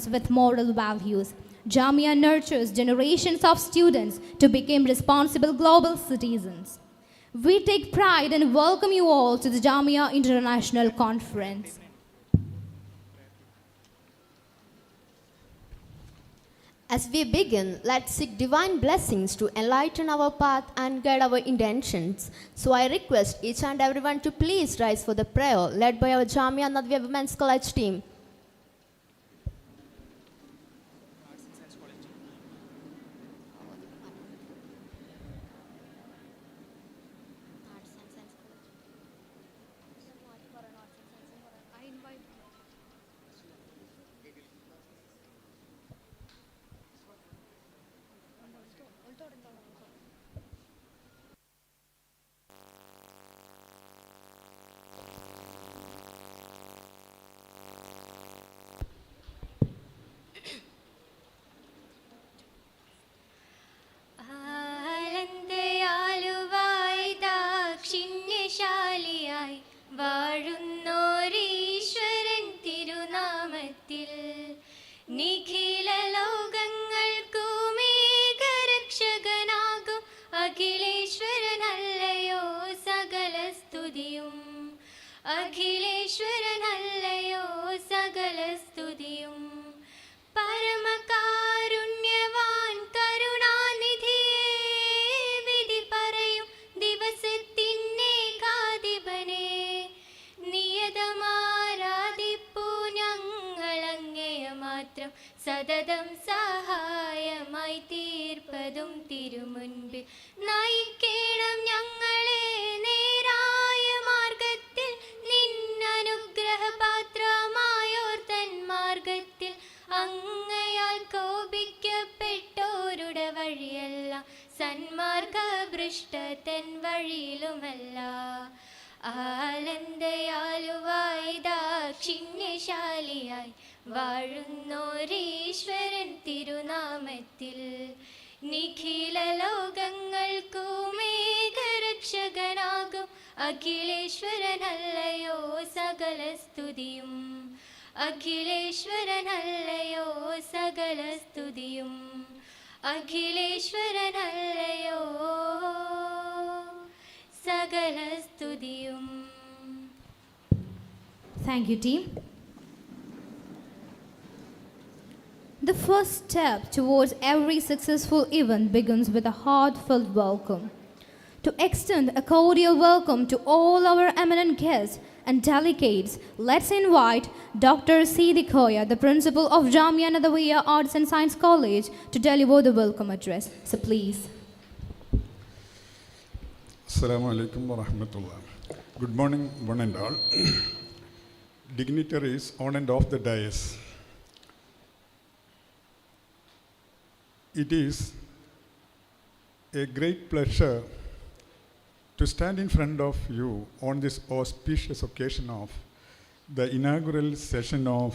with moral values. Jamia nurtures generations of students to become responsible global citizens. We take pride and welcome you all to the Jamia International Conference. As we begin, let's seek divine blessings to enlighten our path and guide our intentions. So I request each and everyone to please rise for the prayer led by our Jamia Nadwiyya Women's College team. വാഴുന്നോരീശ്വരൻ തിരുനാമത്തിൽ നിഖില ലോകങ്ങൾക്കുമേകരക്ഷകനാകും അഖിലേശ്വരനല്ലയോ സകല സ്തുതിയും അഖിലേശ്വരനല്ലയോ സകല സ്തുതിയും പരമകാരുണ്യവാൻ കരുണാനിധിയേ വിധി പറയും ദിവസത്തിന്നേകാധിപനെ നിയതമാരാധിപ്പൂ ഞങ്ങളങ്ങയ മാത്രം സതതം സഹായമായി തീർപ്പതും തിരുമുൻപിൽ നയിക്കേണം ഞങ്ങളെ നേരായ മാർഗത്തിൽ നിന്നനുഗ്രഹപാത്രമായോർ തൻ മാർഗത്തിൽ അങ്ങയാൽ കോപിക്കപ്പെട്ടോരുടെ വഴിയല്ല സന്മാർഗഭ്രഷ്ടതൻ വഴിയിലുമല്ല ആനന്ദയാലുവായി ദാക്ഷിണ്യശാലിയായി വാഴുന്നോരീശ്വരൻ തിരുനാമത്തിൽ നിഖില ലോകങ്ങൾക്കുമേകരക്ഷകനാകും അഖിലേശ്വരനല്ലയോ സകല സ്തുതിയും അഖിലേശ്വരനല്ലയോ സകല സ്തുതിയും അഖിലേശ്വരനല്ലയോ സകല സ്തുതിയും. Thank you, team. The first step towards every successful event begins with a heartfelt welcome. To extend a cordial welcome to all our eminent guests and delegates, let's invite Dr. Sidi Koya, the principal of Jamia Nadwiyya Arts and Science College, to deliver the welcome address. So please. Assalamu alaikum wa rahmatullah. Good morning, one and all. Dignitaries on and off the dais. It is a great pleasure to stand in front of you on this auspicious occasion of the inaugural session of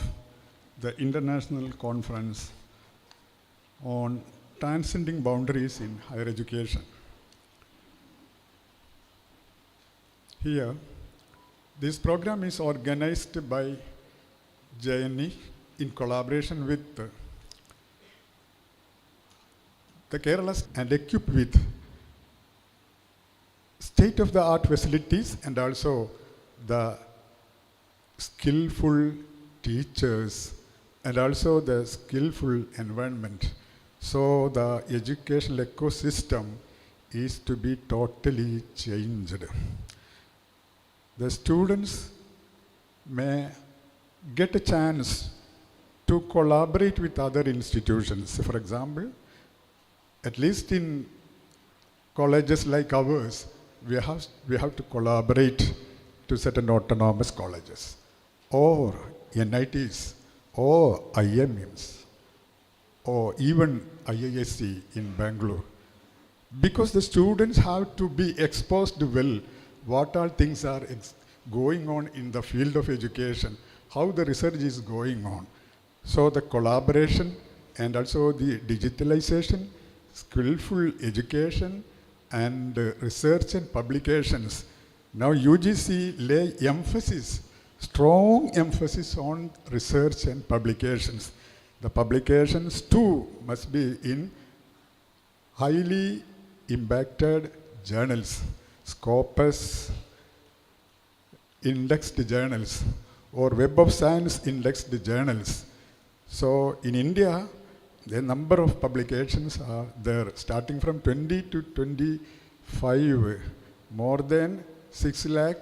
the International Conference on Transcending Boundaries in Higher Education. Here, this program is organized by JNE in collaboration with the Kerala and equipped with state-of-the-art facilities and also the skillful teachers and also the skillful environment. So the educational ecosystem is to be totally changed. The students may get a chance to collaborate with other institutions. For example, at least in colleges like ours, we have to collaborate to certain autonomous colleges or NITs or IMMs or even IISc in Bangalore. Because the students have to be exposed well what all things are going on in the field of education, how the research is going on. So the collaboration and also the digitalization, skillful education and research and publications. Now UGC lay emphasis, strong emphasis on research and publications. The publications too must be in highly impacted journals, Scopus indexed journals, or Web of Science indexed journals. So in India, the number of publications are there, starting from 20 to 25, more than 6 lakh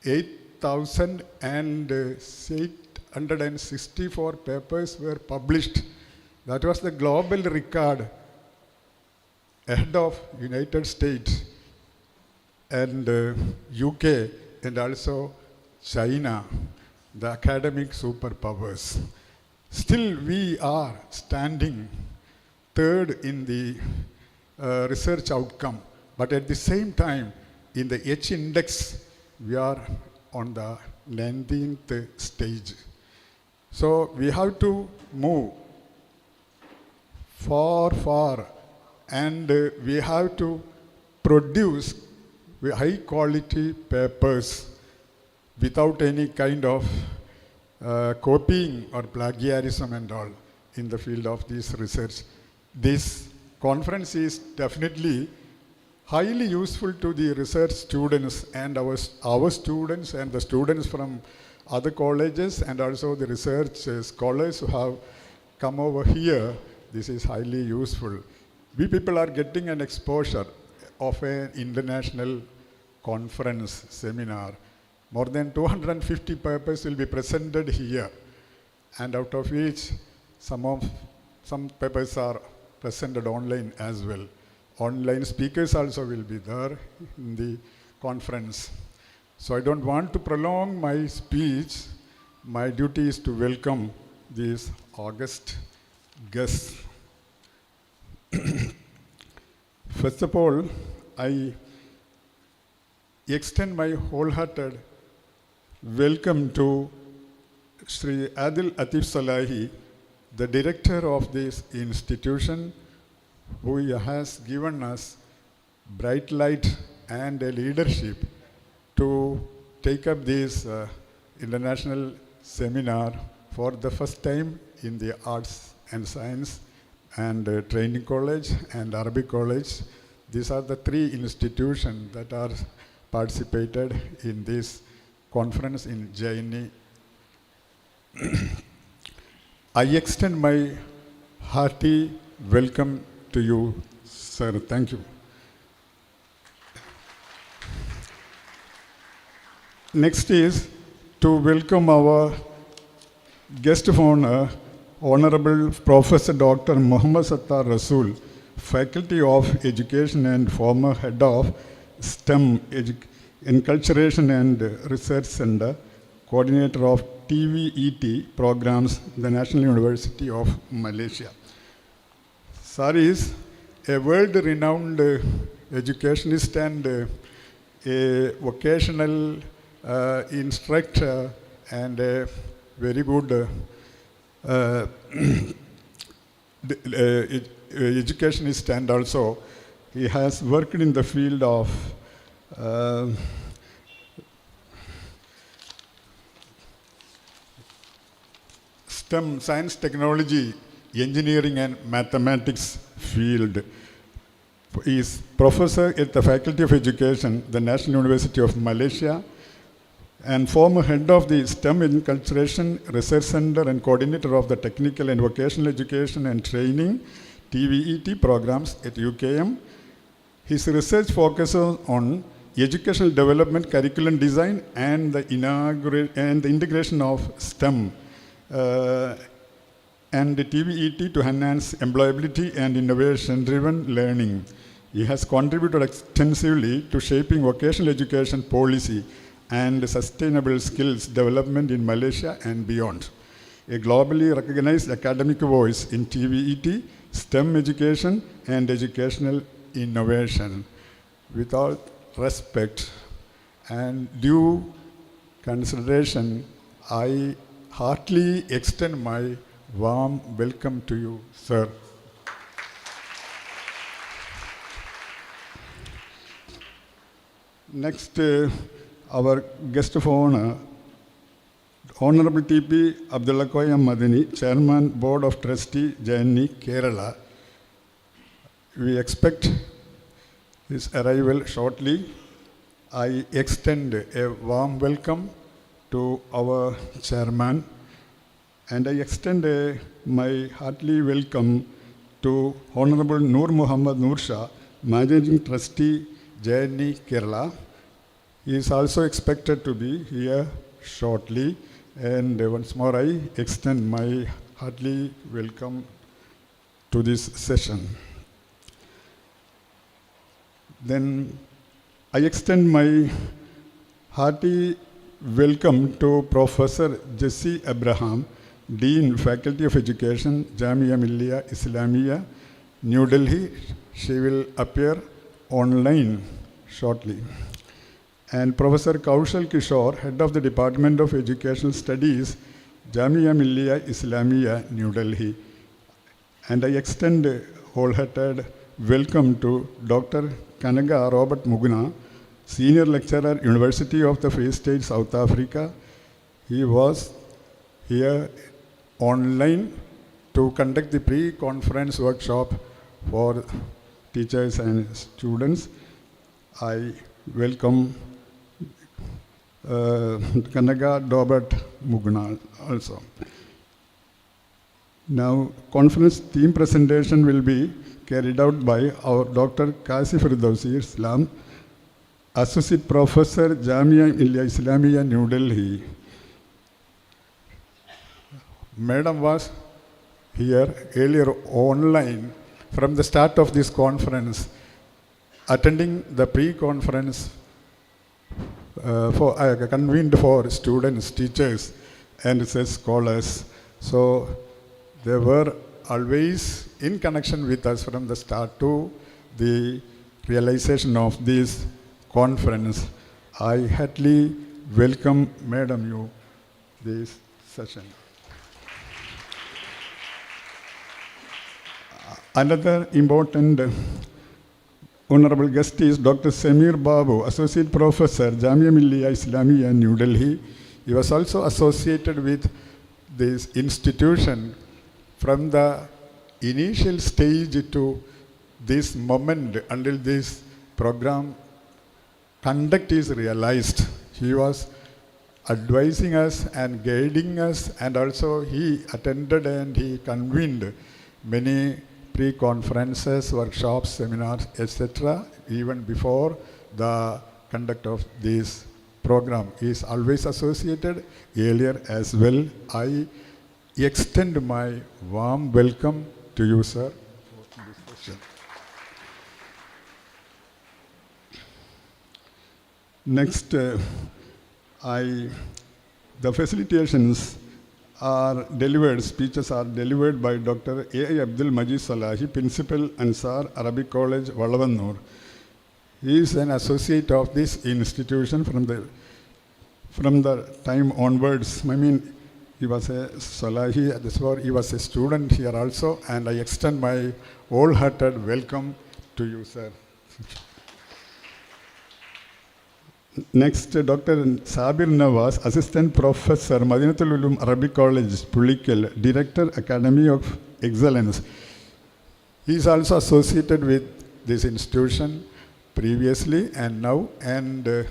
8,864 papers were published. That was the global record ahead of United States and UK and also China, the academic superpowers. Still, we are standing third in the research outcome, but at the same time, in the H index, we are on the 19th stage. So we have to move far, and we have to produce high quality papers without any kind of copying or plagiarism and all in the field of this research. This conference is definitely highly useful to the research students and our students and the students from other colleges and also the research scholars who have come over here. This is highly useful. We people are getting an exposure of an international conference seminar. More than 250 papers will be presented here, and out of which some papers are presented online as well. Online speakers also will be there in the conference. So I don't want to prolong my speech. My duty is to welcome these august guests. First of all, I extend my wholehearted welcome to Sri Adil Atif Salahi, the director of this institution, who has given us bright light and a leadership to take up this international seminar for the first time in the Arts and Science and Training College and Arabic College. These are the three institutions that are participated in this conference in Jaini. I extend my hearty welcome to you, sir. Thank you. Next is to welcome our guest of honor, Honorable Professor Dr. Muhammad Sattar Rasool, Faculty of Education and former head of STEM Enculturation and Research Center, coordinator of TVET programs, the National University of Malaysia. Sir is a world-renowned educationist and a vocational instructor and a very good educationist, and also he has worked in the field of STEM, science, technology, engineering and mathematics field. He is professor at the Faculty of Education, the National University of Malaysia, and former head of the STEM Enculturation Research Center and coordinator of the Technical and Vocational Education and Training TVET programs at UKM. His research focuses on educational development, curriculum design, and the integration of STEM and the TVET to enhance employability and innovation-driven learning. He has contributed extensively to shaping vocational education policy and sustainable skills development in Malaysia and beyond. A globally recognized academic voice in TVET, STEM education, and educational innovation. Without respect and due consideration, I heartily extend my warm welcome to you, sir. Next, our guest of honor, Honorable T.P. Abdullah Koyam Madani, Chairman, Board of Trustee, JNE, Kerala. We expect his arrival shortly. I extend a warm welcome to our chairman, and I extend my heartily welcome to Honorable Noor Muhammad Noor Shah, Managing Trustee, JNE, Kerala. He is also expected to be here shortly, and once more I extend my heartily welcome to this session. Then I extend my hearty welcome to Professor Jessie Abraham, Dean, Faculty of Education, Jamia MILLIA ISLAMIA, New Delhi. She will appear online shortly. And Professor Kaushal Kishore, Head of the Department of Educational Studies, Jamia MILLIA ISLAMIA, New Delhi. And I extend a wholehearted welcome to Dr. Kanaga Robert Muguna, Senior Lecturer, University of the Free State, South Africa. He was here online to conduct the pre-conference workshop for teachers and students. I welcome Kanaga Robert Muguna also. Now, conference theme presentation will be carried out by our Dr. Kasi Firdausi Islam, Associate Professor, Jamia Millia Islamia, New Delhi. Madam was here earlier online from the start of this conference, attending the pre-conference convened for students, teachers, and scholars. So they were always in connection with us from the start to the realization of this conference. I heartily welcome, Madam, you this session. Another important honorable guest is Dr. Samir Babu, Associate Professor, Jamia Millia Islamia, New Delhi. He was also associated with this institution from the initial stage to this moment until this program conduct is realized. He was advising us and guiding us, and also he attended and he convened many pre-conferences, workshops, seminars, etc. even before the conduct of this program. He is always associated earlier as well. I extend my warm welcome to you, sir, for this session. Next, the facilitations are delivered, speeches are delivered by Dr. A. Abdul Majid Salahi, Principal, Ansar Arabic College, Valavannur. He is an associate of this institution from the time onwards. I mean, he was a Salahi, therefore he was a student here also, and I extend my wholehearted welcome to you, sir. Next, Dr. Sabir Nawaz, Assistant Professor, Madinatul Ulum Arabic College, Pulikal, Director, Academy of Excellence. He is also associated with this institution previously and now, and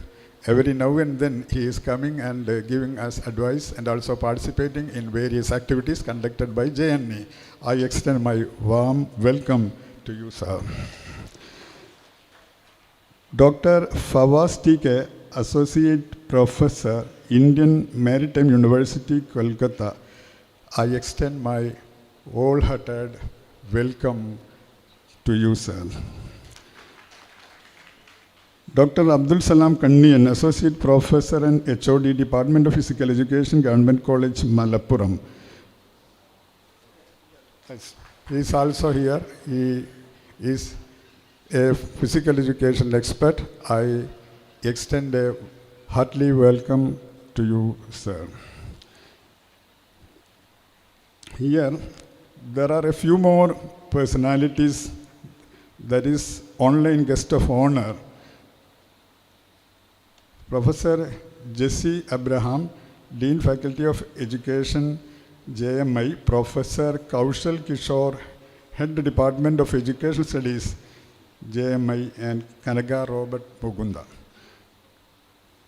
every now and then he is coming and giving us advice and also participating in various activities conducted by JNE. I extend my warm welcome to you, sir. Dr. Fawaz T.K., Associate Professor, Indian Maritime University, Kolkata. I extend my wholehearted welcome to you, sir. Dr. Abdul Salam Kanniyan, Associate Professor and HOD, Department of Physical Education, Government College, Malappuram. He is also here. He is a physical education expert. I extend a heartily welcome to you, sir. Here, there are a few more personalities, that is online guest of honor. Professor Jessie Abraham, Dean Faculty of Education, JMI, Professor Kaushal Kishore, Head Department of Education Studies, JMI, and Kanaga Robert Mugunda.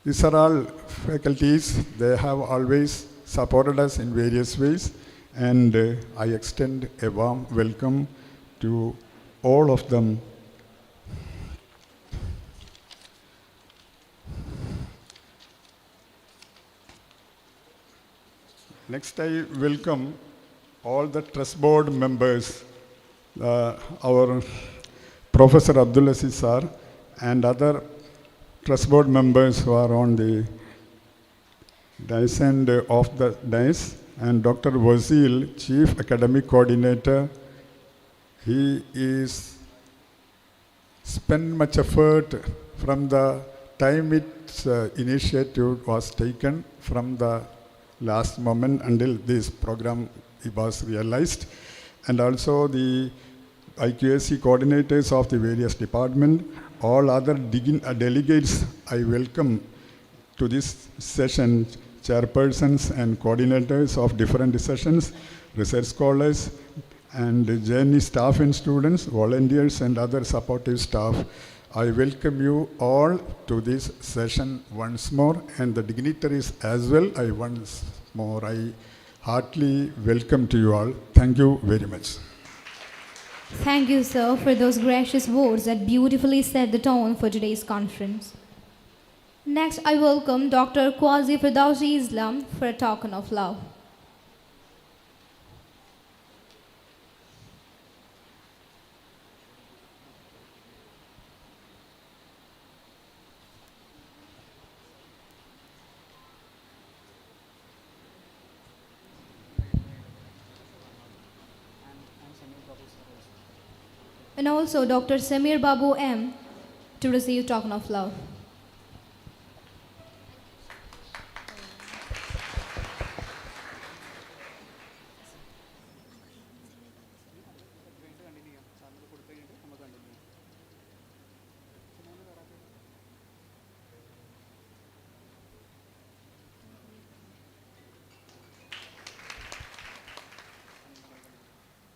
These are all faculties. They have always supported us in various ways, and I extend a warm welcome to all of them. Next, I welcome all the trust board members, our Professor Abdul Aziz sir, and other trust board members who are on the dais and off the dais, and Dr. Wazil, Chief Academic Coordinator. He is spent much effort from the time its initiative was taken from the last moment until this program was realized, and also the IQSC coordinators of the various departments, all other delegates I welcome to this session, chairpersons and coordinators of different sessions, research scholars, and journey staff and students, volunteers and other supportive staff. I welcome you all to this session once more, and the dignitaries as well. I heartily welcome to you all. Thank you very much. Thank you, sir, for those gracious words that beautifully set the tone for today's conference. Next, I welcome Dr. Qazi Firdausi Islam for a token of love. And also Dr. Samir Babu M. to receive token of love.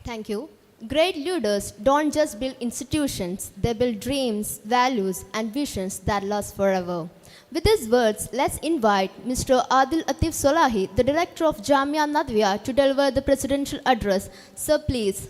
Thank you. Great leaders don't just build institutions, they build dreams, values, and visions that last forever. With these words, let's invite Mr. Adil Atif Solahi, the director of Jamia Nadwiyya, to deliver the presidential address. Sir, please.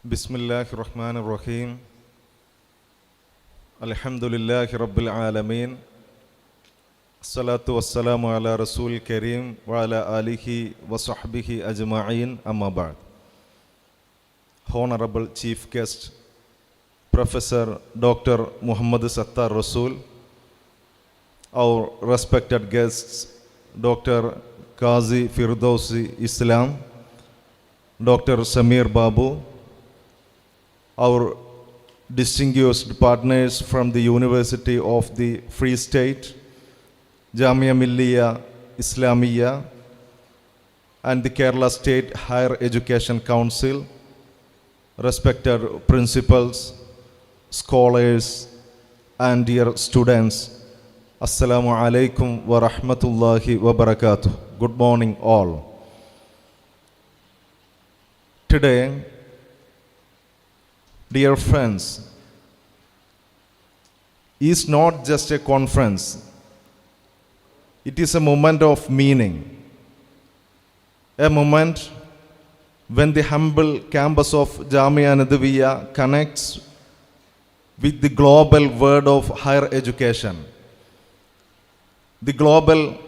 Bismillahir Rahmanir Rahim. Alhamdulillahi Rabbil Alameen. Salatu wassalamu ala Rasul Kareem wa ala alihi wa sahbihi ajma'in, amma ba'd. Honorable Chief Guest, Professor Dr. Muhammad Sattar Rasul, our respected guests, Dr. Qazi Firdausi Islam, Dr. Samir Babu, our distinguished partners from the University of the Free State, Jamia MILLIA ISLAMIA, and the Kerala State Higher Education Council, respected principals, scholars, and dear students, Assalamu alaikum wa rahmatullahi wa barakatuh. Good morning all. Today, dear friends, is not just a conference. It is a moment of meaning. A moment when the humble campus of Jamia Nadwiyya connects with the global world of higher education. The global,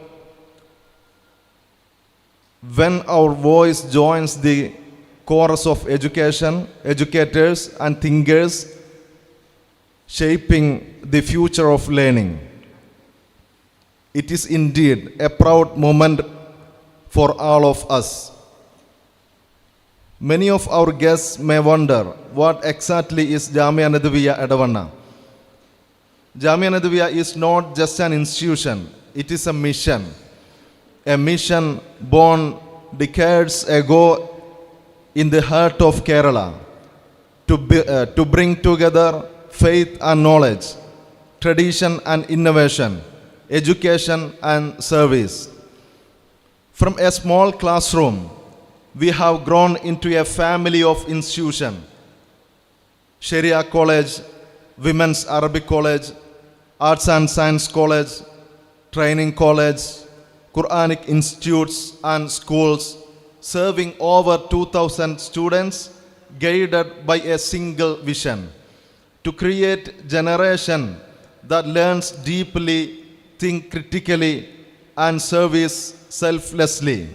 when our voice joins the chorus of education, educators and thinkers shaping the future of learning. It is indeed a proud moment for all of us. Many of our guests may wonder what exactly is Jamia Nadwiyya Edavanna. Jamia Nadwiyya is not just an institution, it is a mission. A mission born decades ago in the heart of Kerala to bring together faith and knowledge, tradition and innovation, education and service. From a small classroom, we have grown into a family of institutions. Sharia College, Women's Arabic College, Arts and Science College, Training College, Quranic institutes and schools, serving over 2,000 students, guided by a single vision: to create generation that learns deeply, think critically, and service selflessly.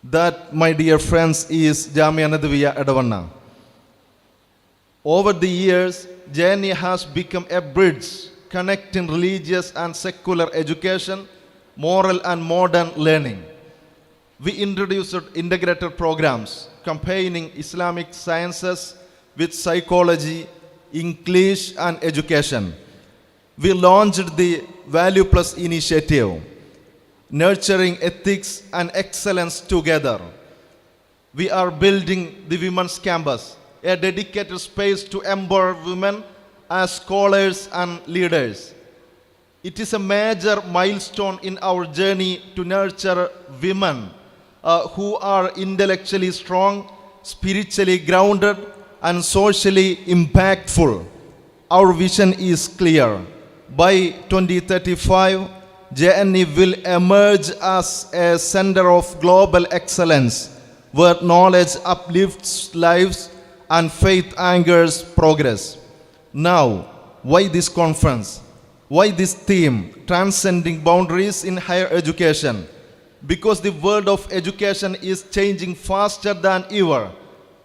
That, my dear friends, is Jamia Nadwiyya Edavanna. Over the years, JNE has become a bridge connecting religious and secular education, moral and modern learning. We introduced integrated programs combining Islamic sciences with psychology, English and education. We launched the Value Plus initiative, nurturing ethics and excellence together. We are building the Women's Campus, a dedicated space to empower women as scholars and leaders. It is a major milestone in our journey to nurture women who are intellectually strong, spiritually grounded, and socially impactful. Our vision is clear. By 2035, JNE will emerge as a center of global excellence, where knowledge uplifts lives and faith anchors progress. Now, why this conference? Why this theme, Transcending Boundaries in Higher Education? Because the world of education is changing faster than ever.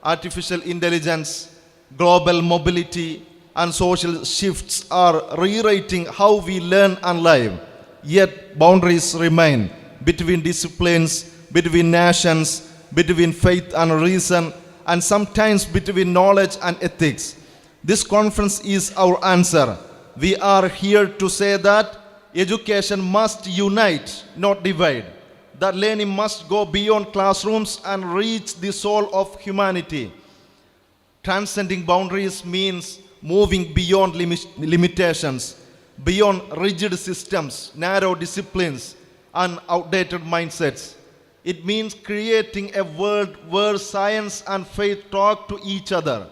Artificial intelligence, global mobility, and social shifts are rewriting how we learn and live. Yet boundaries remain between disciplines, between nations, between faith and reason, and sometimes between knowledge and ethics. This conference is our answer. We are here to say that education must unite, not divide. That learning must go beyond classrooms and reach the soul of humanity. Transcending boundaries means moving beyond limitations, beyond rigid systems, narrow disciplines, and outdated mindsets. It means creating a world where science and faith talk to each other,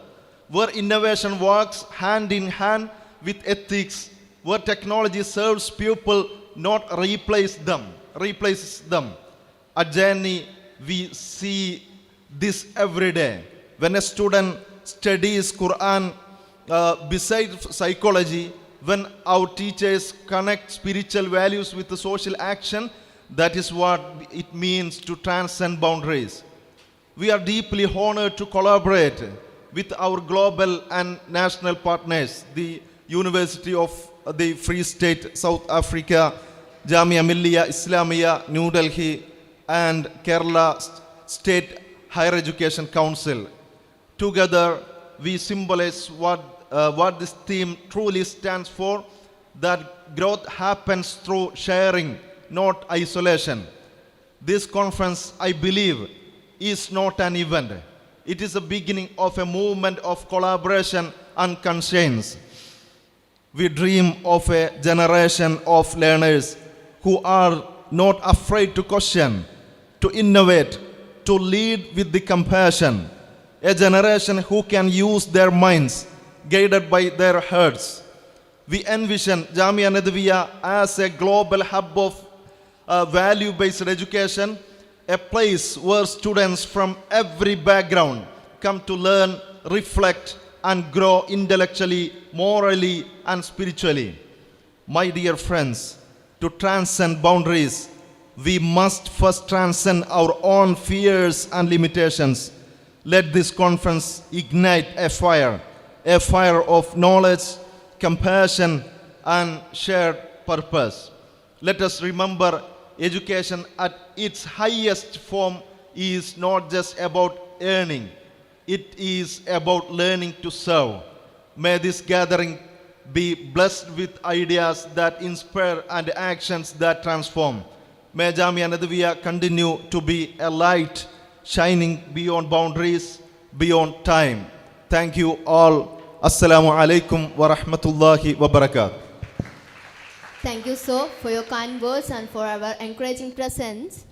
where innovation works hand in hand with ethics, where technology serves people, not replaces them. At JNE, we see this every day. When a student studies Quran besides psychology, when our teachers connect spiritual values with the social action, that is what it means to transcend boundaries. We are deeply honored to collaborate with our global and national partners, the University of the Free State, South Africa, Jamia MILLIA, ISLAMIA, New Delhi, and Kerala State Higher Education Council. Together, we symbolize what this theme truly stands for, that growth happens through sharing, not isolation. This conference, I believe, is not an event. It is the beginning of a movement of collaboration and conscience. We dream of a generation of learners who are not afraid to question, to innovate, to lead with the compassion. A generation who can use their minds, guided by their hearts. We envision Jamia Nadwiyya as a global hub of value-based education, a place where students from every background come to learn, reflect, and grow intellectually, morally, and spiritually. My dear friends, to transcend boundaries, we must first transcend our own fears and limitations. Let this conference ignite a fire of knowledge, compassion, and shared purpose. Let us remember, education at its highest form is not just about earning, it is about learning to serve. May this gathering be blessed with ideas that inspire and actions that transform. May Jamia Nadwiyya continue to be a light shining beyond boundaries, beyond time. Thank you all. Assalamu alaikum wa rahmatullahi wa barakatuh. Thank you, sir, for your kind words and for our encouraging presence.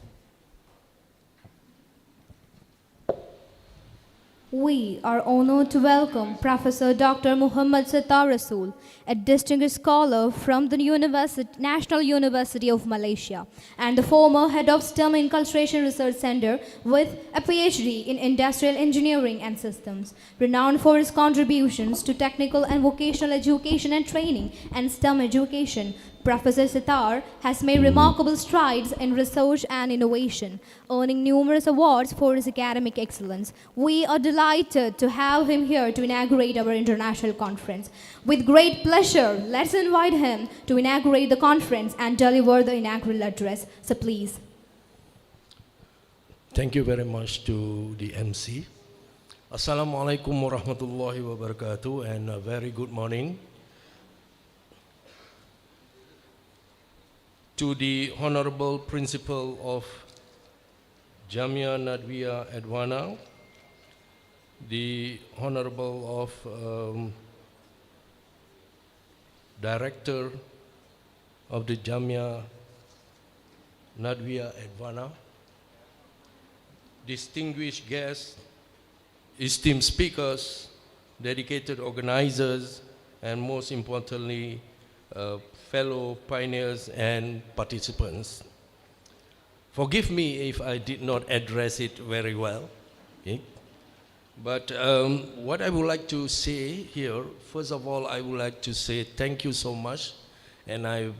We are honored to welcome Professor Dr. Muhammad Sattar Rasool, a distinguished scholar from the National University of Malaysia and the former head of STEM Inculturation Research Center with a PhD in Industrial Engineering and Systems. Renowned for his contributions to technical and vocational education and training and STEM education, Professor Sattar has made remarkable strides in research and innovation, earning numerous awards for his academic excellence. We are delighted to have him here to inaugurate our international conference. With great pleasure, let's invite him to inaugurate the conference and deliver the inaugural address. So please. Thank you very much to the MC. Assalamualaikum warahmatullahi wabarakatuh, and a very good morning to the Honorable Principal of Jamia Nadwiyya Edavanna, the Honorable of Director of the Jamia Nadwiyya Edavanna, distinguished guests, esteemed speakers, dedicated organizers, and most importantly, fellow pioneers and participants. Forgive me if I did not address it very well, okay? But what I would like to say here, first of all, I would like to say thank you so much, and I've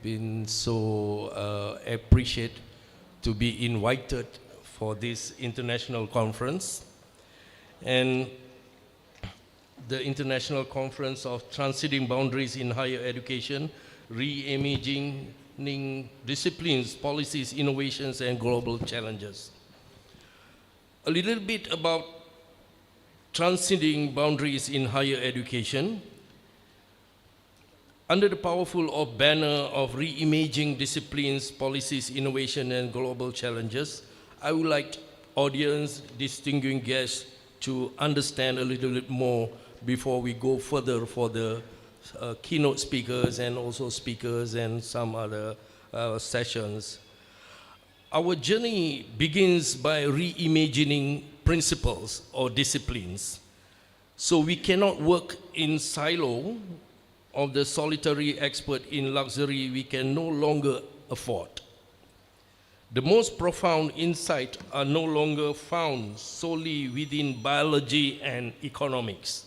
been so appreciated to be invited for this international conference. And the International Conference of Transcending Boundaries in Higher Education, Reimagining Disciplines, Policies, Innovations, and Global Challenges. A little bit about transcending boundaries in higher education. Under the powerful banner of Reimagining Disciplines, Policies, Innovation, and Global Challenges, I would like audience, distinguished guests, to understand a little bit more before we go further for the keynote speakers and also speakers and some other sessions. Our journey begins by reimagining principles or disciplines. So we cannot work in silo of the solitary expert in luxury we can no longer afford. The most profound insights are no longer found solely within biology and economics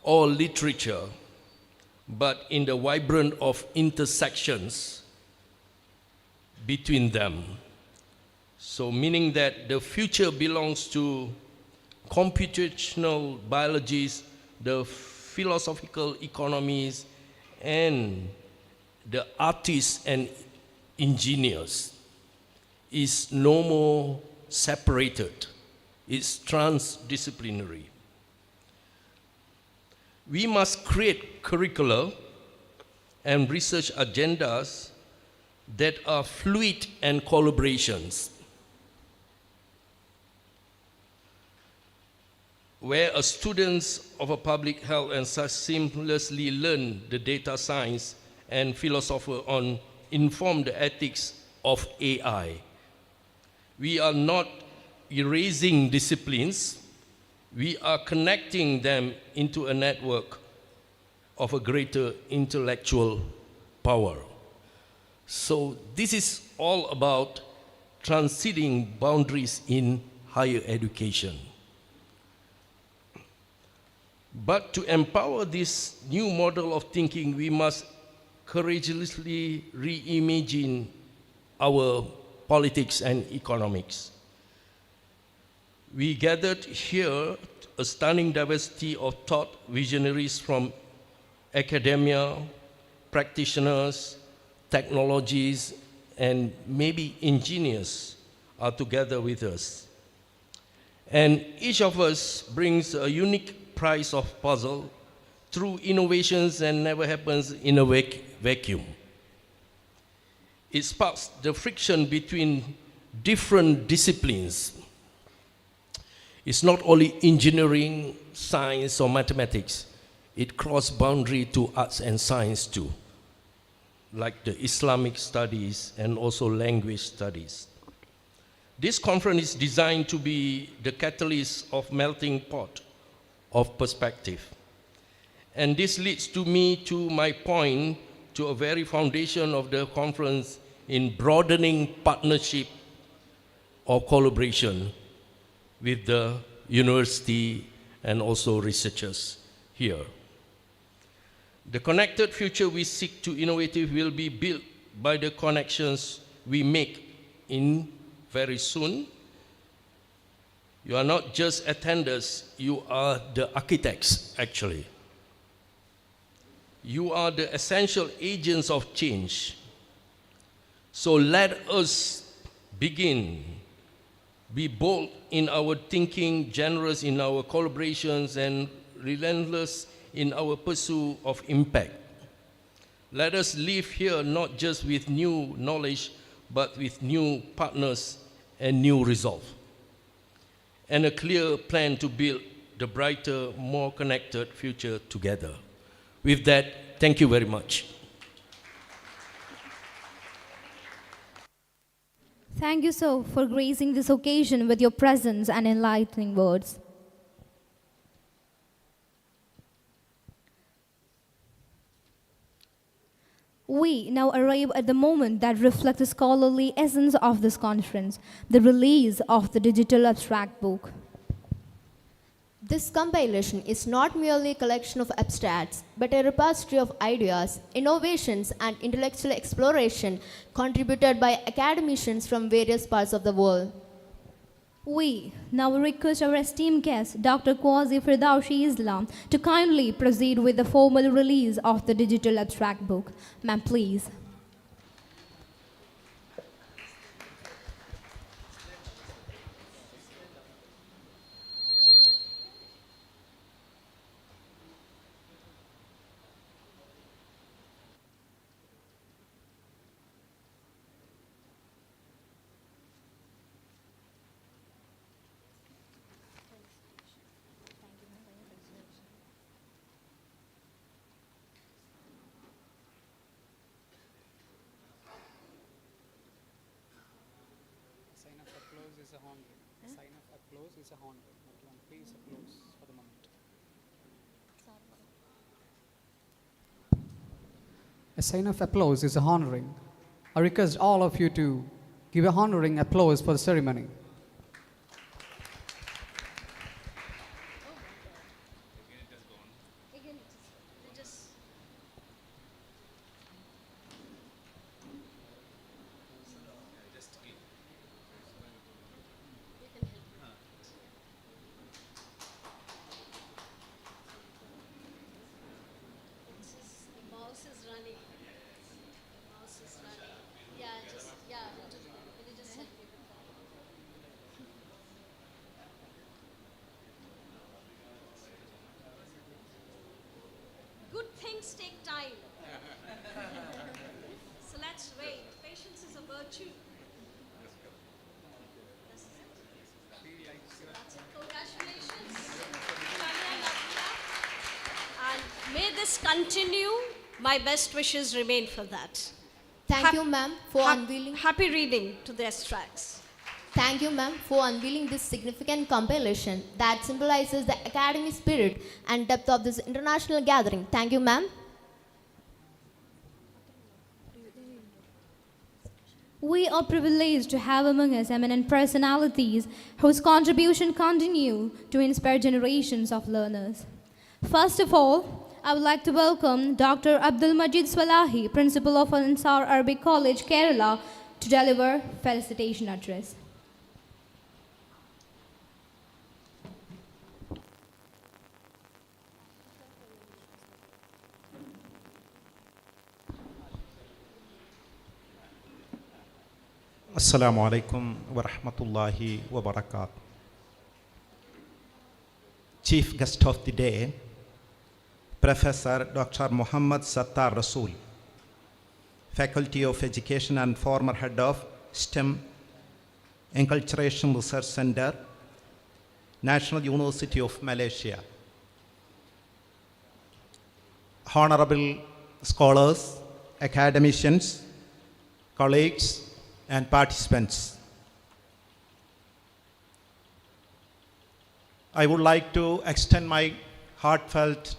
or literature, but in the vibrant of intersections between them. So meaning that the future belongs to computational biologies, the philosophical economies, and the artists and engineers is no more separated. It's transdisciplinary. We must create curricula and research agendas that are fluid and collaborations, where students of a public health and such seamlessly learn the data science and philosophy on informed ethics of AI. We are not erasing disciplines, we are connecting them into a network of a greater intellectual power. So this is all about transcending boundaries in higher education. But to empower this new model of thinking, we must courageously reimagine our politics and economics. We gathered here a stunning diversity of thought visionaries from academia, practitioners, technologies, and maybe engineers are together with us. And each of us brings a unique piece of puzzle through innovations and never happens in a vacuum. It sparks the friction between different disciplines. It's not only engineering, science, or mathematics. It crosses boundary to arts and science too, like the Islamic studies and also language studies. This conference is designed to be the catalyst of melting pot of perspective. And this leads to me to my point, to a very foundation of the conference in broadening partnership or collaboration with the university and also researchers here. The connected future we seek to innovative will be built by the connections we make in very soon. You are not just attenders, you are the architects, actually. You are the essential agents of change. So let us begin. Be bold in our thinking, generous in our collaborations, and relentless in our pursuit of impact. Let us leave here not just with new knowledge, but with new partners and new resolve, and a clear plan to build the brighter, more connected future together. With that, thank you very much. Thank you, sir, for gracing this occasion with your presence and enlightening words. We now arrive at the moment that reflects the scholarly essence of this conference, the release of the digital abstract book. This compilation is not merely a collection of abstracts, but a repository of ideas, innovations, and intellectual exploration contributed by academicians from various parts of the world. We now request our esteemed guest, Dr. Qazi Firdausi Islam, to kindly proceed with the formal release of the digital abstract book. Ma'am, please. Sign of applause is a horn ring. Sign of applause is a horn ring. Everyone, please applause for the moment. A sign of applause is a horn ring. I request all of you to give a honoring applause for the ceremony. Good things take time. So let's wait. Patience is a virtue. This is it. That's it. Congratulations, Jamia Nadwiyya. And may this continue. My best wishes remain for that. Thank you, ma'am, for unveiling. Happy reading to the extracts. Thank you, ma'am, for unveiling this significant compilation that symbolizes the academic spirit and depth of this international gathering. Thank you, ma'am. We are privileged to have among us eminent personalities whose contribution continue to inspire generations of learners. First of all, I would like to welcome Dr. Abdul Majid Swalahi, Principal of Ansar Arabic College, Kerala, to deliver felicitation address. Assalamu alaikum wa rahmatullahi wa barakatuh. Chief guest of the day, Professor Dr. Muhammad Sattar Rasool, Faculty of Education and former Head of STEM Enculturation Research Center, National University of Malaysia. Honorable scholars, academicians, colleagues, and participants. I would like to extend my heartfelt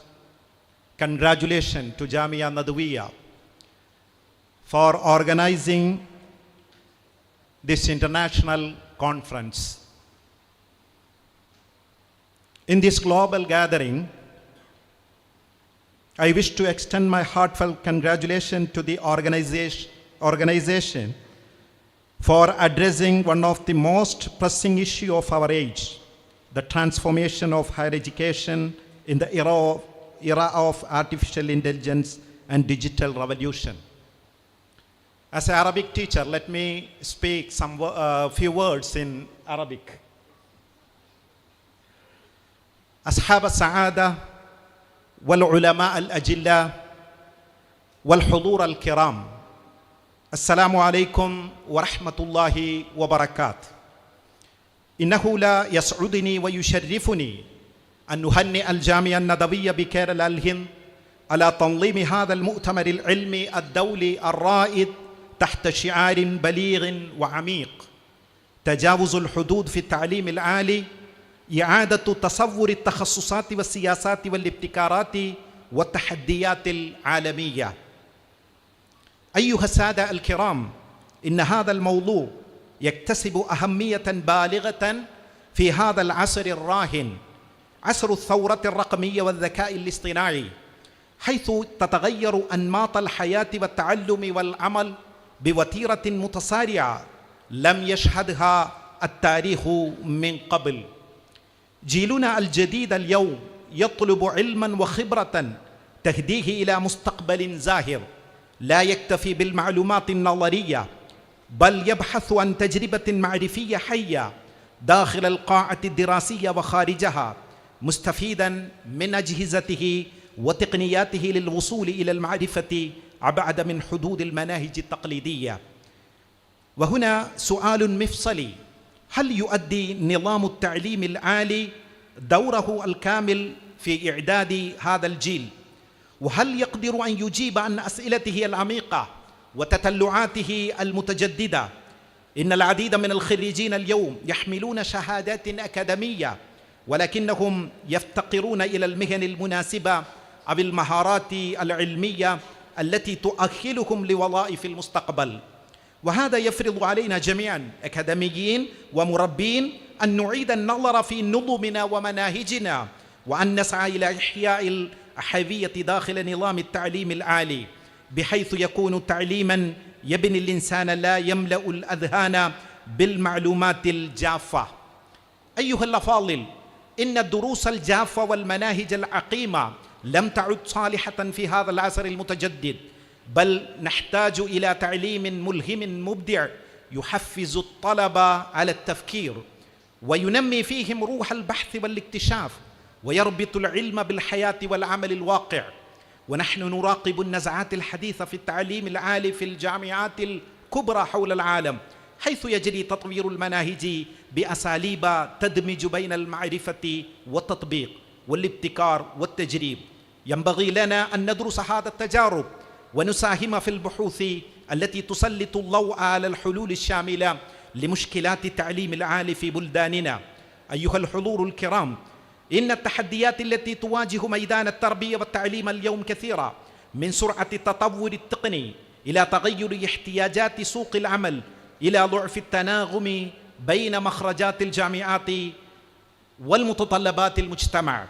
congratulations to Jamia Nadwiyya for organizing this international conference. In this global gathering, I wish to extend my heartfelt congratulations to the organization for addressing one of the most pressing issues of our age, the transformation of higher education in the era of artificial intelligence and digital revolution. As an Arabic teacher, let me speak few words in Arabic. أصحاب السعادة والعلماء الأجلاء والحضور الكرام، السلام عليكم ورحمة الله وبركاته. إنه لا يسعدني ويشرفني أن نهنئ الجامعة الندوية بكيرلا الهند على تنظيم هذا المؤتمر العلمي الدولي الرائد تحت شعار بليغ وعميق: تجاوز الحدود في التعليم العالي، إعادة تصور التخصصات والسياسات والابتكارات والتحديات العالمية. أيها السادة الكرام، إن هذا الموضوع يكتسب أهمية بالغة في هذا العصر الراهن، عصر الثورة الرقمية والذكاء الاصطناعي، حيث تتغير أنماط الحياة والتعلم والعمل بوتيرة متسارعة لم يشهدها التاريخ من قبل. جيلنا الجديد اليوم يطلب علما وخبرة تهديه إلى مستقبل زاهر، لا يكتفي بالمعلومات النظرية، بل يبحث عن تجربة معرفية حية داخل القاعة الدراسية وخارجها، مستفيدا من أجهزته وتقنياته للوصول إلى المعرفة أبعد من حدود المناهج التقليدية. وهنا سؤال مفصلي: هل يؤدي نظام التعليم العالي دوره الكامل في إعداد هذا الجيل؟ وهل يقدر أن يجيب عن أسئلته العميقة وتطلعاته المتجددة؟ إن العديد من الخريجين اليوم يحملون شهادات أكاديمية، ولكنهم يفتقرون إلى المهن المناسبة أو المهارات العلمية التي تؤهلهم لوظائف المستقبل. وهذا يفرض علينا جميعا أكاديميين ومربين أن نعيد النظر في نظمنا ومناهجنا، وأن نسعى إلى إحياء الحيوية داخل نظام التعليم العالي، بحيث يكون تعليما يبني الإنسان لا يملأ الأذهان بالمعلومات الجافة. أيها الأفاضل، إن الدروس الجافة والمناهج العقيمة لم تعد صالحة في هذا العصر المتجدد، بل نحتاج إلى تعليم ملهم مبدع يحفز الطلبة على التفكير وينمي فيهم روح البحث والاكتشاف، ويربط العلم بالحياة والعمل الواقع. ونحن نراقب النزعات الحديثة في التعليم العالي في الجامعات الكبرى حول العالم، حيث يجري تطوير المناهج بأساليب تدمج بين المعرفة والتطبيق والابتكار والتجريب. ينبغي لنا أن ندرس هذا التجارب ونساهم في البحوث التي تسلط الضوء على الحلول الشاملة لمشكلات التعليم العالي في بلداننا. أيها الحضور الكرام، إن التحديات التي تواجه ميدان التربية والتعليم اليوم كثيرة، من سرعة التطور التقني إلى تغير احتياجات سوق العمل، إلى ضعف التناغم بين مخرجات الجامعات والمتطلبات المجتمع.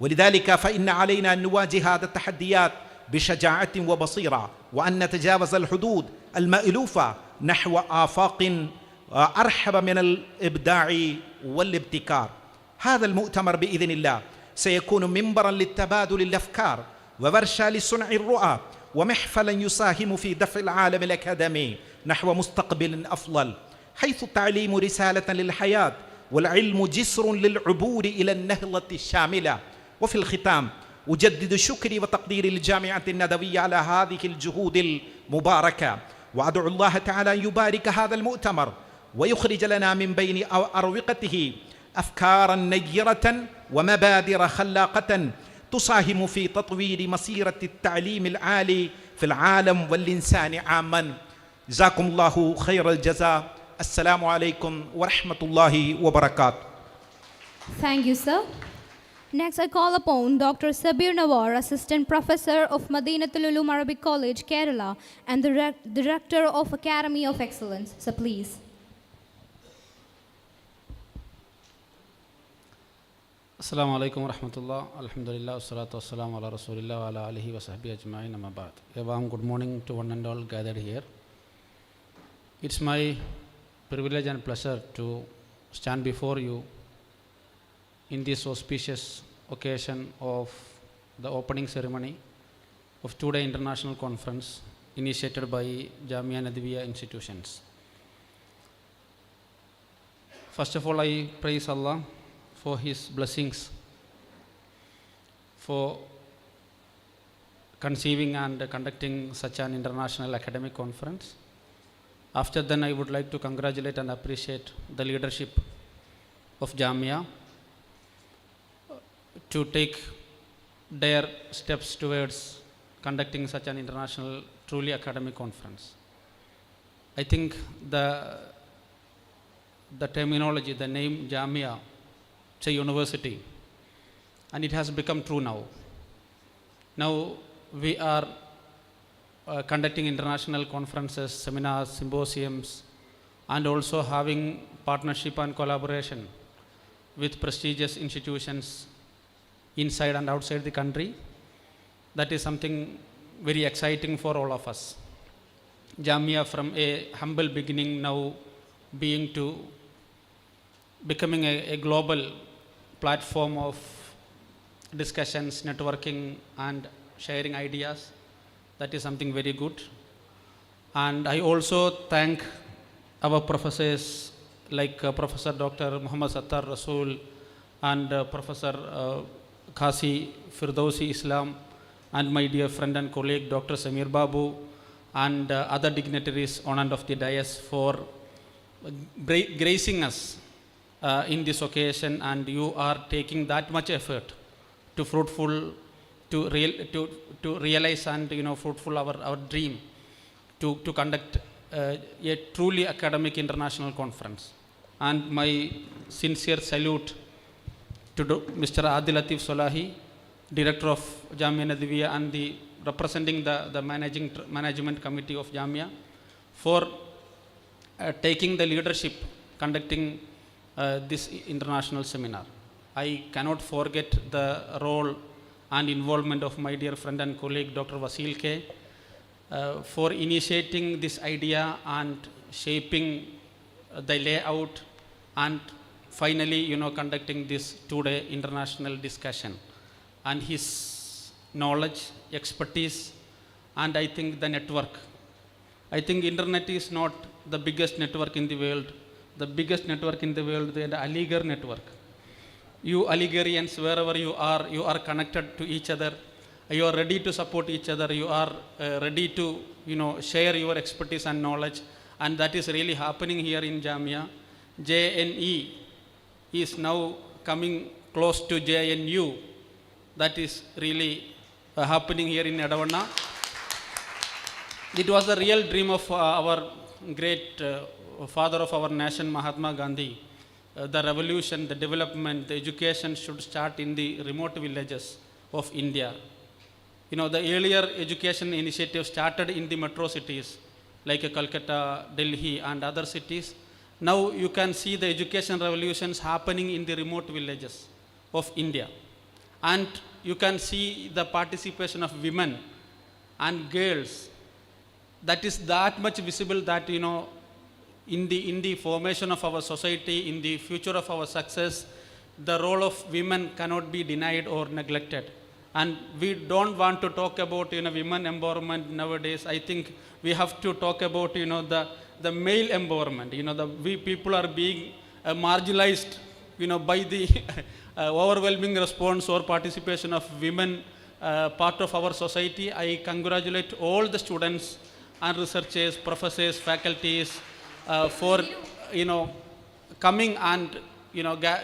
ولذلك فإن علينا أن نواجه هذه التحديات بشجاعة وبصيرة، وأن نتجاوز الحدود المألوفة نحو آفاق أرحب من الإبداع والابتكار. هذا المؤتمر بإذن الله سيكون منبرا للتبادل الأفكار، وورشة لصنع الرؤى، ومحفلا يساهم في دفع العالم الأكاديمي نحو مستقبل أفضل، حيث التعليم رسالة للحياة، والعلم جسر للعبور إلى النهضة الشاملة. وفي الختام أجدد شكري وتقديري للجامعة الندوية على هذه الجهود المباركة، وأدعو الله تعالى أن يبارك هذا المؤتمر ويخرج لنا من بين أروقته أفكارا نيرة ومبادر خلاقة تساهم في تطوير مسيرة التعليم العالي في العالم والإنسان عاما. جزاكم الله خير الجزاء. السلام عليكم ورحمة الله وبركاته. Thank you, sir. Next, I call upon Dr. Sabir Nawar, Assistant Professor of Madinatul Ulum Arabic College, Kerala, and the Director of Academy of Excellence. So, please. Assalamu alaikum wa rahmatullah. Alhamdulillah, wassalatu wassalamu ala rasulillah wa ala alihi wa sahbihi ajma'in, amma ba'd. A warm good morning to one and all gathered here. It's my privilege and pleasure to stand before you in this auspicious occasion of the opening ceremony of two-day international conference initiated by Jamia Nadwiyya institutions. First of all, I praise Allah for His blessings, for conceiving and conducting such an international academic conference. After then, I would like to congratulate and appreciate the leadership of Jamia to take their steps towards conducting such an international, truly academic conference. I think the terminology, the name Jamia, it's a university, and it has become true now. Now we are conducting international conferences, seminars, symposiums, and also having partnership and collaboration with prestigious institutions inside and outside the country. That is something very exciting for all of us. Jamia, from a humble beginning, now becoming a global platform of discussions, networking, and sharing ideas. That is something very good. And I also thank our professors like Professor Dr. Muhammad Sattar Rasool and Professor Kasi Firdausi Islam, and my dear friend and colleague Dr. Samir Babu, and other dignitaries on and off the dais for gracing us in this occasion. And you are taking that much effort to realize and fruitful our dream to conduct a truly academic international conference. And my sincere salute to Mr. Adil Latif Solahi, Director of Jamia Nadwiyya, and representing the management committee of Jamia, for taking the leadership conducting this international seminar. I cannot forget the role and involvement of my dear friend and colleague Dr. Vasil K. For initiating this idea and shaping the layout, and finally conducting this two-day international discussion. And his knowledge, expertise, and I think the network. I think internet is not the biggest network in the world. The biggest network in the world is the Aligarh network. You Aligarhians, wherever you are connected to each other. You are ready to support each other. You are ready to share your expertise and knowledge, and that is really happening here in Jamia. JNE is now coming close to JNU. That is really happening here in Edavanna. It was the real dream of our great father of our nation, Mahatma Gandhi. The revolution, the development, the education should start in the remote villages of India. The earlier education initiative started in the metro cities like Calcutta, Delhi, and other cities. Now you can see the education revolutions happening in the remote villages of India. And you can see the participation of women and girls. That is that much visible that, in the formation of our society, in the future of our success, the role of women cannot be denied or neglected. And we don't want to talk about women empowerment nowadays. I think we have to talk about the male empowerment. We people are being marginalized by the overwhelming response or participation of women part of our society. I congratulate all the students and researchers, professors, faculties for coming and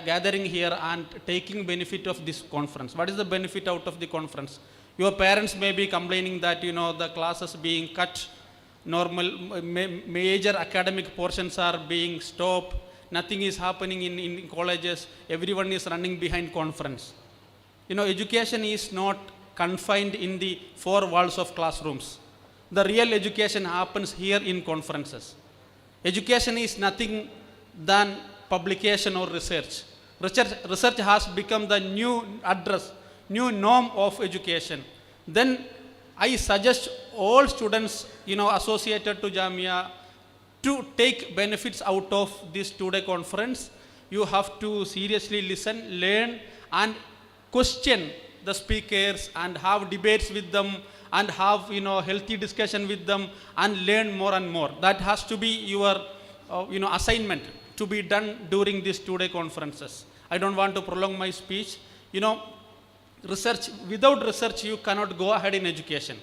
gathering here and taking benefit of this conference. What is the benefit out of the conference? Your parents may be complaining that the classes being cut, major academic portions are being stopped, nothing is happening in colleges, everyone is running behind conference. Education is not confined in the four walls of classrooms. The real education happens here in conferences. Education is nothing than publication or research. Research has become the new address, new norm of education. Then I suggest all students associated to Jamia to take benefits out of this two-day conference. You have to seriously listen, learn, and question the speakers and have debates with them and have healthy discussion with them and learn more and more. That has to be your assignment to be done during these two-day conferences. I don't want to prolong my speech. Research, without research you cannot go ahead in education.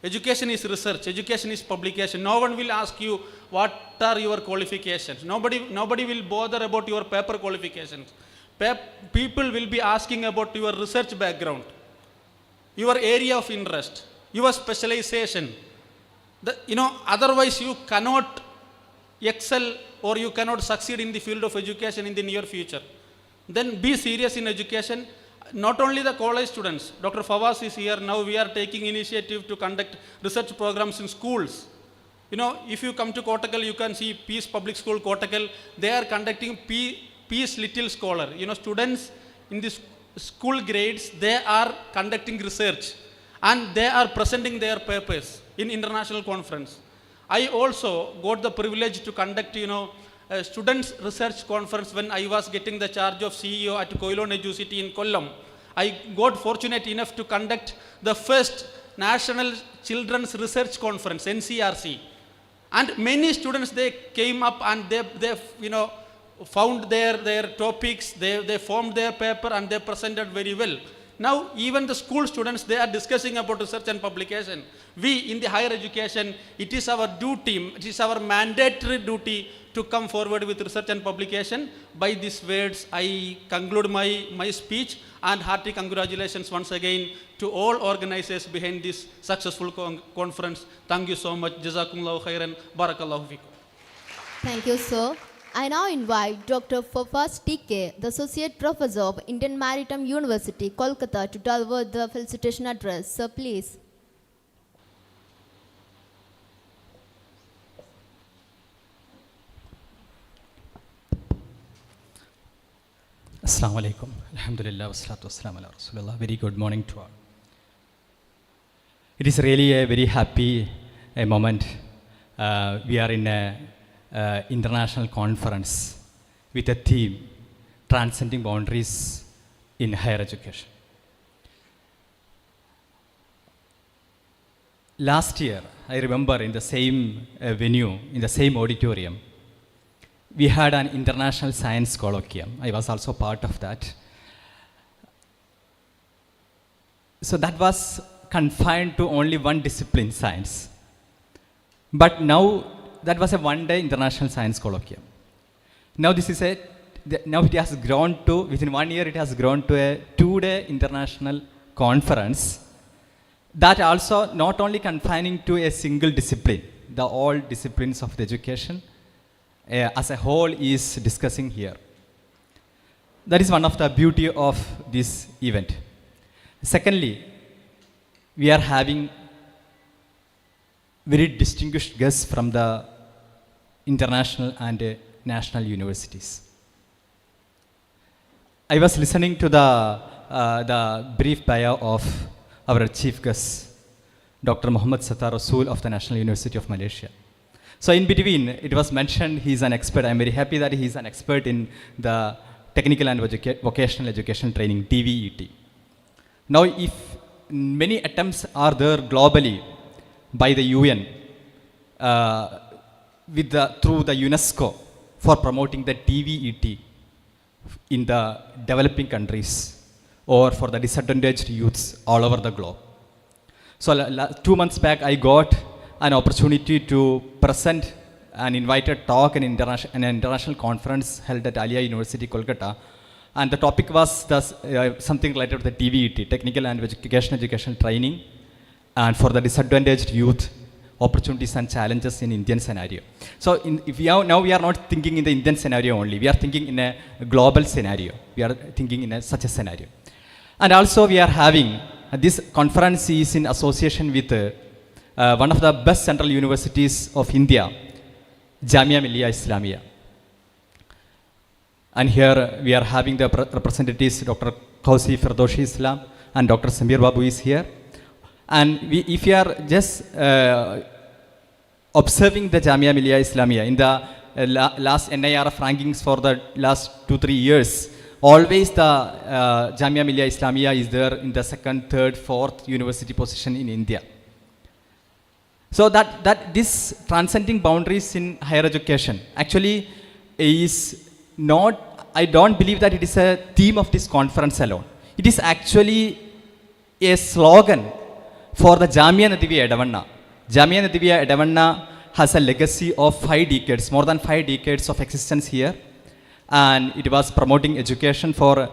Education is research, education is publication. No one will ask you what are your qualifications. Nobody will bother about your paper qualifications. People will be asking about your research background, your area of interest, your specialization. Otherwise you cannot excel or you cannot succeed in the field of education in the near future. Then be serious in education. Not only the college students, Dr. Fawaz is here, now we are taking initiative to conduct research programs in schools. If you come to Kottakkal, you can see Peace Public School, Kottakkal, they are conducting Peace Little Scholar. Students in the school grades, they are conducting research and they are presenting their papers in international conference. I also got the privilege to conduct, a students research conference when I was getting the charge of CEO at Koilon University in Kollam. I got fortunate enough to conduct the first National Children's Research Conference, NCRC. And many students, they came up and they found their topics, they formed their paper and they presented very well. Now, even the school students, they are discussing about research and publication. We in the higher education, it is our duty, it is our mandatory duty to come forward with research and publication. By these words, I conclude my speech and hearty congratulations once again to all organizers behind this successful conference. Thank you so much. Jazakumullahu khairan. Barakallahu fikum. Thank you, sir. I now invite Dr. Fawaz TK, the Associate Professor of Indian Maritime University, Kolkata, to deliver the felicitation address. Sir, please. Assalamu alaikum. Alhamdulillah, wassalatu wassalamu ala Rasulullah. Very good morning to all. It is really a very happy moment. We are in a international conference with a theme, Transcending Boundaries in Higher Education. Last year, I remember in the same venue, in the same auditorium, we had an international science colloquium. I was also part of that. So that was confined to only one discipline, science. But now, that was a one-day international science colloquium. Now now it has grown to, within 1 year it has grown to a two-day international conference that also not only confining to a single discipline, the all disciplines of the education as a whole is discussing here. That is one of the beauty of this event. Secondly, we are having very distinguished guests from the international and national universities. I was listening to the brief bio of our chief guest, Dr. Muhammad Sattar Rasool of the National University of Malaysia. So in between, it was mentioned he is an expert. I am very happy that he is an expert in the technical and vocational education training, TVET. Now, if many attempts are there globally by the UN through the UNESCO for promoting the TVET in the developing countries, or for the disadvantaged youths all over the globe. So 2 months back, I got an opportunity to present an invited talk in an international conference held at Alia University, Kolkata. And the topic was something related to the TVET, Technical and Education Training, and for the disadvantaged youth, opportunities and challenges in Indian scenario. So now we are not thinking in the Indian scenario only, we are thinking in a global scenario. We are thinking in such a scenario. And also we are having, this conference is in association with one of the best central universities of India, Jamia MILLIA ISLAMIA. And here we are having the representatives, Dr. Kausi Firdoshi Islam and Dr. Samir Babu is here. And if you are just observing the Jamia MILLIA ISLAMIA in the last NIRF rankings for the last 2-3 years, always the Jamia MILLIA ISLAMIA is there in the 2nd, 3rd, 4th university position in India. So that this transcending boundaries in higher education actually is not, I don't believe that it is a theme of this conference alone. It is actually a slogan for the Jamia Nadwiyya Edavanna. Jamia Nadwiyya Edavanna has a legacy of 5 decades, more than 5 decades of existence here. And it was promoting education for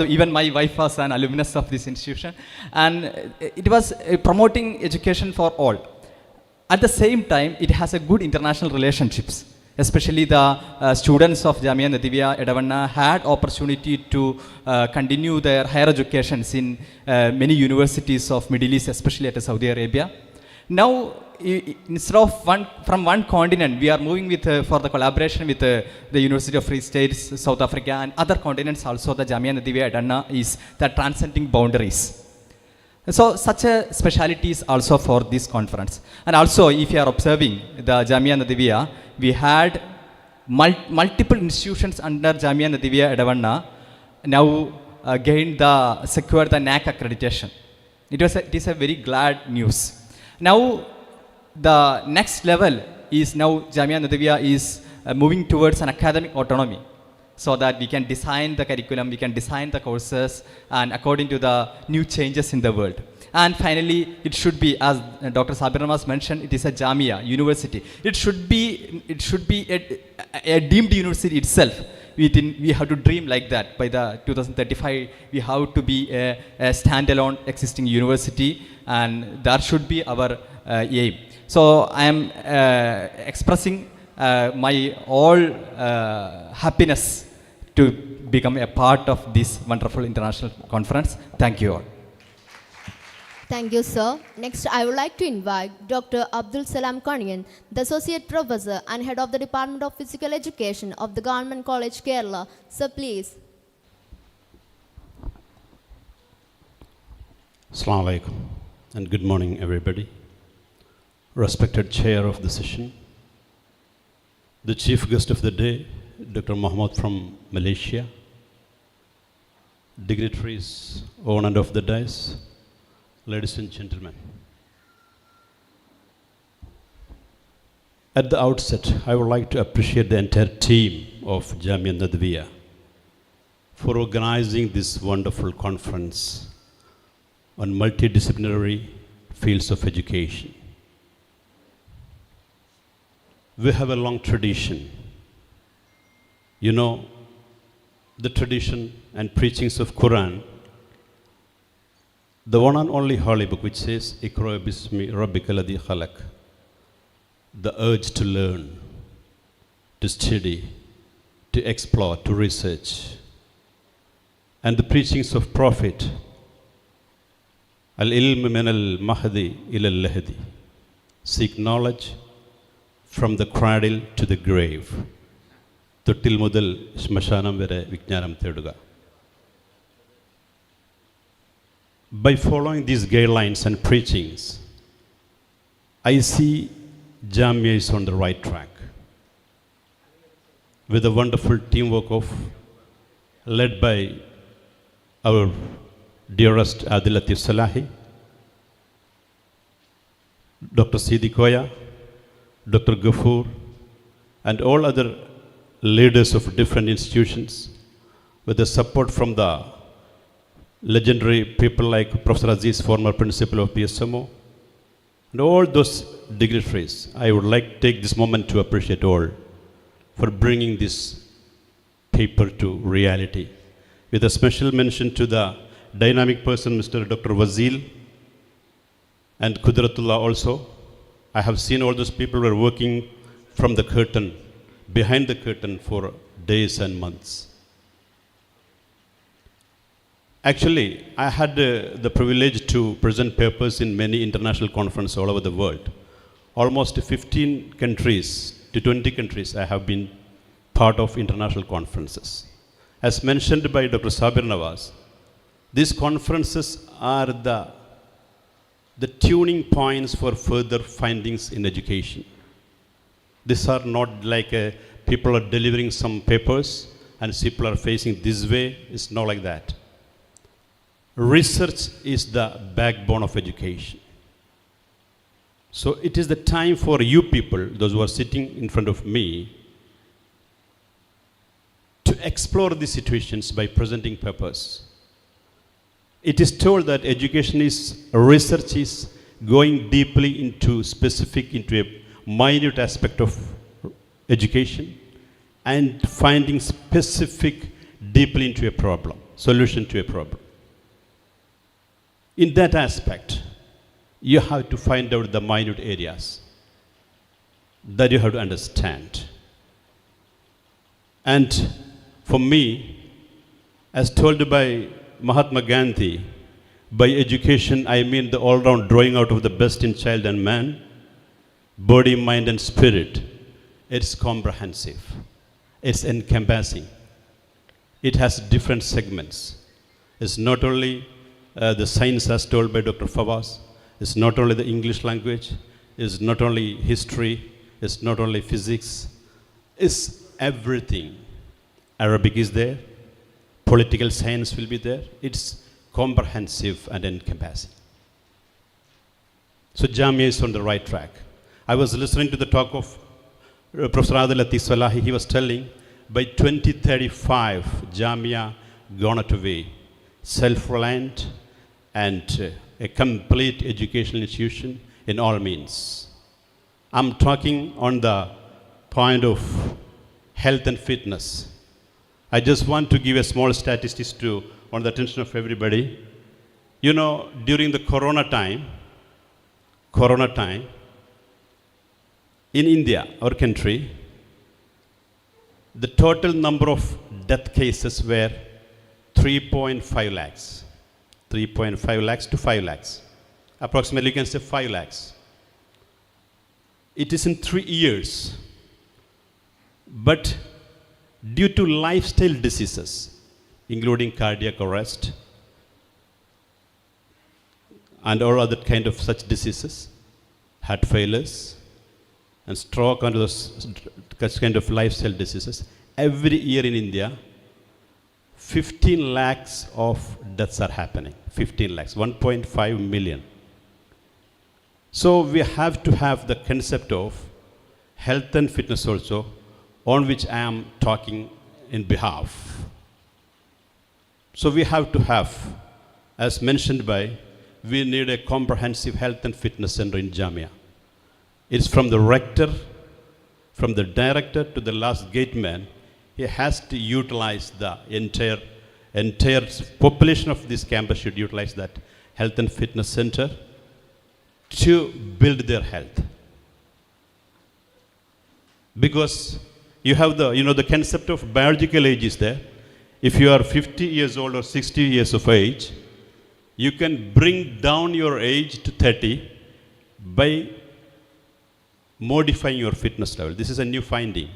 even my wife was an alumnus of this institution. And it was promoting education for all. At the same time, it has a good international relationships. Especially the students of Jamia Nadwiyya Edavanna had opportunity to continue their higher educations in many universities of Middle East, especially at Saudi Arabia. Now, instead of from one continent, we are moving with for the collaboration with the University of Free States, South Africa, and other continents also. The Jamia Nadwiyya Edavanna is the transcending boundaries. So such a speciality is also for this conference. And also, if you are observing the Jamia Nadwiyya, we had multiple institutions under Jamia Nadwiyya Edavanna now secured the NAC accreditation. It is a very glad news. Now, the next level is now Jamia Nadwiyya is moving towards an academic autonomy, so that we can design the curriculum, we can design the courses, and according to the new changes in the world. And finally, it should be, as Dr. Sabir Namaz mentioned, it is a Jamia university. It should be a deemed university itself. We have to dream like that. By the 2035, we have to be a standalone existing university, and that should be our aim. So I am expressing my all happiness to become a part of this wonderful international conference. Thank you all. Thank you, sir. Next, I would like to invite Dr. Abdul Salam Kaniyan, the Associate Professor and Head of the Department of Physical Education of the Government College, Kerala. Sir, please. Assalamu alaikum and good morning, everybody. Respected chair of the session, the chief guest of the day, Dr. Muhammad from Malaysia, dignitaries on and off the dais, ladies and gentlemen. At the outset, I would like to appreciate the entire team of Jamia Nadwiyya for organizing this wonderful conference on multidisciplinary fields of education. We have a long tradition. You know, the tradition and preachings of Quran, the one and only holy book which says, Iqra bismi rabbika ladhi khalaq, the urge to learn, to study, to explore, to research, and the preachings of Prophet, al-ilm min al-mahdi ila al-lahdi, seek knowledge from the cradle to the grave, തൊട്ടിൽ മുതൽ ശ്മശാനം വരെ വിജ്ഞാനം തേടുക. By following these guidelines and preachings, I see Jamia is on the right track with a wonderful teamwork led by our dearest Adil Latif Salahi, Dr. Sidi Koya, Dr. Ghafoor, and all other leaders of different institutions, with the support from the legendary people like Professor Aziz, former principal of PSMO, and all those dignitaries. I would like to take this moment to appreciate all for bringing this paper to reality. With a special mention to the dynamic person, Mr. Dr. Wazil, and Kudratullah also. I have seen all those people who are working from the curtain, behind the curtain for days and months. Actually, I had the privilege to present papers in many international conferences all over the world. Almost 15 countries to 20 countries I have been part of international conferences. As mentioned by Dr. Sabir Nawaz, these conferences are the tuning points for further findings in education. These are not like people are delivering some papers and people are facing this way. It's not like that. Research is the backbone of education. So it is the time for you people, those who are sitting in front of me, to explore these situations by presenting papers. It is told that research is going deeply into a minute aspect of education and finding specific deeply into a problem, solution to a problem. In that aspect, you have to find out the minute areas that you have to understand. And for me, as told by Mahatma Gandhi, by education I mean the all-round drawing out of the best in child and man, body, mind and spirit. It's comprehensive. It's encompassing. It has different segments. It's not only the science as told by Dr. Fawaz, it's not only the English language, it's not only history, it's not only physics, it's everything. Arabic is there, political science will be there. It's comprehensive and encompassing. So Jamia is on the right track. I was listening to the talk of Professor Adil Latif Salahi. He was telling by 2035, Jamia gone away, self-reliant and a complete educational institution in all means. I'm talking on the point of health and fitness. I just want to give a small statistics on the attention of everybody. You know, during the Corona time, in India, our country, the total number of death cases were 3.5 lakhs. 3.5 lakhs to 5 lakhs. Approximately, you can say 5 lakhs. It is in 3 years. But due to lifestyle diseases, including cardiac arrest and all other kind of such diseases, heart failures and stroke and those such kind of lifestyle diseases, every year in India, 15 lakhs of deaths are happening. 15 lakhs, 1.5 million. So we have to have the concept of health and fitness also, on which I am talking in behalf. So we have to have, as mentioned by, we need a comprehensive health and fitness center in Jamia. It's from the rector, from the director to the last gate man. He has to utilize the entire population of this campus should utilize that health and fitness center to build their health. Because you have the concept of biological age is there. If you are 50 years old or 60 years of age, you can bring down your age to 30 by modifying your fitness level. This is a new finding.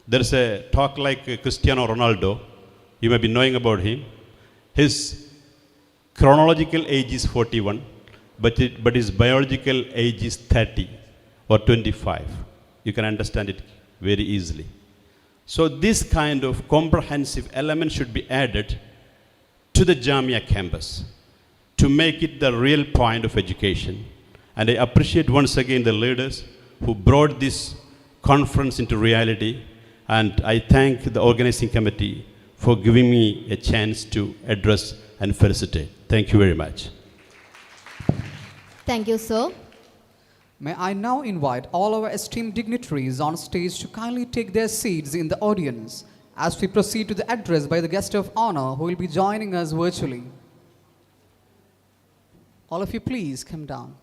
There is a talk like Cristiano Ronaldo. You may be knowing about him. His chronological age is 41, but his biological age is 30 or 25. You can understand it very easily. So this kind of comprehensive element should be added to the Jamia campus to make it the real point of education. And I appreciate once again the leaders who brought this conference into reality. And I thank the organizing committee for giving me a chance to address and felicitate. Thank you very much. Thank you, sir. May I now invite all our esteemed dignitaries on stage to kindly take their seats in the audience as we proceed to the address by the guest of honor who will be joining us virtually. All of you please come down.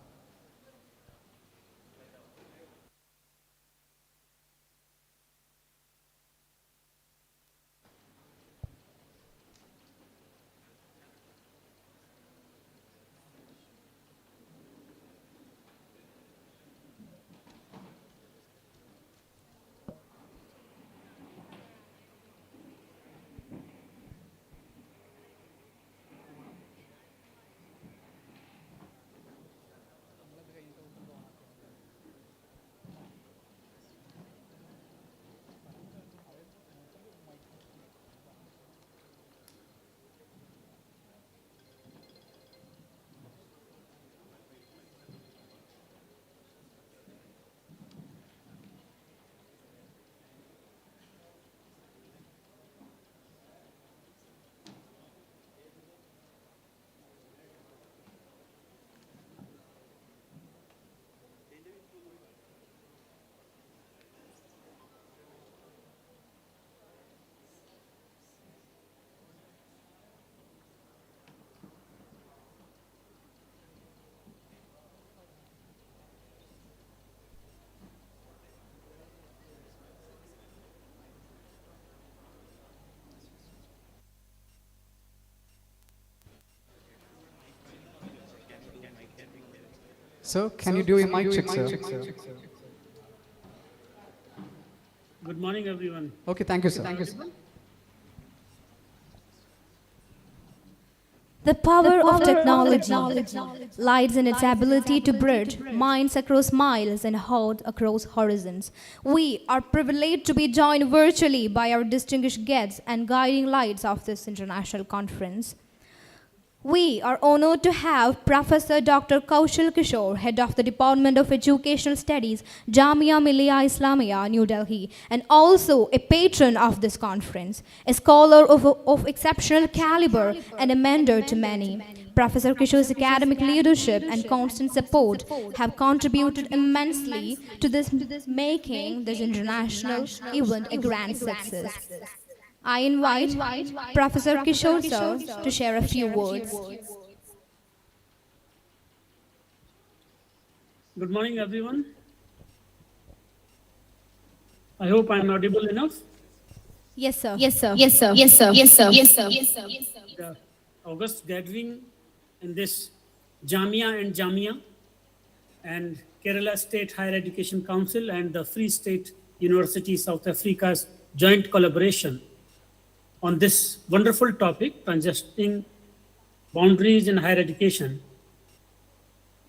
Sir, can you do a mic check, sir? Good morning, everyone. Okay, thank you, sir. Thank you, sir. The power of technology lies in its ability to bridge minds across miles and hearts across horizons. We are privileged to be joined virtually by our distinguished guests and guiding lights of this international conference. We are honored to have Professor Dr. Kaushal Kishore, Head of the Department of Educational Studies, Jamia MILLIA ISLAMIA, New Delhi, and also a patron of this conference, a scholar of exceptional caliber and a mentor to many. Professor Kishore's academic leadership and constant support have contributed immensely to this making this international event a grand success. I invite Professor Kishore sir to share a few words. Good morning, everyone. I hope I'm audible enough. Yes, sir. Yes, sir. Yes, sir. Yes, sir. Yes, sir. Yes, sir. Yes, sir. The August gathering in this Jamia and Kerala State Higher Education Council and the Free State University South Africa's joint collaboration on this wonderful topic, Transcending Boundaries in Higher Education.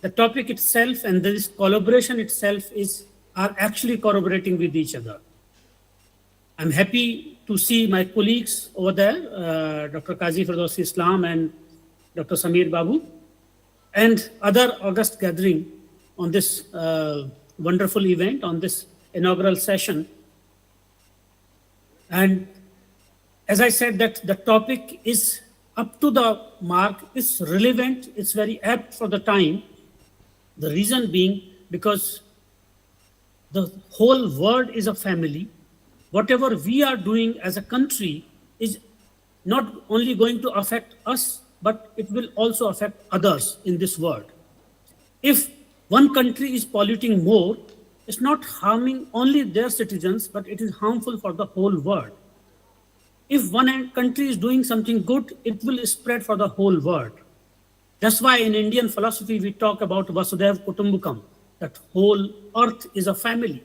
The topic itself and this collaboration itself are actually corroborating with each other. I'm happy to see my colleagues over there, Dr. Qazi Firdausi Islam and Dr. Samir Babu, and other August gathering on this wonderful event, on this inaugural session. And as I said, that the topic is up to the mark, is relevant, it's very apt for the time. The reason being because the whole world is a family. Whatever we are doing as a country is not only going to affect us, but it will also affect others in this world. If one country is polluting more, it's not harming only their citizens, but it is harmful for the whole world. If one country is doing something good, it will spread for the whole world. That's why in Indian philosophy, we talk about Vasudhaiva Kutumbakam, that whole earth is a family.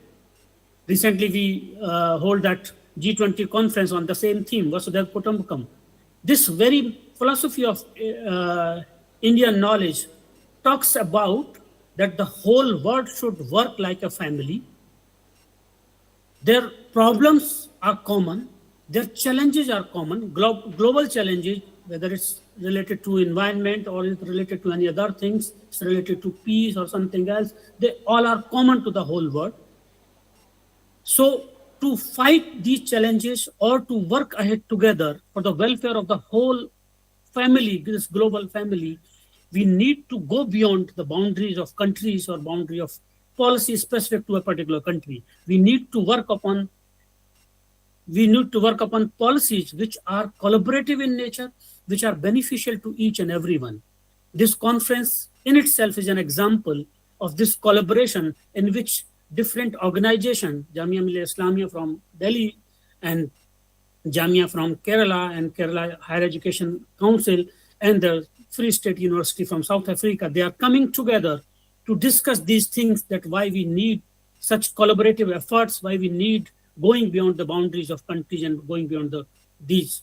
Recently, we hold that G20 conference on the same theme, Vasudhaiva Kutumbakam. This very philosophy of Indian knowledge talks about that the whole world should work like a family. Their problems are common. Their challenges are common, global challenges, whether it's related to environment or it's related to any other things, it's related to peace or something else, they all are common to the whole world. So to fight these challenges or to work ahead together for the welfare of the whole family, this global family, we need to go beyond the boundaries of countries or boundary of policy specific to a particular country. We need to work upon policies which are collaborative in nature, which are beneficial to each and everyone. This conference in itself is an example of this collaboration in which different organizations, Jamia Millia Islamia from Delhi and Jamia from Kerala and Kerala Higher Education Council and the Free State University from South Africa, they are coming together to discuss these things, that why we need such collaborative efforts, why we need going beyond the boundaries of countries and going beyond these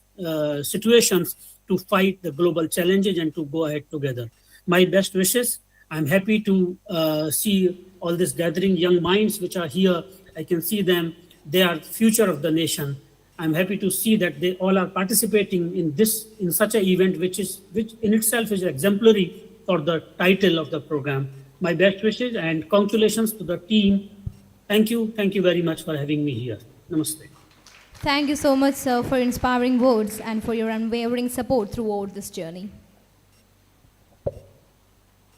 situations to fight the global challenges and to go ahead together. My best wishes. I'm happy to see all this gathering young minds which are here. I can see them. They are future of the nation. I'm happy to see that they all are participating in such an event, which in itself is exemplary for the title of the program. My best wishes and congratulations to the team. Thank you very much for having me here. Namaste. Thank you so much, sir, for inspiring words and for your unwavering support throughout this journey.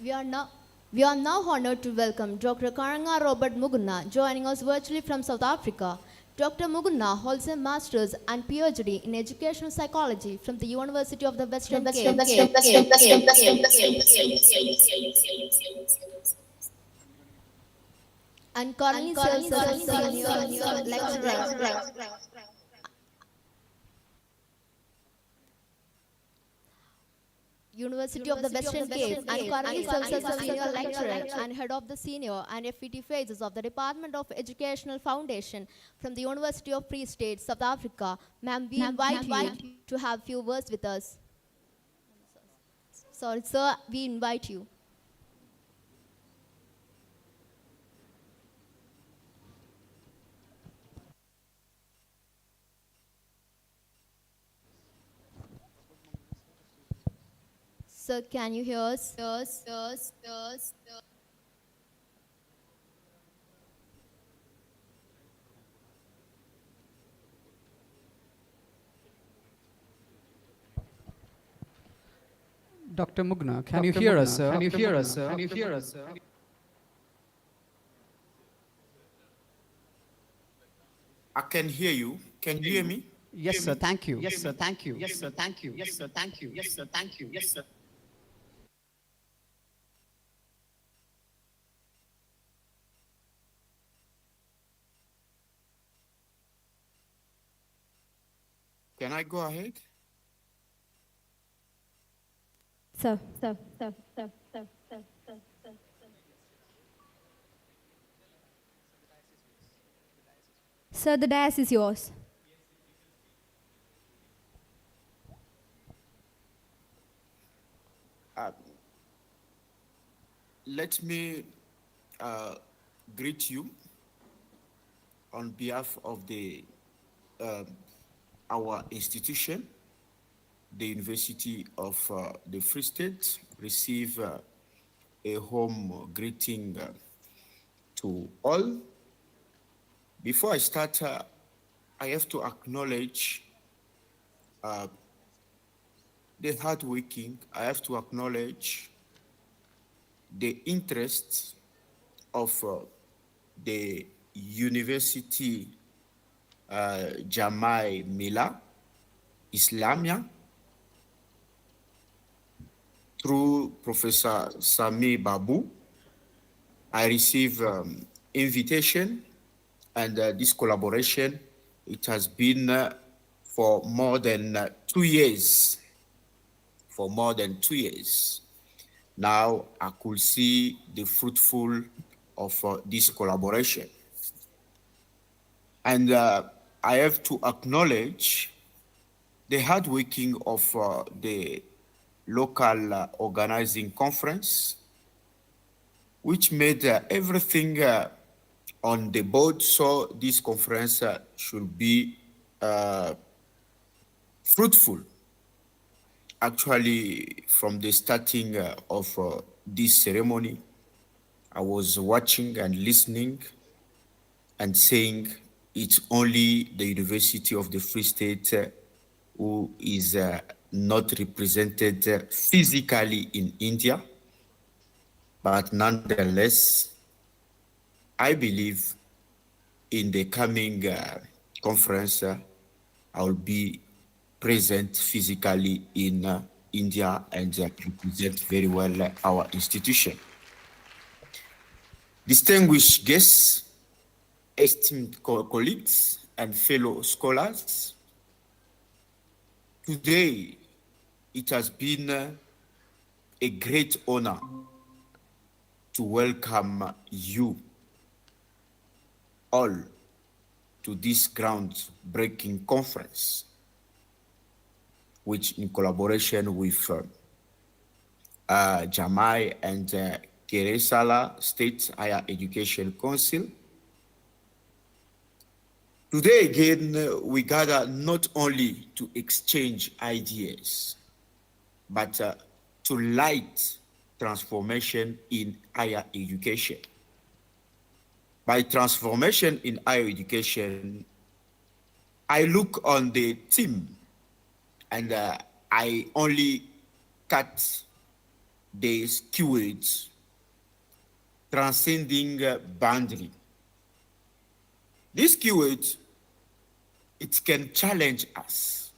We are now honored to welcome Dr. Karanga Robert Mugunna, joining us virtually from South Africa. Dr. Mugunna holds a master's and PhD in educational psychology from the University of the Western Cape. And currently serves as a senior lecturer. University of the Western Cape, and currently serves as a senior lecturer and head of the senior and FET phases of the Department of Educational Foundation from the University of Free State, South Africa. Ma'am, we invite you to have few words with us. Sorry, sir, we invite you. Sir, can you hear us? Dr. Mugna, can you hear us, sir? I can hear you. Can you hear me? Yes, sir. Thank you. Can I go ahead? Sir. Sir, the dais is yours. Let me greet you on behalf of our institution, the University of the Free State. Receive a home greeting to all. Before I start, I have to acknowledge the hardworking. I have to acknowledge the interest of the University Jamia Millia Islamia through Professor Sami Babu. I receive invitation, and this collaboration, it has been for more than 2 years. For more than 2 years. Now I could see the fruitful of this collaboration. And I have to acknowledge the hard working of the local organizing conference, which made everything on the board, so this conference should be fruitful. Actually, from the starting of this ceremony, I was watching and listening and saying it's only the University of the Free State who is not represented physically in India, but nonetheless, I believe in the coming conference, I will be present physically in India and represent very well our institution. Distinguished guests, esteemed colleagues, and fellow scholars, today it has been a great honor to welcome you all to this groundbreaking conference, which in collaboration with Jamai and Keresala State Higher Education Council. Today again, we gather not only to exchange ideas, but to light transformation in higher education. By transformation in higher education, I look on the theme and I only cut these keywords: transcending boundary. This keyword, it can challenge us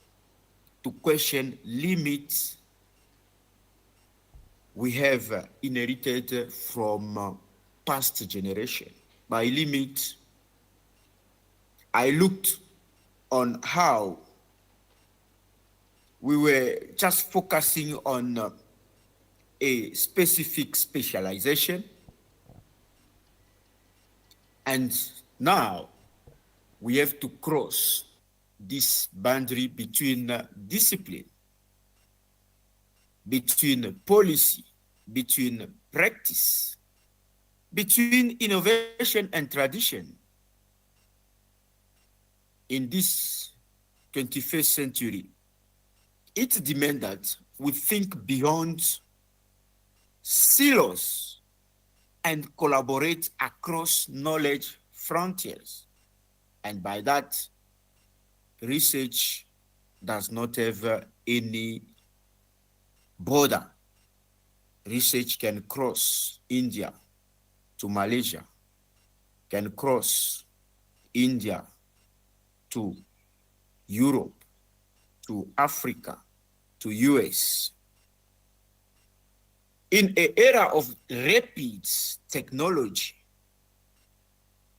to question limits we have inherited from past generation. By limit, I looked on how we were just focusing on a specific specialization, and now we have to cross this boundary between discipline, between policy, between practice, between innovation and tradition. In this 21st century, it demands that we think beyond silos and collaborate across knowledge frontiers. And by that, research does not have any border. Research can cross India to Malaysia, can cross India to Europe, to Africa, to US. In an era of rapid technology,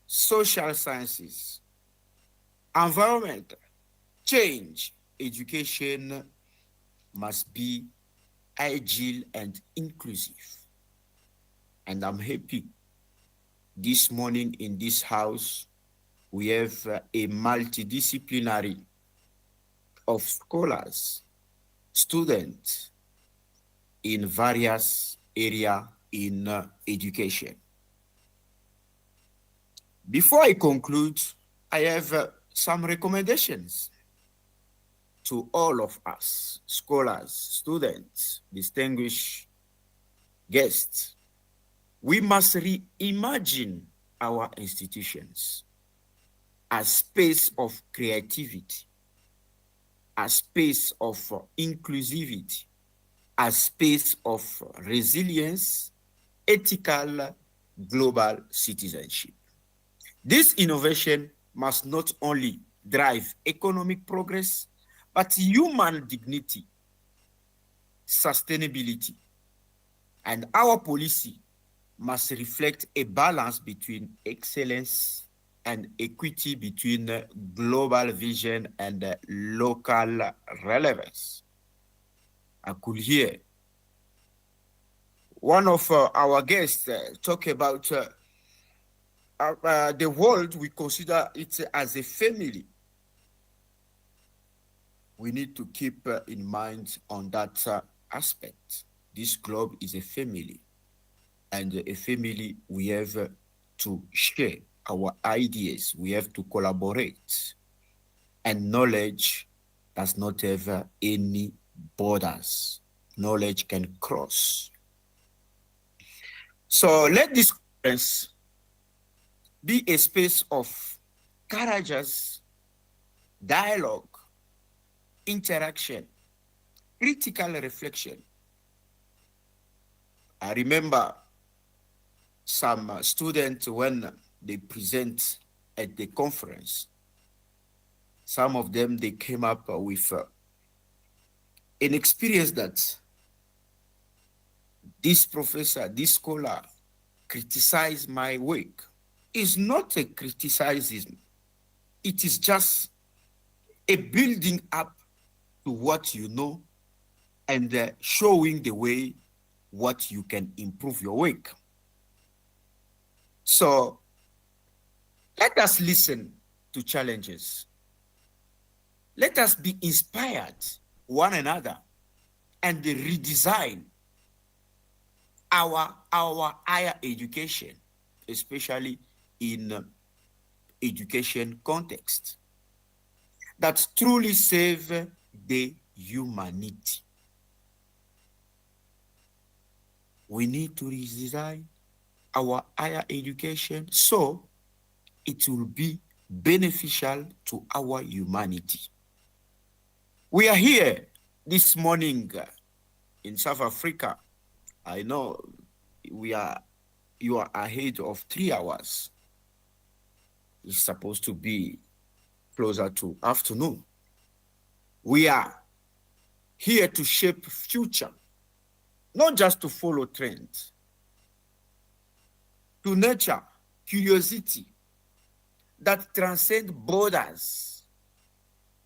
social sciences, environment, change, education must be agile and inclusive. And I'm happy this morning in this house, we have a multidisciplinary of scholars, students in various areas in education. Before I conclude, I have some recommendations to all of us, scholars, students, distinguished guests. We must reimagine our institutions as space of creativity, as space of inclusivity, as space of resilience, ethical, global citizenship. This innovation must not only drive economic progress, but human dignity, sustainability, and our policy must reflect a balance between excellence and equity, between global vision and local relevance. I could hear one of our guests talk about the world. We consider it as a family. We need to keep in mind on that aspect. This globe is a family, and a family, we have to share our ideas, we have to collaborate, and knowledge does not have any borders. Knowledge can cross. So let this conference be a space of courageous dialogue, interaction, critical reflection. I remember some students when they present at the conference, some of them, they came up with an experience that this professor, this scholar criticized my work. It's not a criticism. It is just a building up to what you know and showing the way what you can improve your work. So let us listen to challenges. Let us be inspired one another and redesign our higher education, especially in education context, that truly save the humanity. We need to redesign our higher education so it will be beneficial to our humanity. We are here this morning in South Africa. I know you are ahead of 3 hours. It's supposed to be closer to afternoon. We are here to shape future, not just to follow trends, to nurture curiosity that transcends borders,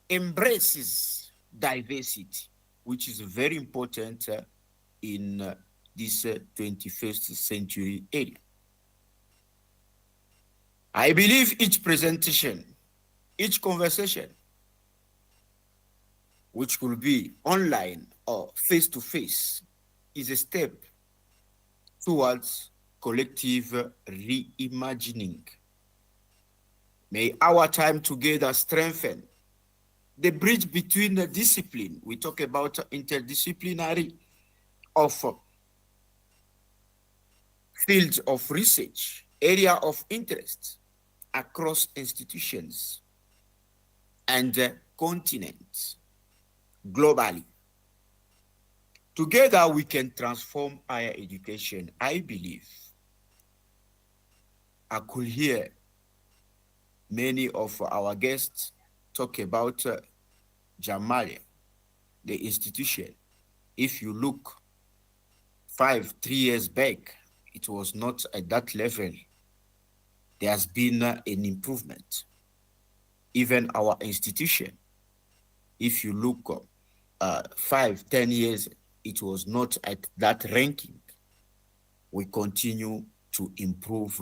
embraces diversity, which is very important in this 21st century area. I believe each presentation, each conversation, which could be online or face-to-face, is a step towards collective reimagining. May our time together strengthen the bridge between the discipline. We talk about interdisciplinary of fields of research, area of interest across institutions and continents globally. Together we can transform higher education. I believe I could hear many of our guests talk about Jamia, the institution. If you look 3 years back, it was not at that level. There has been an improvement. Even our institution, if you look 10 years, it was not at that ranking. We continue to improve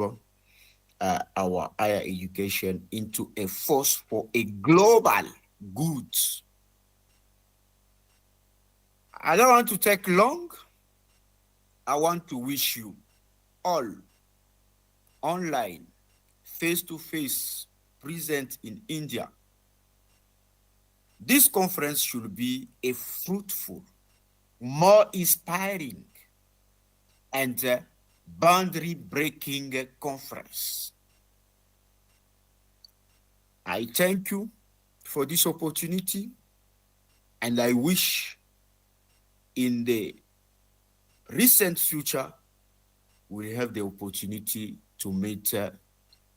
our higher education into a force for a global good. I don't want to take long. I want to wish you all online, face-to-face, present in India. This conference should be a fruitful, more inspiring, and boundary-breaking conference. I thank you for this opportunity, and I wish in the recent future we'll have the opportunity to meet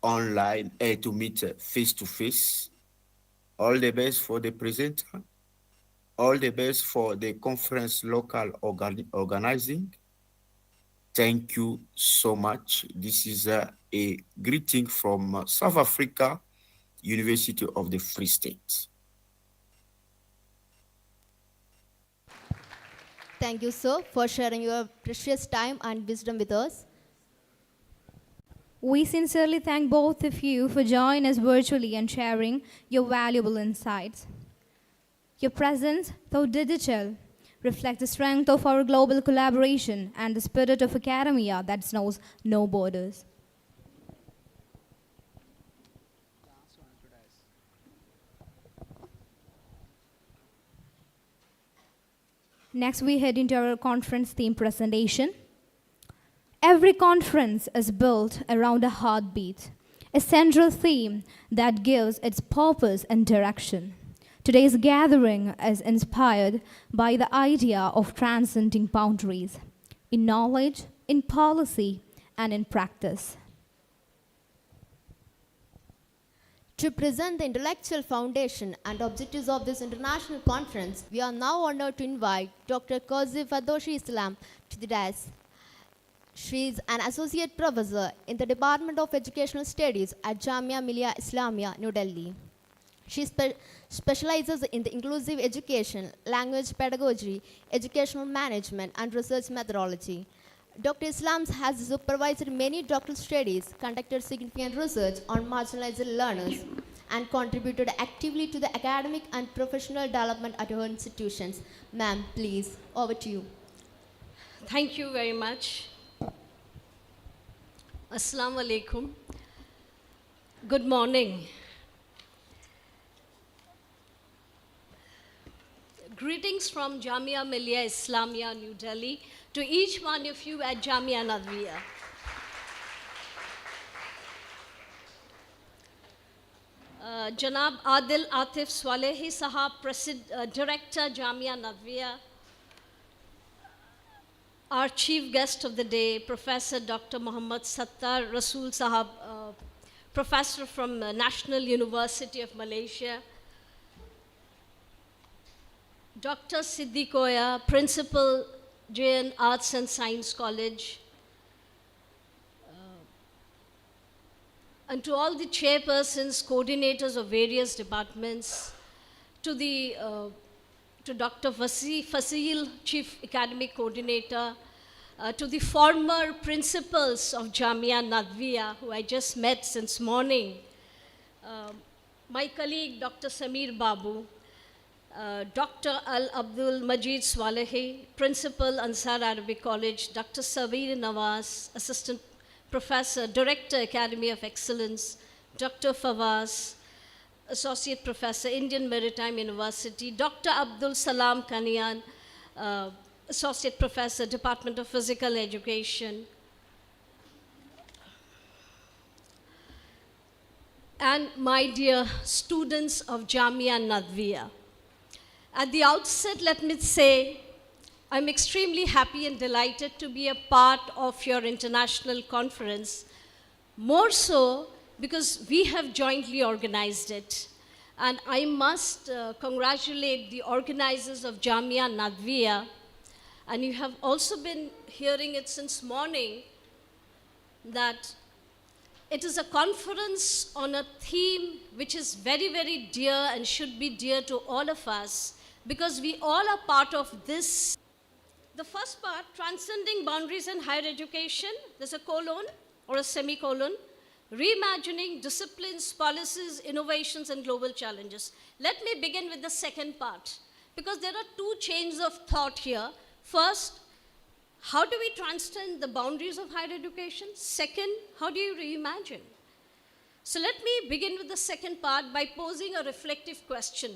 online, to meet face-to-face. All the best for the presenter. All the best for the conference local organizing. Thank you so much. This is a greeting from South Africa, University of the Free State. Thank you, sir, for sharing your precious time and wisdom with us. We sincerely thank both of you for joining us virtually and sharing your valuable insights. Your presence, though digital, reflects the strength of our global collaboration and the spirit of academia that knows no borders. Next, we head into our conference theme presentation. Every conference is built around a heartbeat, a central theme that gives its purpose and direction. Today's gathering is inspired by the idea of transcending boundaries in knowledge, in policy, and in practice. To present the intellectual foundation and objectives of this international conference, we are now honored to invite Dr. Qazi Fadoshi Islam to the dais. She is an associate professor in the Department of Educational Studies at Jamia Millia ISLAMIA, New Delhi. She specializes in the inclusive education, language pedagogy, educational management, and research methodology. Dr. Islam has supervised many doctoral studies, conducted significant research on marginalized learners, and contributed actively to the academic and professional development at her institutions. Ma'am, please, over to you. Thank you very much. Assalamu alaikum. Good morning. Greetings from Jamia Millia Islamia, New Delhi, to each one of you at Jamia Nadwiyya. Janab Adil Atif Swalehi Sahab, Director Jamia Nadwiyya, our chief guest of the day, Professor Dr. Muhammad Sattar Rasool Sahab, professor from National University of Malaysia, Dr. Siddiq Oya, Principal, JN Arts and Science College, and to all the chairpersons, coordinators of various departments, to Dr. Fasil, Chief Academic Coordinator, to the former principals of Jamia Nadwiyya, who I just met since morning, my colleague, Dr. Samir Babu, Dr. Al-Abdul Majid Swalehi, Principal, Ansar Arabic College, Dr. Sabir Nawaz, Assistant Professor, Director, Academy of Excellence, Dr. Fawaz, Associate Professor, Indian Maritime University, Dr. Abdul Salam Kanian, Associate Professor, Department of Physical Education, and my dear students of Jamia Nadwiyya. At the outset, let me say, I'm extremely happy and delighted to be a part of your international conference, more so because we have jointly organized it. And I must congratulate the organizers of Jamia Nadwiyya, and you have also been hearing it since morning, that it is a conference on a theme which is very, very dear and should be dear to all of us, because we all are part of this. The first part, Transcending Boundaries in Higher Education, there's a colon or a semicolon, Reimagining Disciplines, Policies, Innovations, and Global Challenges. Let me begin with the second part, because there are two chains of thought here. First, how do we transcend the boundaries of higher education? Second, how do you reimagine? So let me begin with the second part by posing a reflective question.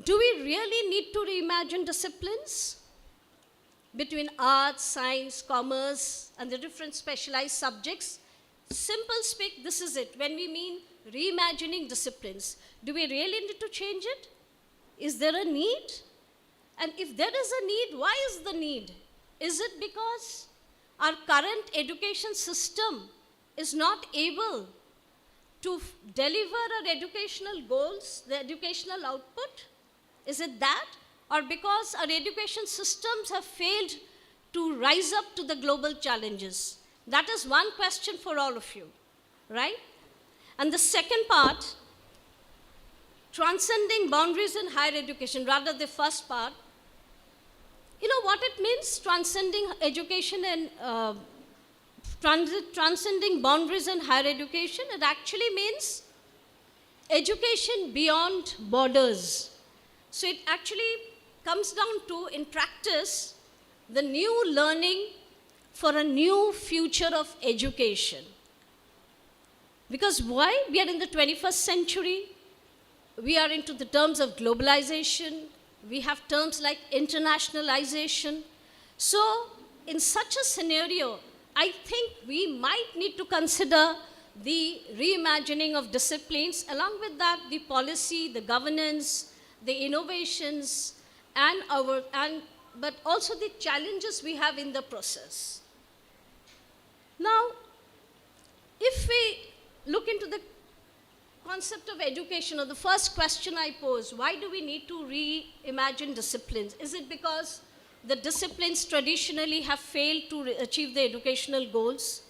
Do we really need to reimagine disciplines between arts, science, commerce, and the different specialized subjects? Simple speak, this is it. When we mean reimagining disciplines, do we really need to change it? Is there a need? And if there is a need, why is the need? Is it because our current education system is not able to deliver our educational goals, the educational output? Is it that? Or because our education systems have failed to rise up to the global challenges? That is one question for all of you, right? And the second part, Transcending Boundaries in Higher Education, rather the first part, you know what it means, transcending education and transcending boundaries in higher education? It actually means education beyond borders. So it actually comes down to, in practice, the new learning for a new future of education. Because why? We are in the 21st century. We are into the terms of globalization. We have terms like internationalization. So in such a scenario, I think we might need to consider the reimagining of disciplines, along with that, the policy, the governance, the innovations, but also the challenges we have in the process. Now, if we look into the concept of education, or the first question I pose, why do we need to reimagine disciplines? Is it because the disciplines traditionally have failed to achieve the educational goals?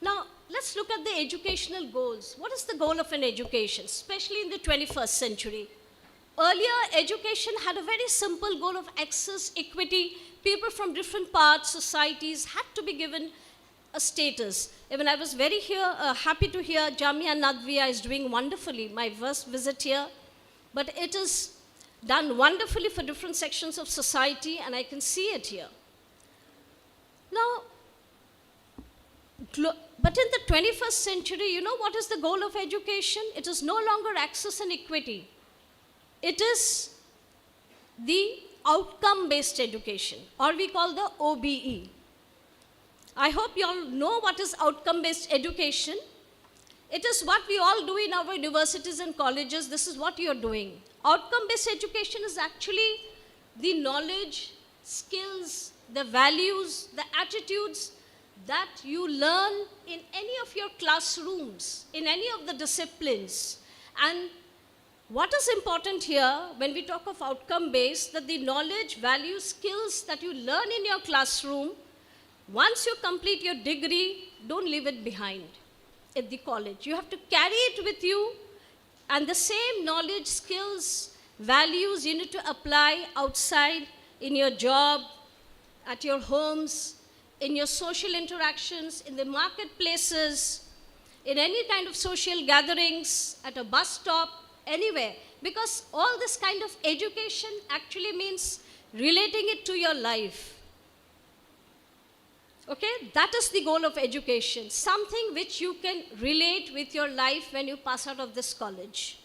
Now, let's look at the educational goals. What is the goal of an education, especially in the 21st century? Earlier, education had a very simple goal of access, equity. People from different parts, societies had to be given a status. Even I was very happy to hear Jamia Nadwiyya is doing wonderfully, my first visit here. But it is done wonderfully for different sections of society, and I can see it here. Now, but in the 21st century, you know what is the goal of education? It is no longer access and equity. It is the outcome-based education, or we call the OBE. I hope you all know what is outcome-based education. It is what we all do in our universities and colleges. This is what you're doing. Outcome-based education is actually the knowledge, skills, the values, the attitudes that you learn in any of your classrooms, in any of the disciplines. And what is important here when we talk of outcome-based, that the knowledge, values, skills that you learn in your classroom, once you complete your degree, don't leave it behind at the college. You have to carry it with you, and the same knowledge, skills, values you need to apply outside in your job, at your homes, in your social interactions, in the marketplaces, in any kind of social gatherings, at a bus stop, anywhere. Because all this kind of education actually means relating it to your life. Okay, that is the goal of education, something which you can relate with your life when you pass out of this college.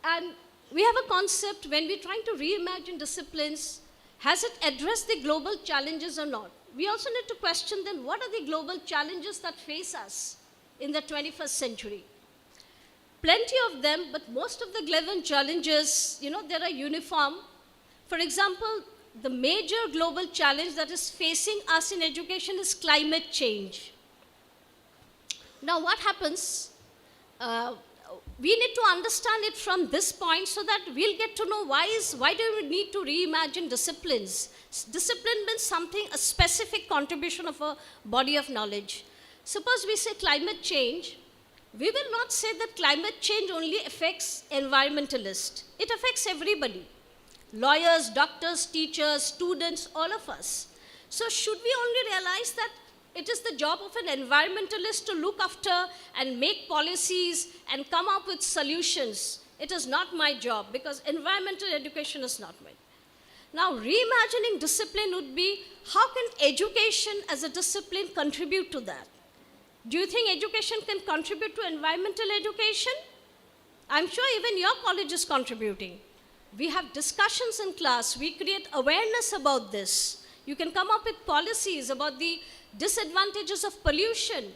And we have a concept when we're trying to reimagine disciplines, has it addressed the global challenges or not? We also need to question then, what are the global challenges that face us in the 21st century? Plenty of them, but most of the global challenges, you know, they are uniform. For example, the major global challenge that is facing us in education is climate change. Now, what happens? We need to understand it from this point so that we'll get to know why do we need to reimagine disciplines. Discipline means something, a specific contribution of a body of knowledge. Suppose we say climate change, we will not say that climate change only affects environmentalists. It affects everybody. Lawyers, doctors, teachers, students, all of us. So should we only realize that it is the job of an environmentalist to look after and make policies and come up with solutions? It is not my job, because environmental education is not mine. Now, reimagining discipline would be, how can education as a discipline contribute to that? Do you think education can contribute to environmental education? I'm sure even your college is contributing. We have discussions in class. We create awareness about this. You can come up with policies about the disadvantages of pollution.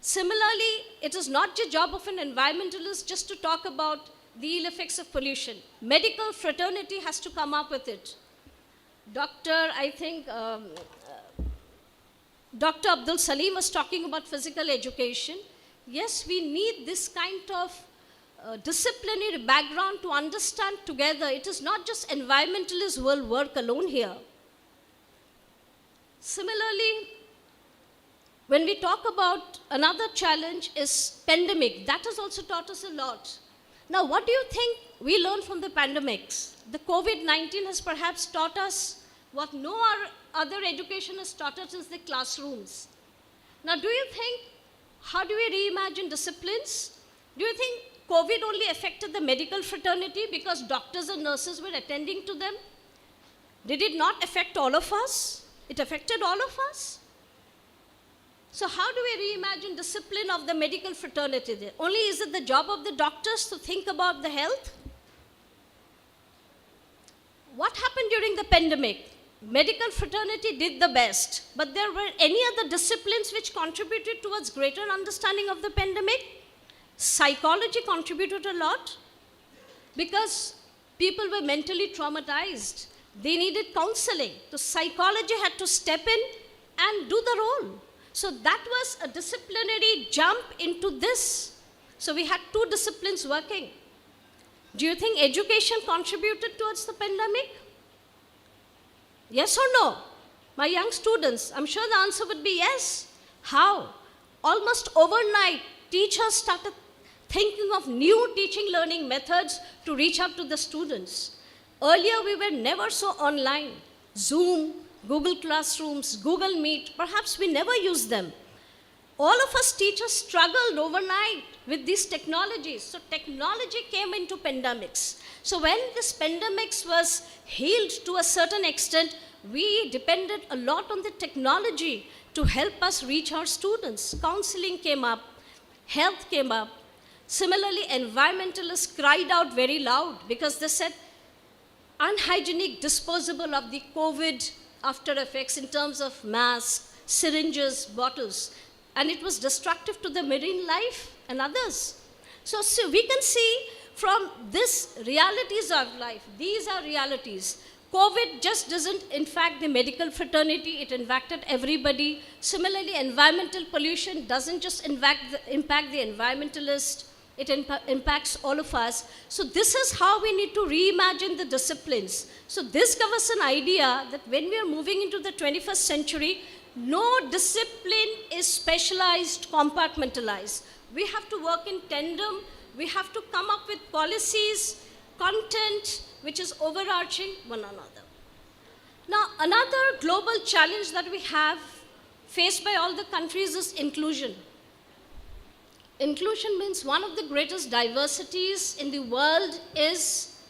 Similarly, it is not the job of an environmentalist just to talk about the ill effects of pollution. Medical fraternity has to come up with it. Dr. Abdul Salim was talking about physical education. Yes, we need this kind of disciplinary background to understand together. It is not just environmentalists who will work alone here. Similarly, when we talk about another challenge is pandemic, that has also taught us a lot. Now, what do you think we learned from the pandemics? The COVID-19 has perhaps taught us what no other education has taught us is the classrooms. Now, do you think, how do we reimagine disciplines? Do you think COVID only affected the medical fraternity because doctors and nurses were attending to them? Did it not affect all of us? It affected all of us. So how do we reimagine discipline of the medical fraternity there? Only is it the job of the doctors to think about the health? What happened during the pandemic? medical fraternity did the best, but there were any other disciplines which contributed towards greater understanding of the pandemic? Psychology contributed a lot because people were mentally traumatized. They needed counseling. So psychology had to step in and do the role. So that was a disciplinary jump into this. So we had two disciplines working. Do you think education contributed towards the pandemic? Yes or no? My young students, I'm sure the answer would be yes. How? Almost overnight, teachers started thinking of new teaching learning methods to reach out to the students. Earlier, we were never so online. Zoom, Google Classrooms, Google Meet, perhaps we never used them. All of us teachers struggled overnight with these technologies. So technology came into pandemics. So when this pandemics was healed to a certain extent, we depended a lot on the technology to help us reach our students. Counseling came up, health came up. Similarly, environmentalists cried out very loud because they said unhygienic disposal of the COVID after effects in terms of masks, syringes, bottles. And it was destructive to the marine life and others. So we can see from this realities of life, these are realities. COVID just doesn't impact the medical fraternity, it impacted everybody. Similarly, environmental pollution doesn't just impact the environmentalist, it impacts all of us. So this is how we need to reimagine the disciplines. So this gives us an idea that when we are moving into the 21st century, no discipline is specialized, compartmentalized. We have to work in tandem. We have to come up with policies, content, which is overarching one another. Now, another global challenge that we have faced by all the countries is inclusion. Inclusion means one of the greatest diversities in the world is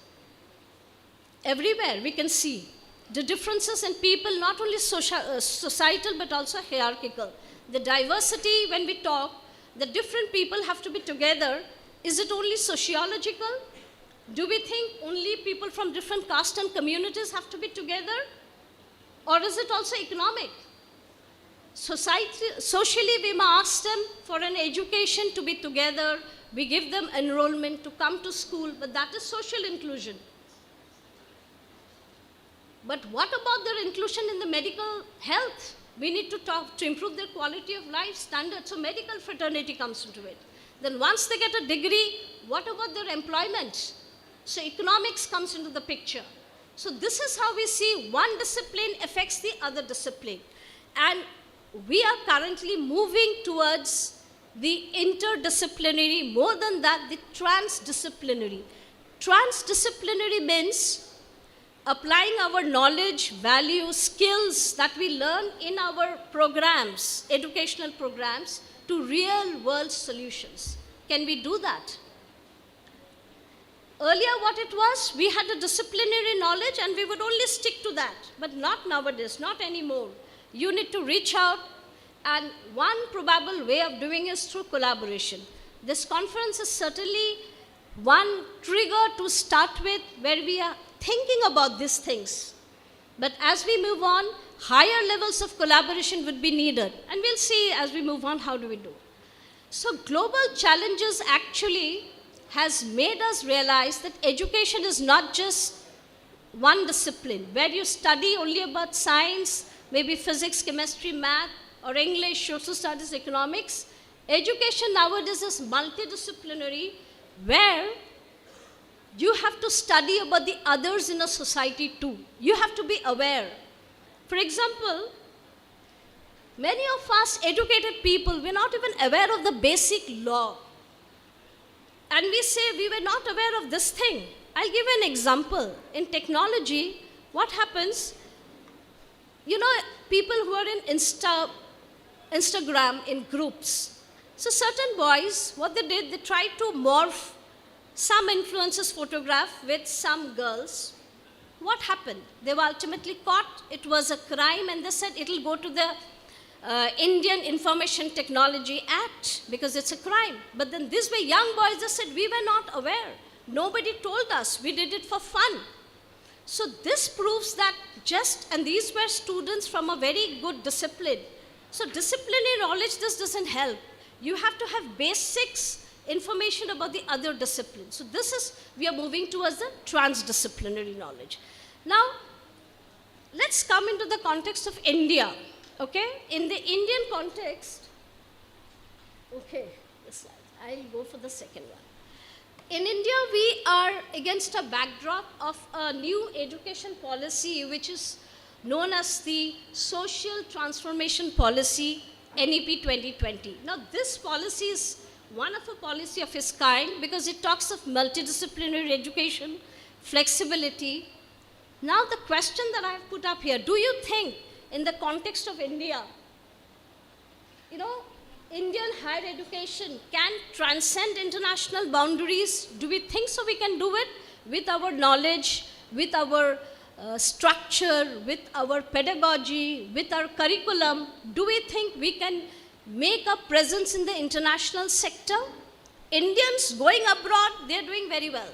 everywhere we can see. The differences in people, not only societal but also hierarchical. The diversity, when we talk, the different people have to be together. Is it only sociological? Do we think only people from different castes and communities have to be together? Or is it also economic? Socially, we must ask them for an education to be together. We give them enrollment to come to school, but that is social inclusion. But what about their inclusion in the medical health? We need to talk to improve their quality of life standards. So medical fraternity comes into it. Then once they get a degree, what about their employment? So economics comes into the picture. So this is how we see one discipline affects the other discipline. And we are currently moving towards the interdisciplinary, more than that, the transdisciplinary. Transdisciplinary means applying our knowledge, values, skills that we learn in our programs, educational programs, to real world solutions. Can we do that? Earlier what it was, we had a disciplinary knowledge and we would only stick to that. But not nowadays, not anymore. You need to reach out, and one probable way of doing is through collaboration. This conference is certainly one trigger to start with where we are thinking about these things. But as we move on, higher levels of collaboration would be needed. And we'll see as we move on, how do we do. So global challenges actually has made us realize that education is not just one discipline, where you study only about science, maybe physics, chemistry, math, or English, social studies, economics. Education nowadays is multidisciplinary, where you have to study about the others in a society too. You have to be aware. For example, many of us educated people, we're not even aware of the basic law. And we say we were not aware of this thing. I'll give you an example. In technology, what happens, you know, people who are in Instagram in groups. So certain boys, what they did, they tried to morph some influencers' photograph with some girls. What happened? They were ultimately caught. It was a crime, and they said it'll go to the Indian Information Technology Act because it's a crime. But then these were young boys. They said we were not aware. Nobody told us. We did it for fun. So this proves that and these were students from a very good discipline. So disciplinary knowledge, this doesn't help. You have to have basics information about the other disciplines. So we are moving towards the transdisciplinary knowledge. Now, let's come into the context of India, okay? In the Indian context, okay, I'll go for the second one. In India, we are against a backdrop of a new education policy, which is known as the Social Transformation Policy, NEP 2020. Now, this policy is one of a policy of its kind because it talks of multidisciplinary education, flexibility. Now, the question that I have put up here, do you think in the context of India, Indian higher education can transcend international boundaries? Do we think so we can do it with our knowledge, with our structure, with our pedagogy, with our curriculum? Do we think we can make a presence in the international sector? Indians going abroad, they're doing very well.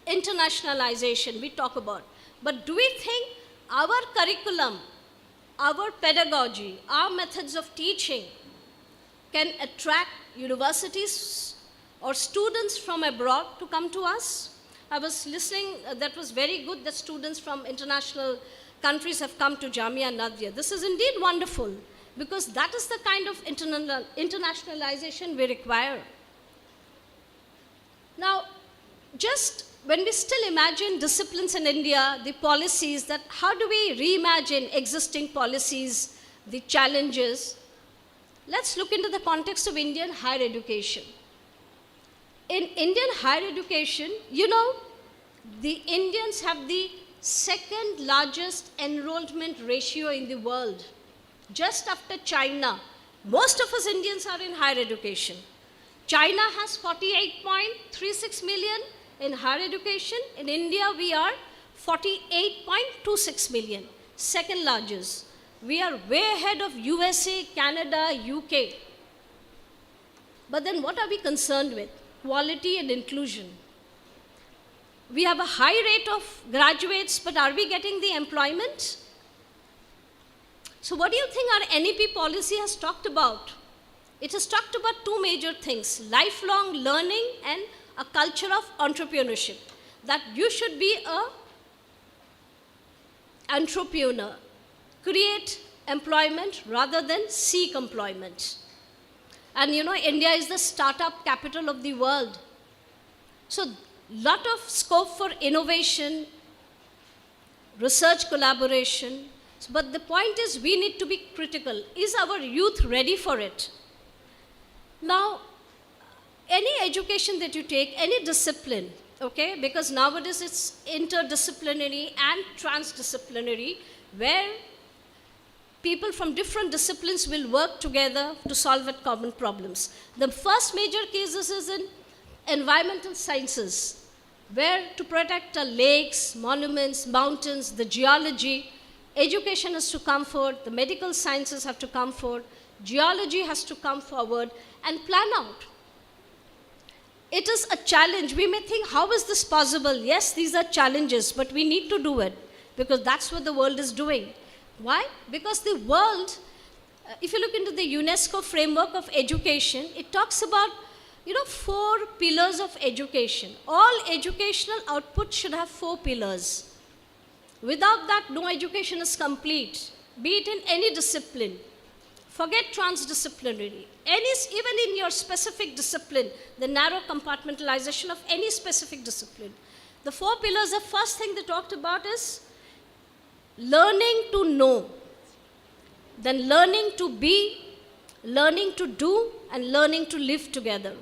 Internationalization, we talk about. But do we think our curriculum, our pedagogy, our methods of teaching can attract universities or students from abroad to come to us? I was listening, that was very good that students from international countries have come to Jamia Nadwiyya. This is indeed wonderful because that is the kind of internationalization we require. Now, just when we still imagine disciplines in India, the policies, that how do we reimagine existing policies, the challenges? Let's look into the context of Indian higher education. In Indian higher education, the Indians have the second largest enrollment ratio in the world, just after China. Most of us Indians are in higher education. China has 48.36 million in higher education. In India, we are 48.26 million, second largest. We are way ahead of USA, Canada, UK. But then what are we concerned with? Quality and inclusion. We have a high rate of graduates, but are we getting the employment? So what do you think our NEP policy has talked about? It has talked about two major things: lifelong learning and a culture of entrepreneurship. That you should be an entrepreneur. Create employment rather than seek employment. And India is the startup capital of the world. So, lot of scope for innovation, research collaboration. But the point is, we need to be critical. Is our youth ready for it? Now, any education that you take, any discipline, okay, because nowadays it's interdisciplinary and transdisciplinary, where people from different disciplines will work together to solve common problems. The first major cases is in environmental sciences, where to protect our lakes, monuments, mountains, the geology, education has to come forward, the medical sciences have to come forward, geology has to come forward and plan out. It is a challenge. We may think, how is this possible? Yes, these are challenges, but we need to do it because that's what the world is doing. Why? Because the world, if you look into the UNESCO framework of education, it talks about 4 pillars of education. All educational output should have 4 pillars. Without that, no education is complete, be it in any discipline. Forget transdisciplinary. Even in your specific discipline, the narrow compartmentalization of any specific discipline. The 4 pillars, the first thing they talked about is learning to know, then learning to be, learning to do, and learning to live together.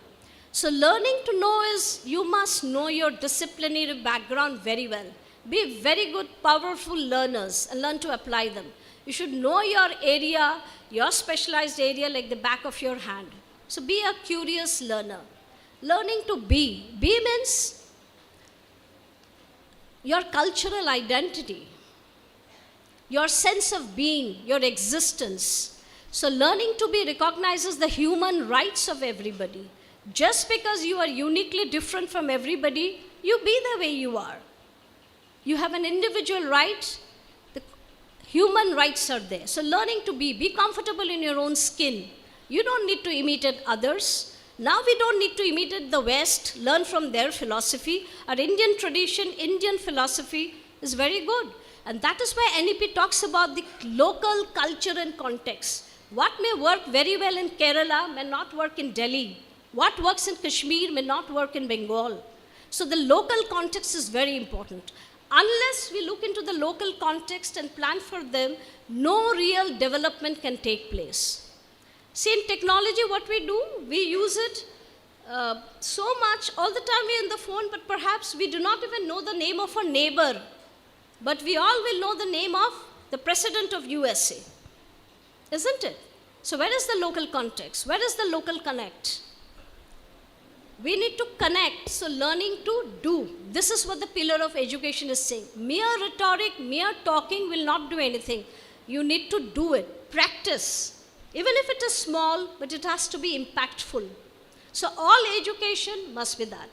So learning to know is, you must know your disciplinary background very well. Be very good, powerful learners and learn to apply them. You should know your area, your specialized area like the back of your hand. So be a curious learner. Learning to be. Be means your cultural identity, your sense of being, your existence. So learning to be recognizes the human rights of everybody. Just because you are uniquely different from everybody, you be the way you are. You have an individual right. The human rights are there. So learning to be comfortable in your own skin. You don't need to imitate others. Now we don't need to imitate the West, learn from their philosophy. Our Indian tradition, Indian philosophy is very good. And that is why NEP talks about the local culture and context. What may work very well in Kerala may not work in Delhi. What works in Kashmir may not work in Bengal. So the local context is very important. Unless we look into the local context and plan for them, no real development can take place. See, in technology, what we do, we use it so much, all the time we're in the phone, but perhaps we do not even know the name of our neighbor. But we all will know the name of the President of USA. Isn't it? So where is the local context? Where is the local connect? We need to connect, so learning to do. This is what the pillar of education is saying. Mere rhetoric, mere talking will not do anything. You need to do it, practice. Even if it is small, but it has to be impactful. So all education must be that.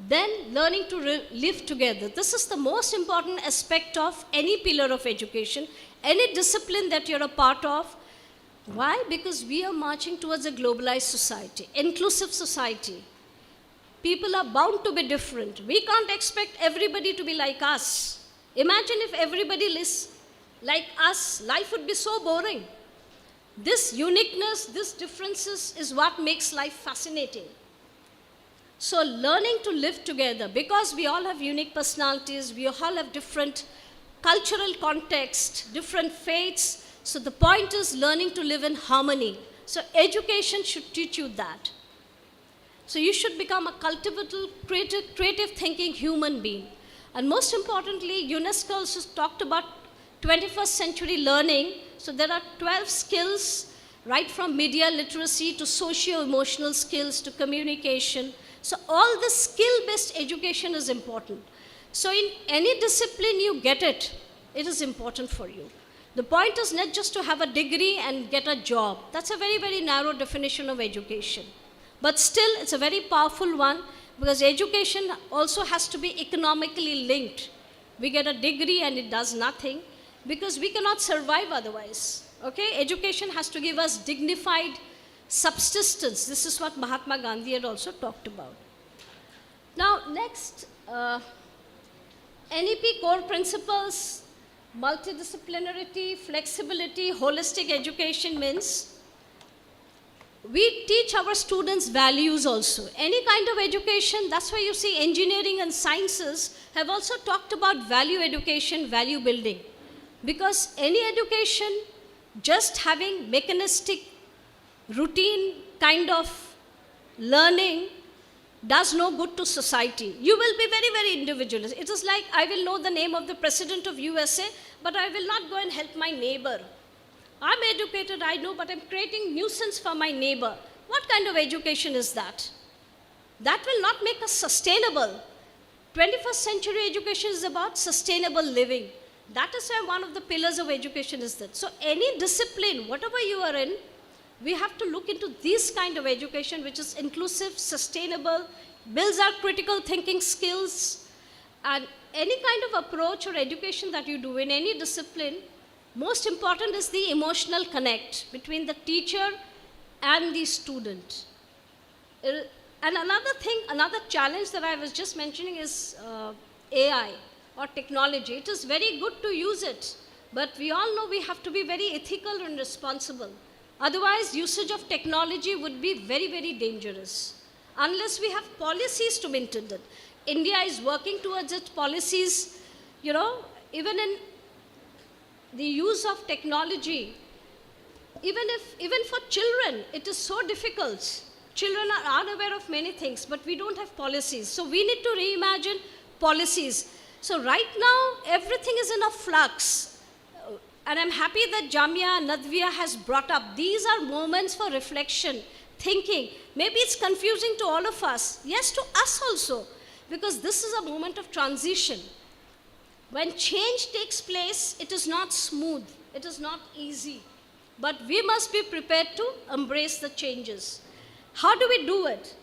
Then learning to live together. This is the most important aspect of any pillar of education, any discipline that you're a part of. Why? Because we are marching towards a globalized society, inclusive society. People are bound to be different. We can't expect everybody to be like us. Imagine if everybody is like us, life would be so boring. This uniqueness, this differences is what makes life fascinating. So learning to live together, because we all have unique personalities, we all have different cultural context, different faiths. So the point is learning to live in harmony. So education should teach you that. So you should become a cultivated, creative thinking human being. And most importantly, UNESCO also talked about 21st century learning. So there are 12 skills, right from media literacy to socio-emotional skills to communication. So all the skill-based education is important. So in any discipline you get it, it is important for you. The point is not just to have a degree and get a job. That's a very, very narrow definition of education. But still, it's a very powerful one because education also has to be economically linked. We get a degree and it does nothing because we cannot survive otherwise. Okay? Education has to give us dignified subsistence. This is what Mahatma Gandhi had also talked about. Now, next, NEP core principles. Multidisciplinarity, flexibility, holistic education means we teach our students values also. Any kind of education, that's why you see engineering and sciences have also talked about value education, value building. Because any education, just having mechanistic, routine kind of learning does no good to society. You will be very, very individualist. It is like I will know the name of the President of USA, but I will not go and help my neighbor. I'm educated, I know, but I'm creating nuisance for my neighbor. What kind of education is that? That will not make us sustainable. 21st century education is about sustainable living. That is why one of the pillars of education is that. So any discipline, whatever you are in, we have to look into this kind of education which is inclusive, sustainable, builds our critical thinking skills, and any kind of approach or education that you do in any discipline, most important is the emotional connect between the teacher and the student. And another thing, another challenge that I was just mentioning is AI or technology. It is very good to use it, but we all know we have to be very ethical and responsible. Otherwise, usage of technology would be very, very dangerous. Unless we have policies to maintain it. India is working towards its policies, even in the use of technology. Even for children, it is so difficult. Children are unaware of many things, but we don't have policies. So we need to reimagine policies. So right now, everything is in a flux. And I'm happy that Jamia Nadwiyya has brought up. These are moments for reflection, thinking. Maybe it's confusing to all of us. Yes, to us also. Because this is a moment of transition. When change takes place, it is not smooth. It is not easy. But we must be prepared to embrace the changes. How do we do it?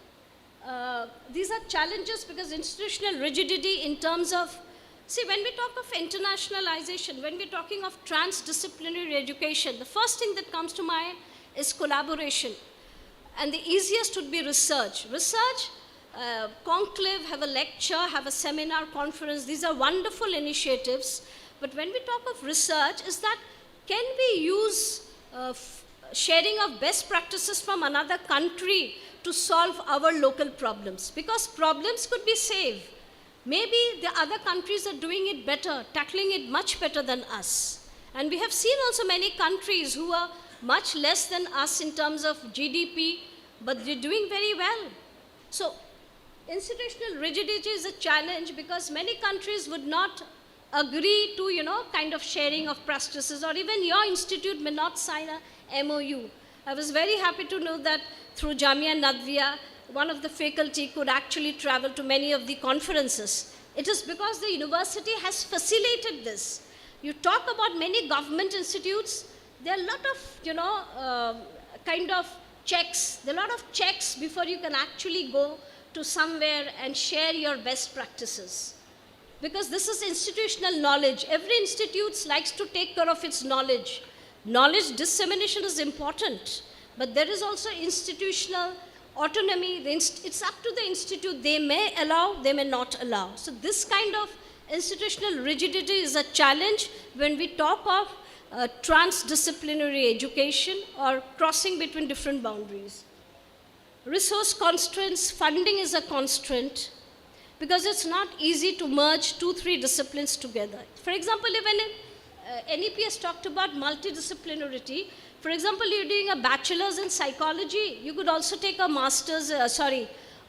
These are challenges because institutional rigidity in terms of See, when we talk of internationalization, when we're talking of transdisciplinary education, the first thing that comes to mind is collaboration. And the easiest would be research. Research, conclave, have a lecture, have a seminar, conference. These are wonderful initiatives. But when we talk of research, is that can we use sharing of best practices from another country to solve our local problems? Because problems could be saved. Maybe the other countries are doing it better, tackling it much better than us. And we have seen also many countries who are much less than us in terms of GDP, but they're doing very well. So institutional rigidity is a challenge because many countries would not agree to, kind of sharing of practices, or even your institute may not sign a MOU. I was very happy to know that through Jamia Nadwiyya, one of the faculty could actually travel to many of the conferences. It is because the university has facilitated this. You talk about many government institutes, there are a lot of, kind of checks. There are a lot of checks before you can actually go to somewhere and share your best practices. Because this is institutional knowledge. Every institute likes to take care of its knowledge. Knowledge dissemination is important, but there is also institutional autonomy. It's up to the institute. They may allow, they may not allow. So this kind of institutional rigidity is a challenge when we talk of transdisciplinary education or crossing between different boundaries. Resource constraints, funding is a constraint because it's not easy to merge 2-3 disciplines together. For example, even in NEP has talked about multidisciplinarity. For example, you're doing a bachelor's in psychology, you could also take a master's,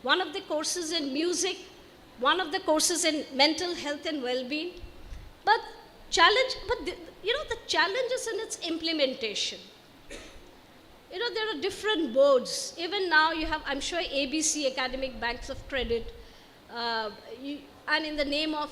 one of the courses in music, one of the courses in mental health and well-being. But the challenge is in its implementation. There are different boards. Even now you have, I'm sure, ABC, Academic Banks of Credit, and in the name of,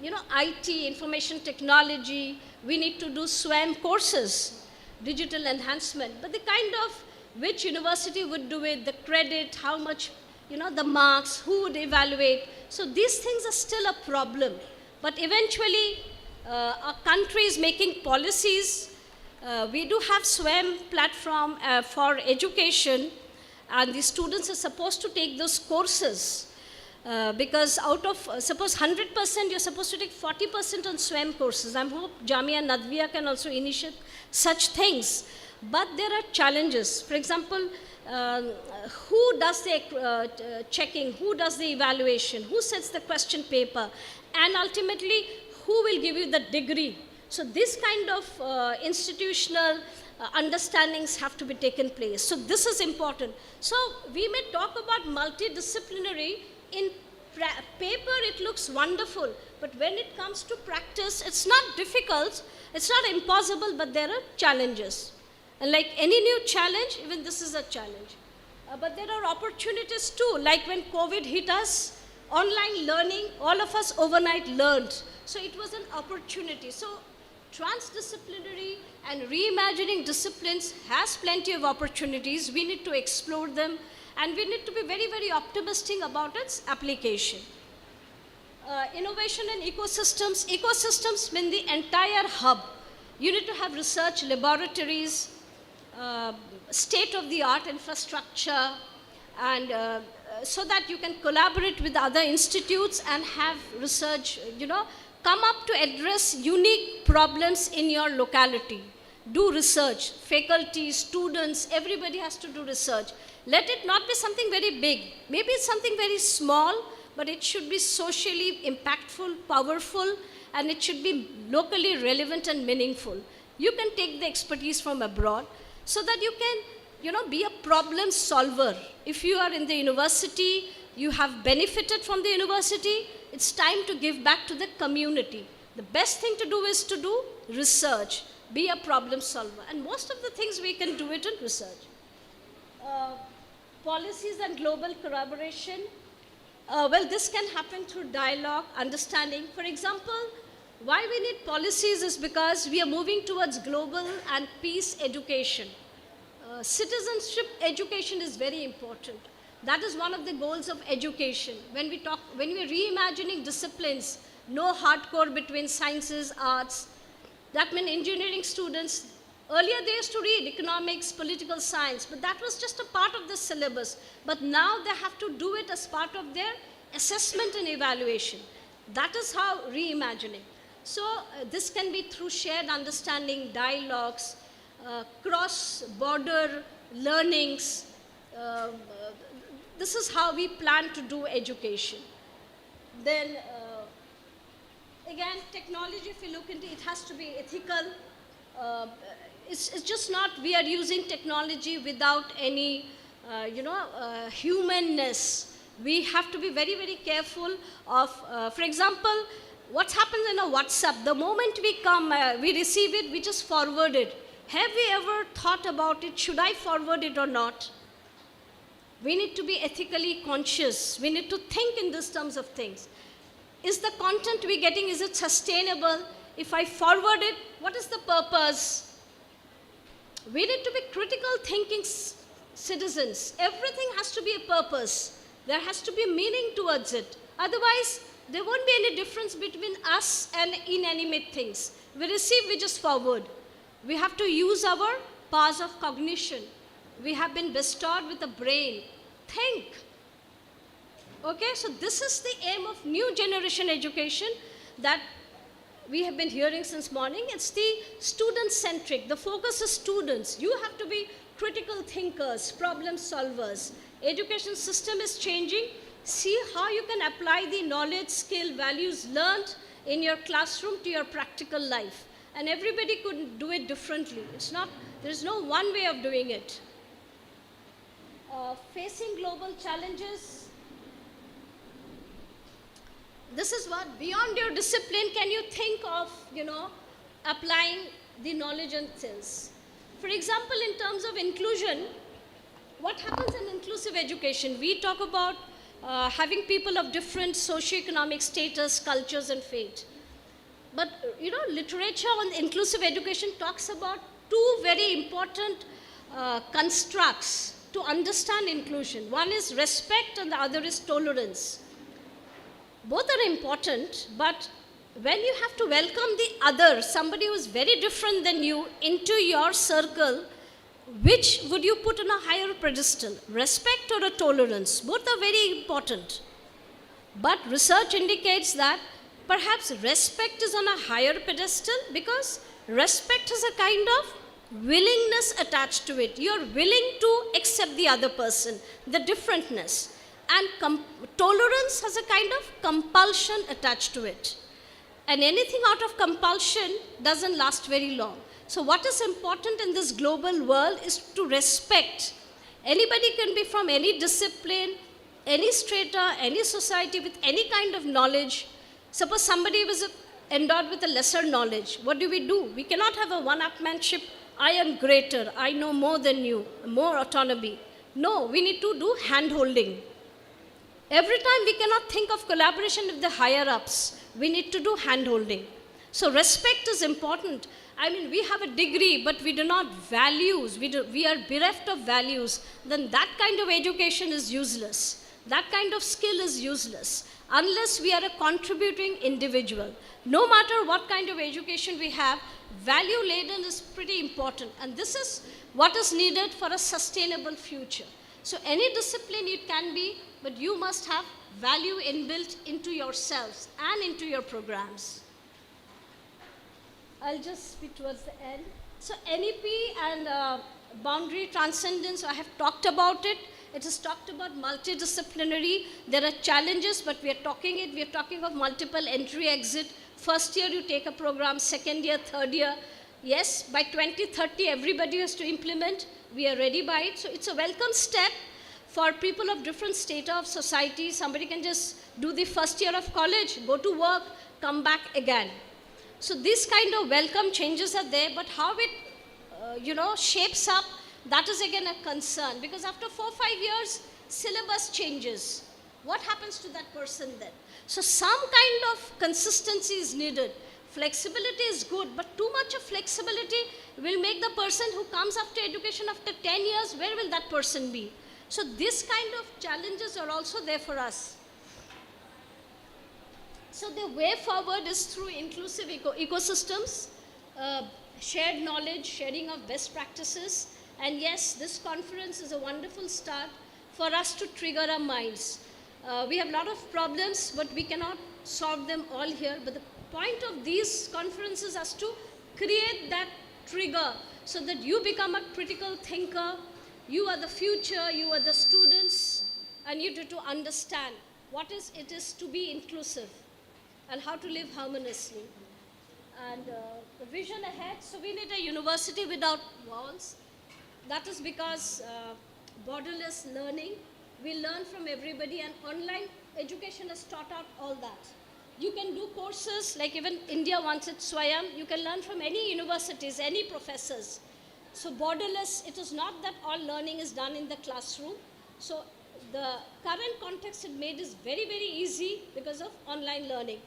IT, information technology, we need to do SWAM courses, digital enhancement. But the kind of which university would do it, the credit, how much, the marks, who would evaluate. So these things are still a problem. But eventually, our country is making policies. We do have SWAM platform for education, and the students are supposed to take those courses. Because out of, suppose 100%, you're supposed to take 40% on SWAM courses. I hope Jamia Nadwiyya can also initiate such things. But there are challenges. For example, who does the checking? Who does the evaluation? Who sets the question paper? And ultimately, who will give you the degree? So this kind of institutional understandings have to be taken place. So this is important. So we may talk about multidisciplinary. In paper, it looks wonderful, but when it comes to practice, it's not difficult, it's not impossible, but there are challenges. And like any new challenge, even this is a challenge. But there are opportunities too, like when COVID hit us, online learning, all of us overnight learned. So it was an opportunity. So transdisciplinary and reimagining disciplines has plenty of opportunities. We need to explore them. And we need to be very, very optimistic about its application. Innovation and ecosystems. Ecosystems mean the entire hub. You need to have research laboratories, state-of-the-art infrastructure, and so that you can collaborate with other institutes and have research, come up to address unique problems in your locality. Do research. Faculty, students, everybody has to do research. Let it not be something very big. Maybe it's something very small, but it should be socially impactful, powerful, and it should be locally relevant and meaningful. You can take the expertise from abroad so that you can, be a problem solver. If you are in the university, you have benefited from the university, it's time to give back to the community. The best thing to do is to do research, be a problem solver. And most of the things we can do it in research. Policies and global collaboration. This can happen through dialogue, understanding. For example, why we need policies is because we are moving towards global and peace education. Citizenship education is very important. That is one of the goals of education. When we're reimagining disciplines, no hardcore between sciences, arts. That meant engineering students, earlier they used to read economics, political science, but that was just a part of the syllabus. But now they have to do it as part of their assessment and evaluation. That is how reimagining. So this can be through shared understanding, dialogues, cross-border learnings. This is how we plan to do education. Then again, technology, if you look into it, it has to be ethical. It's just not we are using technology without any, humanness. We have to be very, very careful of, for example, what happens in a WhatsApp. The moment we receive it, we just forward it. Have we ever thought about it? Should I forward it or not? We need to be ethically conscious. We need to think in these terms of things. Is the content we're getting, is it sustainable? If I forward it, what is the purpose? We need to be critical thinking citizens. Everything has to be a purpose. There has to be meaning towards it. Otherwise, there won't be any difference between us and inanimate things. We receive, we just forward. We have to use our powers of cognition. We have been bestowed with a brain. Think. Okay, so this is the aim of new generation education that we have been hearing since morning. It's the student-centric. The focus is students. You have to be critical thinkers, problem solvers. Education system is changing. See how you can apply the knowledge, skill, values learned in your classroom to your practical life. And everybody could do it differently. There is no one way of doing it. Facing global challenges. This is what, beyond your discipline, can you think of, applying the knowledge and skills. For example, in terms of inclusion, what happens in inclusive education? We talk about having people of different socioeconomic status, cultures, and faith. But, literature on inclusive education talks about two very important constructs to understand inclusion. One is respect and the other is tolerance. Both are important, but when you have to welcome the other, somebody who is very different than you, into your circle, which would you put on a higher pedestal? Respect or a tolerance? Both are very important. But research indicates that perhaps respect is on a higher pedestal because respect is a kind of willingness attached to it. You're willing to accept the other person, the differentness. And tolerance has a kind of compulsion attached to it. And anything out of compulsion doesn't last very long. So what is important in this global world is to respect. Anybody can be from any discipline, any strata, any society with any kind of knowledge. Suppose somebody was endowed with a lesser knowledge. What do? We cannot have a one-upmanship. I am greater. I know more than you. More autonomy. No, we need to do hand-holding. Every time we cannot think of collaboration with the higher-ups. We need to do hand-holding. So respect is important. I mean, we have a degree, but we do not values. We are bereft of values. Then that kind of education is useless. That kind of skill is useless unless we are a contributing individual. No matter what kind of education we have, value-laden is pretty important. And this is what is needed for a sustainable future. So any discipline it can be, but you must have value inbuilt into yourselves and into your programs. I'll just speak towards the end. So NEP and boundary transcendence, I have talked about it. It is talked about multidisciplinary. There are challenges, but we are talking of multiple entry exit. First year you take a program, second year, third year. Yes, by 2030 everybody has to implement. We are ready by it. So it's a welcome step for people of different strata of society. Somebody can just do the first year of college, go to work, come back again. So these kind of welcome changes are there, but how it shapes up, that is again a concern, because after 4-5 years, syllabus changes. What happens to that person then? So some kind of consistency is needed. Flexibility is good, but too much of flexibility will make the person who comes after education after 10 years, where will that person be? So this kind of challenges are also there for us. So the way forward is through inclusive ecosystems, shared knowledge, sharing of best practices. And yes, this conference is a wonderful start for us to trigger our minds. We have a lot of problems, but we cannot solve them all here. But the point of these conferences is to create that trigger so that you become a critical thinker. You are the future, you are the students, and you need to understand what it is to be inclusive and how to live harmoniously. And the vision ahead, so we need a university without walls. That is because borderless learning, we learn from everybody, and online education has taught out all that. You can do courses, like even India wants it, Swayam. You can learn from any universities, any professors. So borderless, it is not that all learning is done in the classroom. So the current context it made is very, very easy because of online learning.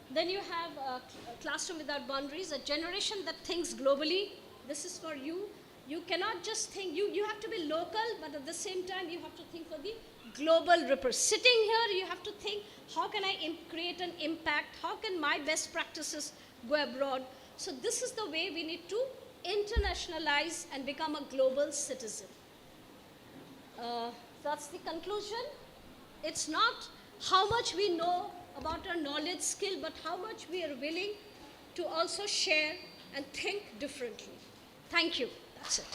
Then you have a classroom without boundaries, a generation that thinks globally. This is for you. You cannot just think, you have to be local, but at the same time, you have to think for the global rippers. Sitting here, you have to think, how can I create an impact? How can my best practices go abroad? So this is the way we need to internationalize and become a global citizen. That's the conclusion. It's not how much we know about our knowledge skill, but how much we are willing to also share and think differently. Thank you. That's it.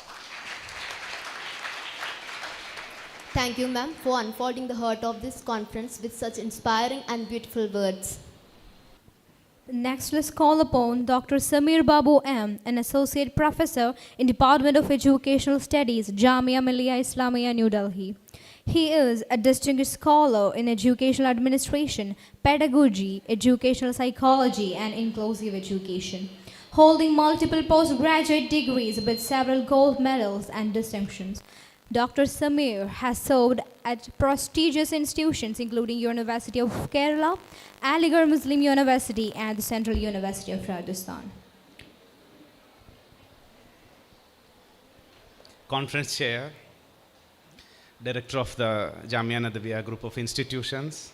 Thank you, ma'am, for unfolding the heart of this conference with such inspiring and beautiful words. Next, let's call upon Dr. Samir Babu M., an Associate Professor in Department of Educational Studies, Jamia MILLIA ISLAMIA, New Delhi. He is a distinguished scholar in educational administration, pedagogy, educational psychology, and inclusive education, holding multiple postgraduate degrees with several gold medals and distinctions. Dr. Samir has served at prestigious institutions including University of Kerala, Aligarh Muslim University, and the Central University of Rajasthan. Conference Chair, Director of the Jamia Nadwiyya Group of Institutions,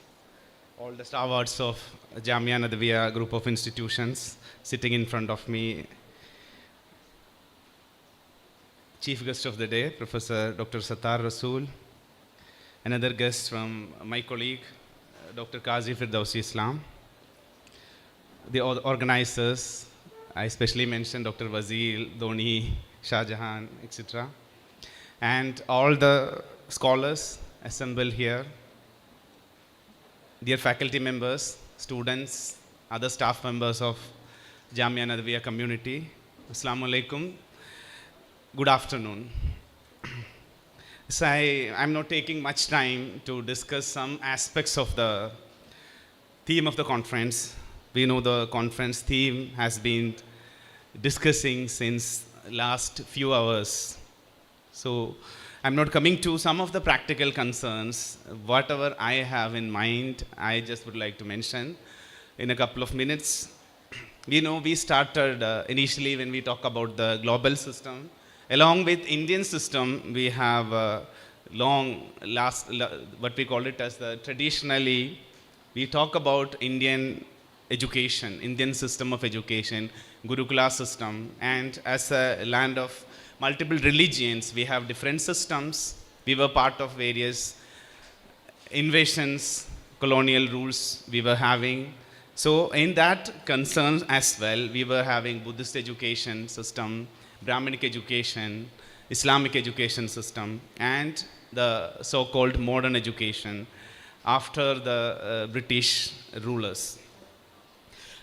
all the stalwarts of Jamia Nadwiyya Group of Institutions sitting in front of me, Chief Guest of the Day, Professor Dr. Sattar Rasool, another guest from my colleague, Dr. Qazi Firdausi Islam, the organizers, I especially mentioned Dr. Wazil, Dhoni, Shah Jahan, etc., and all the scholars assembled here, dear faculty members, students, other staff members of Jamia Nadwiyya community, Assalamu alaikum. Good afternoon. So I'm not taking much time to discuss some aspects of the theme of the conference. We know the conference theme has been discussing since last few hours. So I'm not coming to some of the practical concerns. Whatever I have in mind, I just would like to mention in a couple of minutes. You know, we started initially when we talk about the global system. Along with Indian system, we have what we call it as the traditionally, we talk about Indian education, Indian system of education, Gurukula system, and as a land of multiple religions, we have different systems. We were part of various invasions, colonial rules we were having. So in that concern as well, we were having Buddhist education system, Brahminic education, Islamic education system, and the so-called modern education after the British rulers.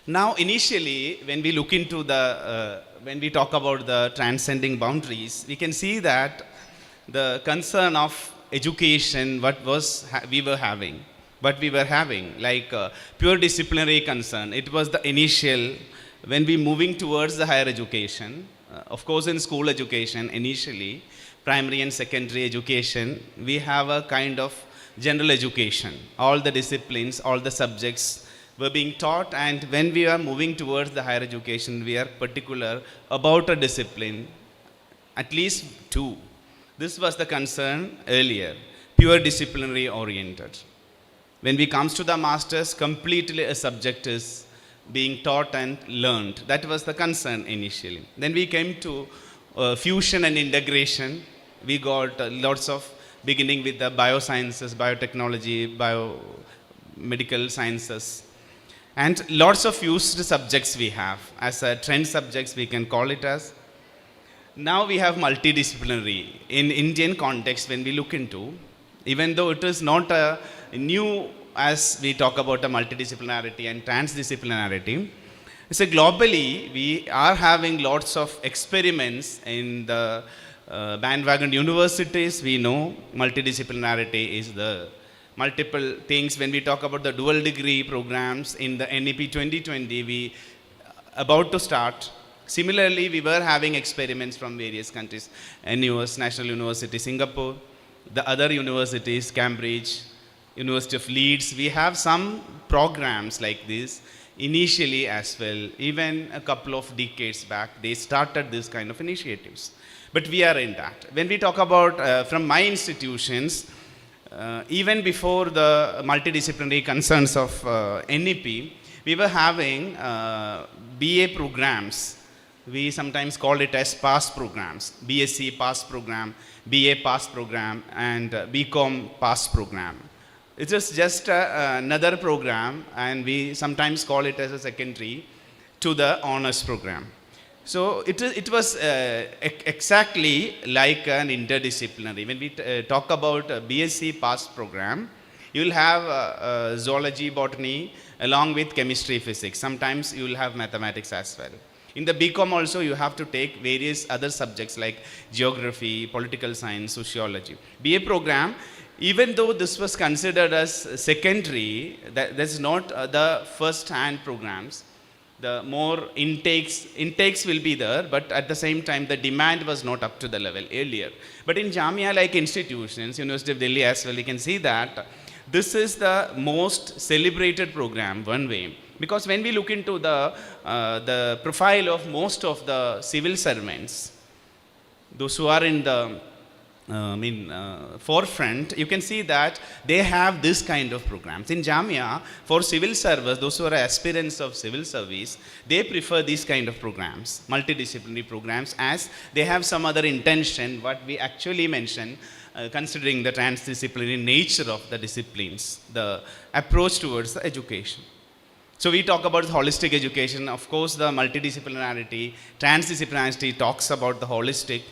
Now, initially, when we look into when we talk about the transcending boundaries, we can see that the concern of education, we were having, like pure disciplinary concern. It was the initial, when we moving towards the higher education. Of course, in school education, initially, primary and secondary education, we have a kind of general education. All the disciplines, all the subjects were being taught, and when we are moving towards the higher education, we are particular about a discipline, at least two. This was the concern earlier, pure disciplinary oriented. When we comes to the masters, completely a subject is being taught and learned. That was the concern initially. Then we came to fusion and integration. We got lots of beginning with the biosciences, biotechnology, biomedical sciences, and lots of used subjects we have. As trend subjects, we can call it as. Now we have multidisciplinary. In Indian context, when we look into, even though it is not a new as we talk about a multidisciplinarity and transdisciplinarity, so globally we are having lots of experiments in the bandwagon universities. We know multidisciplinarity is the multiple things. When we talk about the dual degree programs in the NEP 2020, we about to start. Similarly, we were having experiments from various countries, NUS, National University, Singapore, the other universities, Cambridge, University of Leeds. We have some programs like this initially as well. Even a couple of decades back, they started this kind of initiatives. But we are in that. When we talk about from my institutions, even before the multidisciplinary concerns of NEP, we were having BA programs. We sometimes call it as PASS programs, BSc PASS program, BA PASS program, and BCom PASS program. It is just another program, and we sometimes call it as a secondary to the honors program. So it was exactly like an interdisciplinary. When we talk about a BSc PASS program, you will have zoology, botany, along with chemistry, physics. Sometimes you will have mathematics as well. In the BCom also, you have to take various other subjects like geography, political science, sociology. BA program, even though this was considered as secondary, that's not the first-hand programs. The more intakes will be there, but at the same time, the demand was not up to the level earlier. But in Jamia-like institutions, University of Delhi as well, you can see that this is the most celebrated program, one way. Because when we look into the profile of most of the civil servants, those who are in the forefront, you can see that they have this kind of programs. In Jamia, for civil service, those who are aspirants of civil service, they prefer these kind of programs, multidisciplinary programs, as they have some other intention, what we actually mentioned, considering the transdisciplinary nature of the disciplines, the approach towards the education. So we talk about holistic education. Of course, the multidisciplinarity, transdisciplinarity talks about the holistic.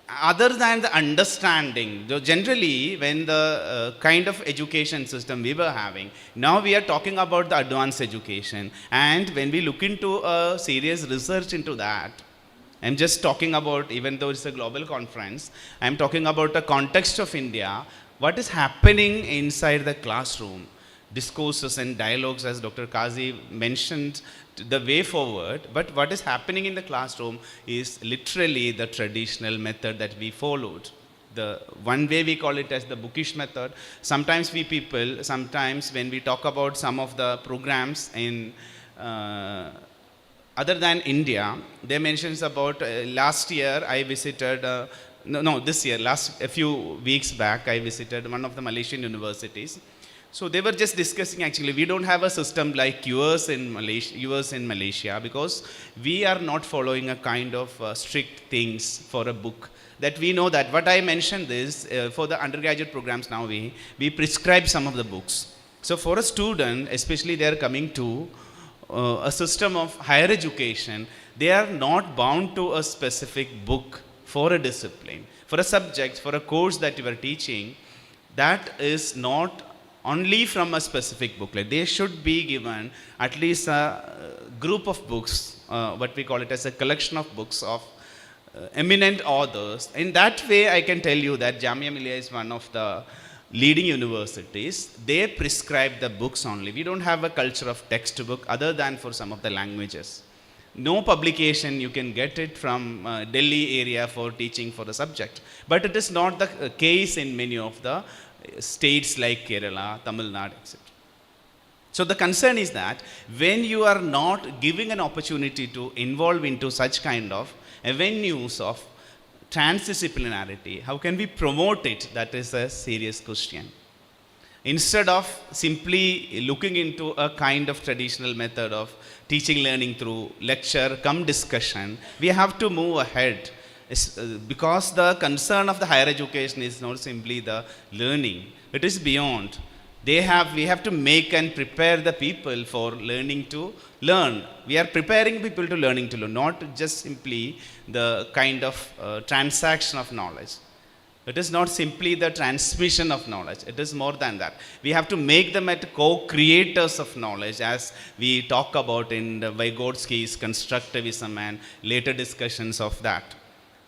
Other than the understanding, generally when the kind of education system we were having, now we are talking about the advanced education. And when we look into a serious research into that, I'm just talking about, even though it's a global conference, I'm talking about the context of India, what is happening inside the classroom. Discourses and dialogues, as Dr. Kazi mentioned, the way forward, but what is happening in the classroom is literally the traditional method that we followed. The one way we call it as the bookish method. Sometimes sometimes when we talk about some of the programs in other than India, they mentions about last year I visited, this year, a few weeks back, I visited one of the Malaysian universities. So they were just discussing, actually, we don't have a system like yours in Malaysia, because we are not following a kind of strict things for a book. That we know that what I mentioned is, for the undergraduate programs now, we prescribe some of the books. So for a student, especially they are coming to a system of higher education, they are not bound to a specific book for a discipline. For a subject, for a course that you are teaching, that is not only from a specific booklet. They should be given at least a group of books, what we call it as a collection of books of eminent authors. In that way, I can tell you that Jamia Millia is one of the leading universities. They prescribe the books only. We don't have a culture of textbook other than for some of the languages. No publication, you can get it from Delhi area for teaching for the subject. But it is not the case in many of the states like Kerala, Tamil Nadu, etc. So the concern is that when you are not giving an opportunity to involve into such kind of avenues of transdisciplinarity, how can we promote it? That is a serious question. Instead of simply looking into a kind of traditional method of teaching learning through lecture come discussion, we have to move ahead. Because the concern of the higher education is not simply the learning, it is beyond. We have to make and prepare the people for learning to learn. We are preparing people to learning to learn, not just simply the kind of transaction of knowledge. It is not simply the transmission of knowledge. It is more than that. We have to make them at co-creators of knowledge, as we talk about in Vygotsky's constructivism and later discussions of that.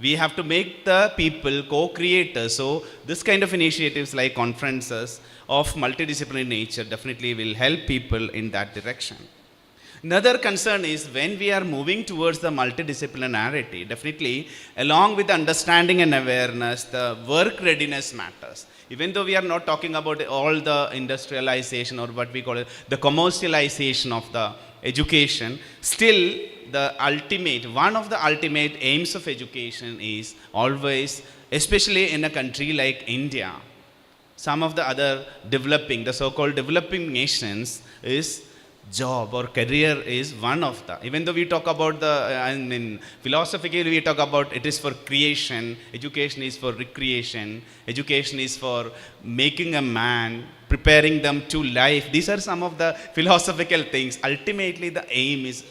We have to make the people co-creators. So this kind of initiatives like conferences of multidisciplinary nature definitely will help people in that direction. Another concern is when we are moving towards the multidisciplinarity, definitely along with understanding and awareness, the work readiness matters. Even though we are not talking about all the industrialization or what we call it, the commercialization of the education, still one of the ultimate aims of education is always, especially in a country like India, some of the other the so-called developing nations, is job or career is one of the, even though we talk about philosophically we talk about it is for creation, education is for recreation, education is for making a man, preparing them to life. These are some of the philosophical things. Ultimately the aim is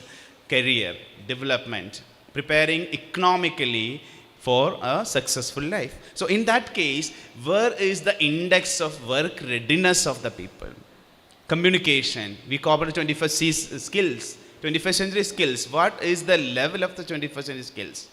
career, development, preparing economically for a successful life. So in that case, where is the index of work readiness of the people? Communication, we call it 21st century skills. What is the level of the 21st century skills?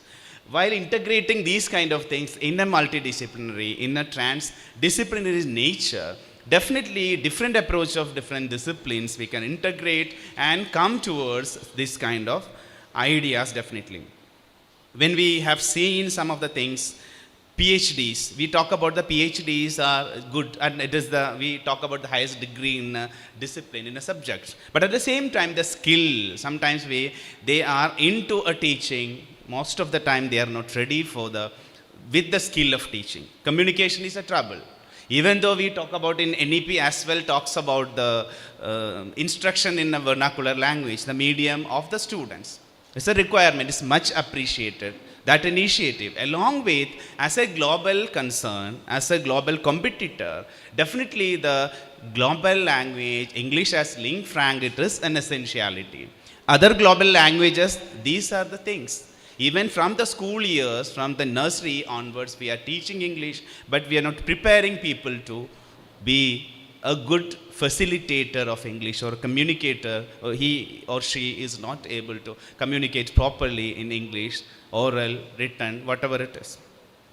While integrating these kind of things in a multidisciplinary, in a transdisciplinary nature, definitely different approach of different disciplines we can integrate and come towards this kind of ideas definitely. When we have seen some of the things, PhDs, we talk about the PhDs are good, and we talk about the highest degree in a discipline, in a subject. But at the same time, the skill, sometimes they are into a teaching, most of the time they are not ready with the skill of teaching. Communication is a trouble. Even though we talk about in NEP as well talks about the instruction in a vernacular language, the medium of the students. It's a requirement, it's much appreciated. That initiative, along with, as a global concern, as a global competitor, definitely the global language, English as lingua franca, it is an essentiality. Other global languages, these are the things. Even from the school years, from the nursery onwards, we are teaching English, but we are not preparing people to be a good facilitator of English or communicator, or he or she is not able to communicate properly in English, oral, written, whatever it is.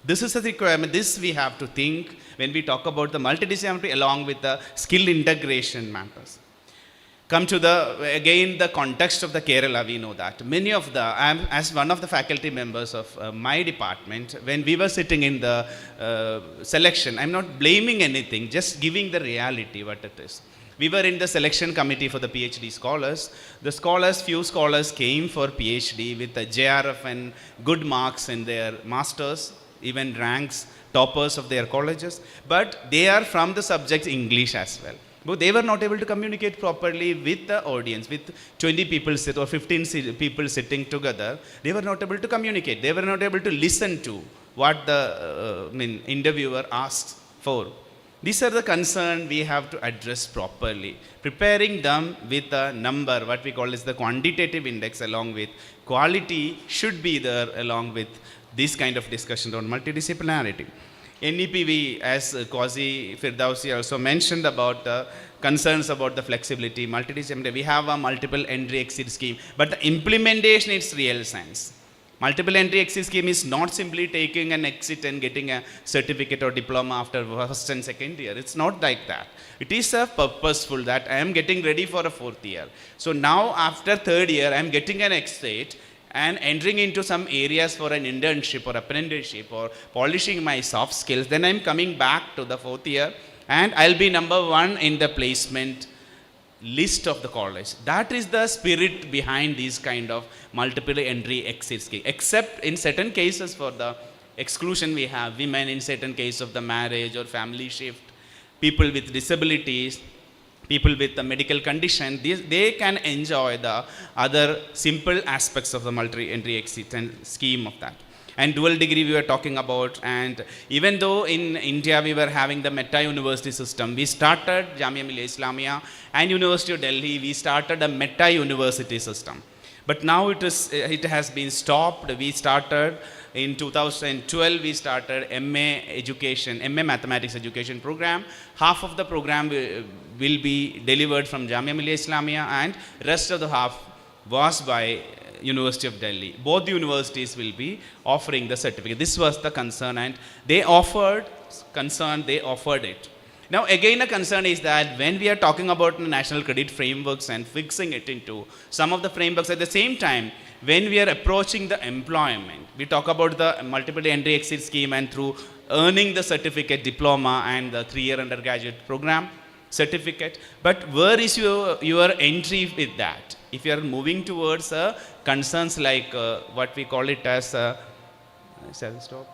This is a requirement. This we have to think when we talk about the multidisciplinary along with the skill integration matters. Come to again the context of the Kerala, we know that. Many of as one of the faculty members of my department, when we were sitting in the selection, I'm not blaming anything, just giving the reality what it is. We were in the selection committee for the PhD scholars. Few scholars came for PhD with a JRF and good marks in their masters, even ranks, toppers of their colleges. But they are from the subject English as well. But they were not able to communicate properly with the audience, with 20 people or 15 people sitting together. They were not able to communicate. They were not able to listen to what the interviewer asks for. These are the concerns we have to address properly. Preparing them with a number, what we call is the quantitative index, along with quality should be there along with this kind of discussion on multidisciplinarity. NEPV, as Qazi Firdausi also mentioned about concerns about the flexibility, multidisciplinary, we have a multiple entry exit scheme, but the implementation is real science. Multiple entry exit scheme is not simply taking an exit and getting a certificate or diploma after first and second year. It's not like that. It is a purposeful that I am getting ready for a fourth year. So now after third year, I am getting an exit and entering into some areas for an internship or apprenticeship or polishing my soft skills. Then I'm coming back to the fourth year and I'll be number one in the placement list of the college. That is the spirit behind these kind of multiple entry exit scheme. Except in certain cases for the exclusion we have women, in certain case of the marriage or family shift, people with disabilities, people with a medical condition, they can enjoy the other simple aspects of the multi-entry exit and scheme of that. And dual degree we were talking about, and even though in India we were having the Meta University system, we started Jamia Millia Islamia and University of Delhi, we started a Meta University system. But now it has been stopped. We started in 2012, we started MA Mathematics Education program. Half of the program will be delivered from Jamia Millia Islamia, and rest of the half was by University of Delhi. Both the universities will be offering the certificate. This was the concern, and they offered it. Now again, a concern is that when we are talking about the national credit frameworks and fixing it into some of the frameworks, at the same time, when we are approaching the employment, we talk about the multiple entry exit scheme and through earning the certificate, diploma and the 3-year undergraduate program certificate. But where is your entry with that? If you are moving towards concerns like what we call it as stop.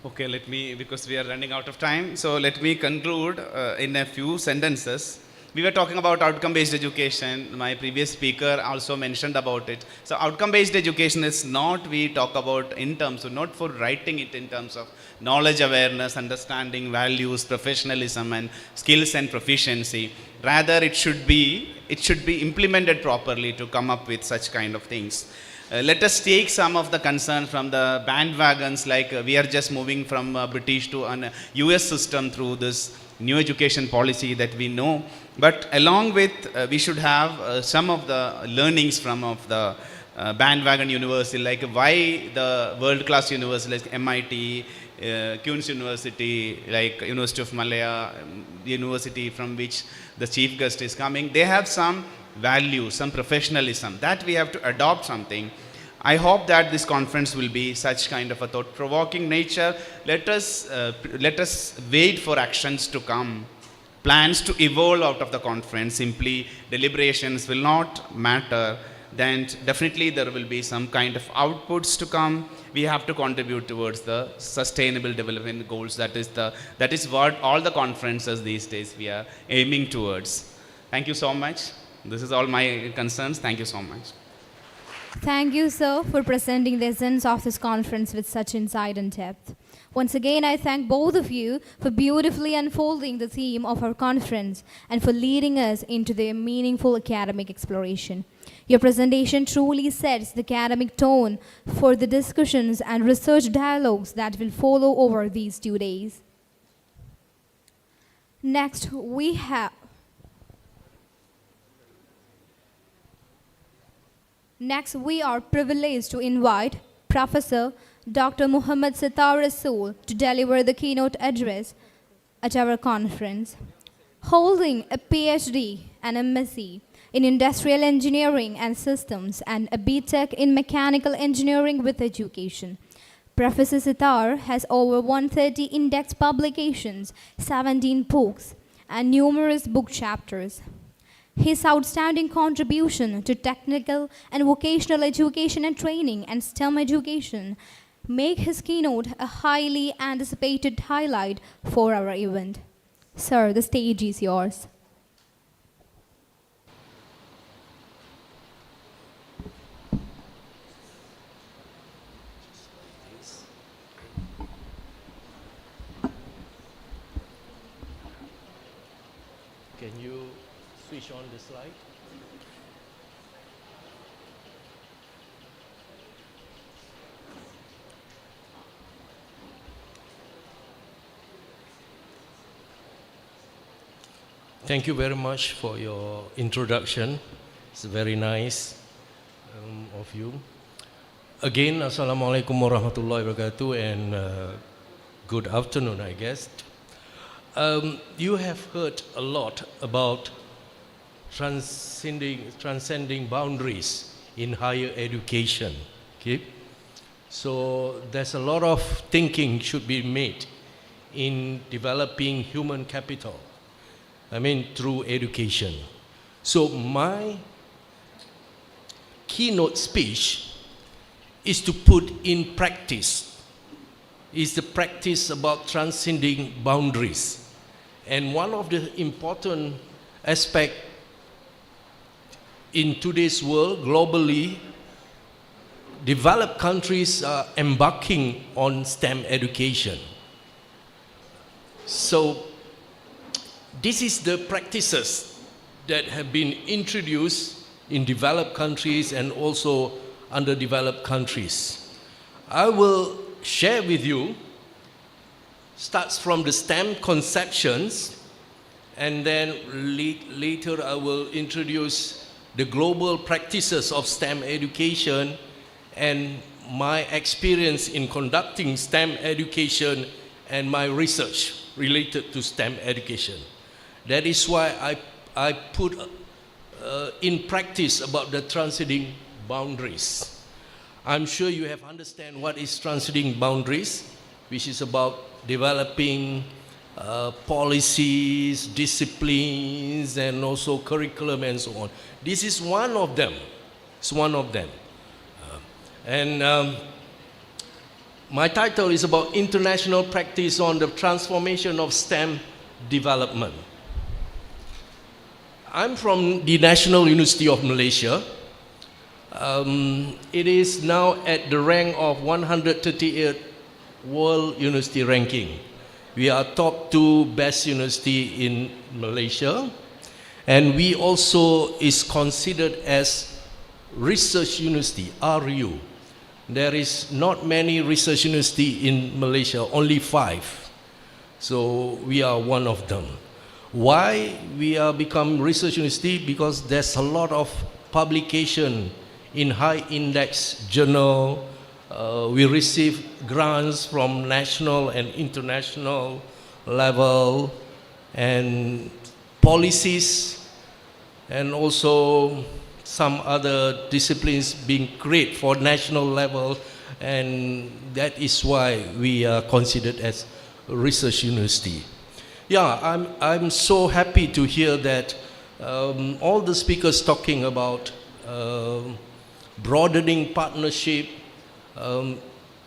Okay, because we are running out of time, so let me conclude in a few sentences. We were talking about outcome-based education. My previous speaker also mentioned about it. So outcome-based education is not, we talk about in terms of, not for writing it in terms of knowledge awareness, understanding, values, professionalism, and skills and proficiency. Rather, it should be implemented properly to come up with such kind of things. Let us take some of the concerns from the bandwagons, like we are just moving from British to an US system through this new education policy that we know. But along with, we should have some of the learnings from of the bandwagon university, like why the world-class universities like MIT, Queen's University, like University of Malaya, the university from which the chief guest is coming, they have some value, some professionalism, that we have to adopt something. I hope that this conference will be such kind of a thought-provoking nature. Let us wait for actions to come, plans to evolve out of the conference. Simply deliberations will not matter. Then definitely there will be some kind of outputs to come. We have to contribute towards the sustainable development goals. That is what all the conferences these days we are aiming towards. Thank you so much. This is all my concerns. Thank you so much. Thank you, sir, for presenting the essence of this conference with such insight and depth. Once again, I thank both of you for beautifully unfolding the theme of our conference and for leading us into the meaningful academic exploration. Your presentation truly sets the academic tone for the discussions and research dialogues that will follow over these 2 days. Next, we are privileged to invite Professor Dr. Muhammad Sitar Rasool to deliver the keynote address at our conference. Holding a PhD and MSc in Industrial Engineering and Systems and a BTech in Mechanical Engineering with Education, Professor Sitar has over 130 index publications, 17 books, and numerous book chapters. His outstanding contribution to technical and vocational education and training and STEM education make his keynote a highly anticipated highlight for our event. Sir, the stage is yours. Can you switch on the slide? Thank you very much for your introduction. It's very nice of you. Again, Assalamualaikum warahmatullahi wabarakatuh, and good afternoon, I guess. You have heard a lot about transcending boundaries in higher education. Okay? So there's a lot of thinking should be made in developing human capital. I mean, through education. So my keynote speech is to put in practice, is the practice about transcending boundaries. And one of the important aspects in today's world, globally, developed countries are embarking on STEM education. So this is the practices that have been introduced in developed countries and also underdeveloped countries. I will share with you, starts from the STEM conceptions, and then later I will introduce the global practices of STEM education and my experience in conducting STEM education and my research related to STEM education. That is why I put in practice about the transcending boundaries. I'm sure you have understand what is transcending boundaries, which is about developing policies, disciplines, and also curriculum and so on. This is one of them. It's one of them. My title is about international practice on the transformation of STEM development. I'm from the National University of Malaysia. It is now at the rank of 138 World University Ranking. We are top 2 best university in Malaysia, and we also is considered as research university, RU. There is not many research university in Malaysia, only 5. So we are one of them. Why we are become research university? Because there's a lot of publication in high index journal. We receive grants from national and international level, and policies, and also some other disciplines being created for national level, and that is why we are considered as a research university. Yeah, I'm so happy to hear that all the speakers talking about broadening partnership,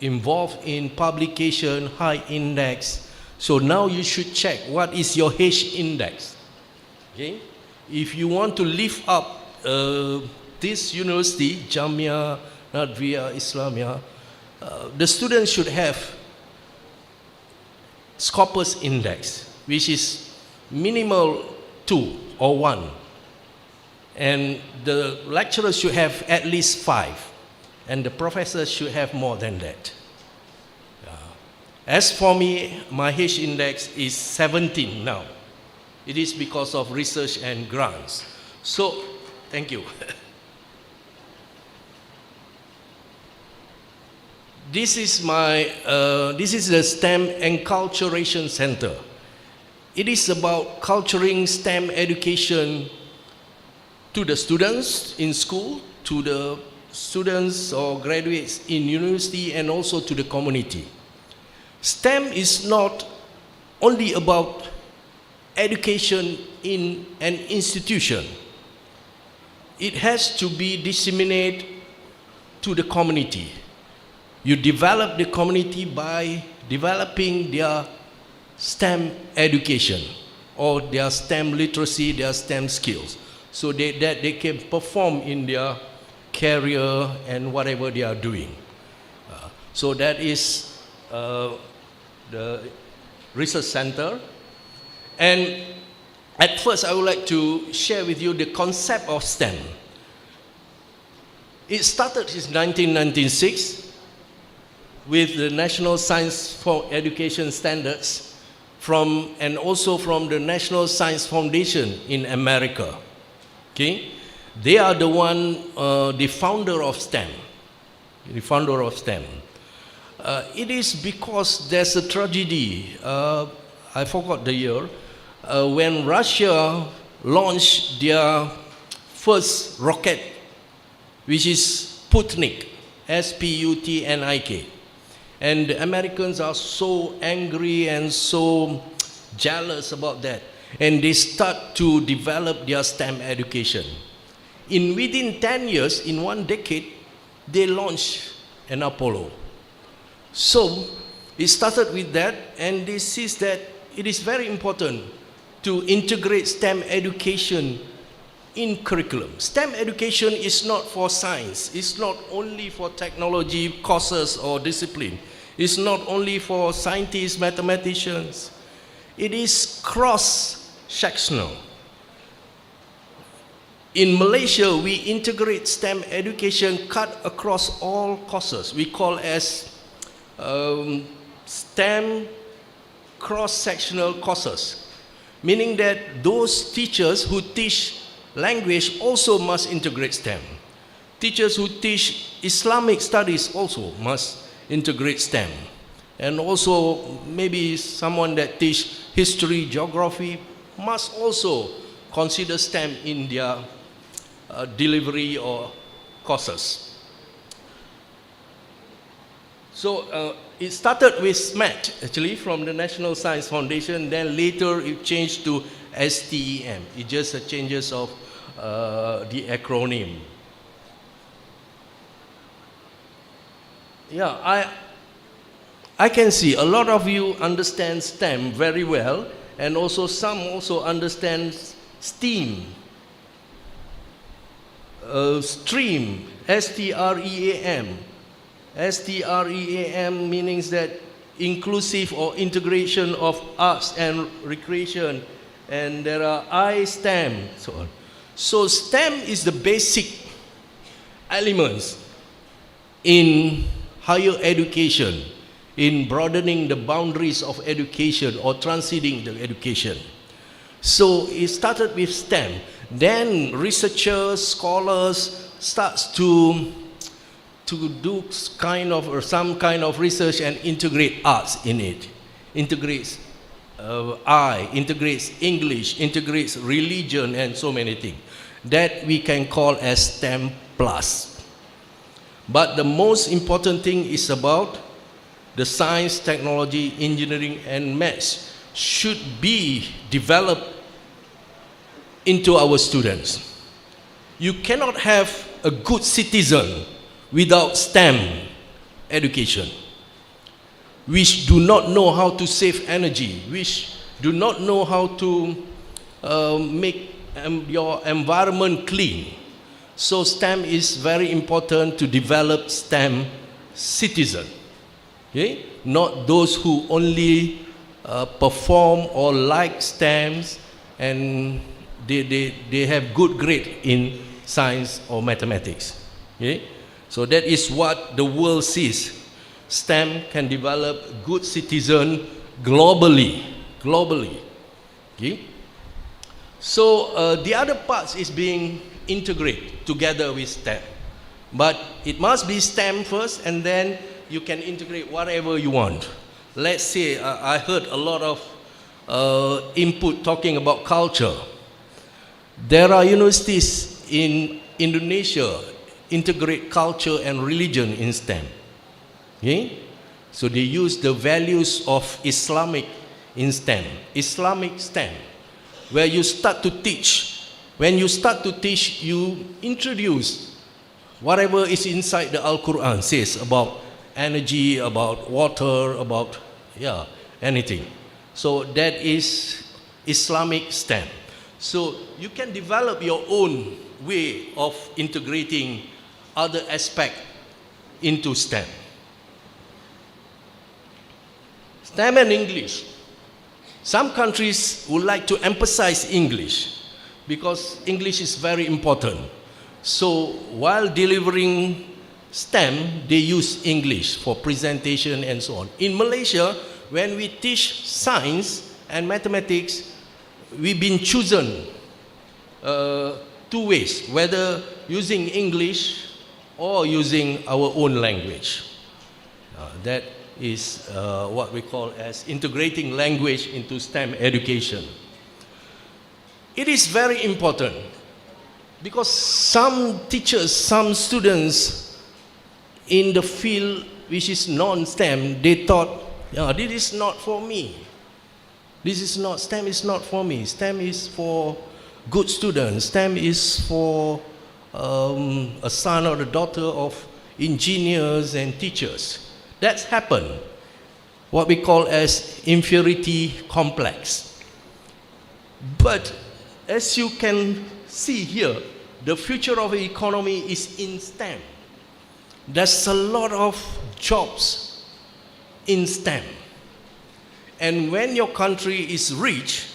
involved in publication, high index. So now you should check what is your H index. Okay? If you want to lift up this university, Jamia Nadwiyya Islamia, the students should have Scopus index, which is minimal 2 or 1. And the lecturer should have at least 5, and the professor should have more than that. As for me, my H index is 17 now. It is because of research and grants. So, thank you. This is the STEM Enculturation Center. It is about culturing STEM education to the students in school, to the students or graduates in university, and also to the community. STEM is not only about education in an institution. It has to be disseminated to the community. You develop the community by developing their STEM education or their STEM literacy, their STEM skills, so that they can perform in their career and whatever they are doing. So that is the research center. And at first I would like to share with you the concept of STEM. It started in 1996 with the National Science for Education Standards and also from the National Science Foundation in America. Okay? They are the founder of STEM. The founder of STEM. It is because there's a tragedy, I forgot the year, when Russia launched their first rocket, which is Sputnik, S-P-U-T-N-I-K. And the Americans are so angry and so jealous about that. And they start to develop their STEM education. Within 10 years, in 1 decade, they launched an Apollo. So it started with that, and they see that it is very important to integrate STEM education in curriculum. STEM education is not for science. It's not only for technology courses or discipline. It's not only for scientists, mathematicians. It is cross-sectional. In Malaysia, we integrate STEM education cut across all courses. We call as STEM cross-sectional courses, meaning that those teachers who teach language also must integrate STEM. Teachers who teach Islamic studies also must integrate STEM. And also maybe someone that teach history, geography must also consider STEM in their delivery or courses. So it started with SMAT, actually, from the National Science Foundation. Then later it changed to STEM. It just changes of the acronym. Yeah, I can see a lot of you understand STEM very well, and also some also understand STEAM. Stream, S-T-R-E-A-M. S-T-R-E-A-M means that inclusive or integration of arts and recreation, and there are I-STEM, so on. So STEM is the basic elements in higher education, in broadening the boundaries of education or transcending the education. So it started with STEM. Then researchers, scholars starts to do some kind of research and integrate arts in it. Integrates integrates English, integrates religion, and so many things. That we can call as STEM plus. But the most important thing is about the science, technology, engineering, and maths should be developed into our students. You cannot have a good citizen without STEM education, which do not know how to save energy, which do not know how to make your environment clean. So STEM is very important to develop STEM citizen. Okay? Not those who only perform or like STEMs, and they have good grade in science or mathematics. Okay? So that is what the world sees. STEM can develop good citizen globally. Okay? So the other parts is being integrated together with STEM. But it must be STEM first, and then you can integrate whatever you want. Let's say I heard a lot of input talking about culture. There are universities in Indonesia integrate culture and religion in STEM. Okay? So they use the values of Islamic in STEM, Islamic STEM, where you start to teach. When you start to teach, you introduce whatever is inside the Al-Quran says about energy, about water, about anything. So that is Islamic STEM. So you can develop your own way of integrating other aspects into STEM. STEM and English. Some countries would like to emphasize English because English is very important. So while delivering STEM, they use English for presentation and so on. In Malaysia, when we teach science and mathematics, we've been chosen two ways, whether using English or using our own language. That is what we call as integrating language into STEM education. It is very important because some teachers, some students in the field which is non-STEM, they thought, this is not for me. STEM is not for me. STEM is for good students. STEM is for a son or a daughter of engineers and teachers. That's happened. What we call as inferiority complex. But as you can see here, the future of the economy is in STEM. There's a lot of jobs in STEM. And when your country is rich,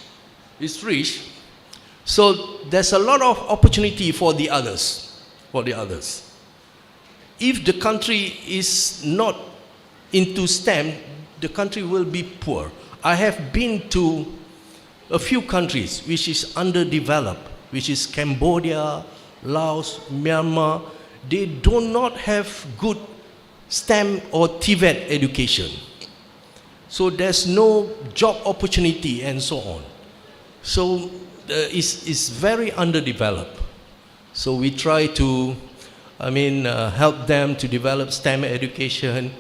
so there's a lot of opportunity for the others. If the country is not into STEM, the country will be poor. I have been to a few countries which is underdeveloped, which is Cambodia, Laos, Myanmar. They do not have good STEM or TVET education. So there's no job opportunity and so on. So it's very underdeveloped. So we try to, help them to develop STEM education.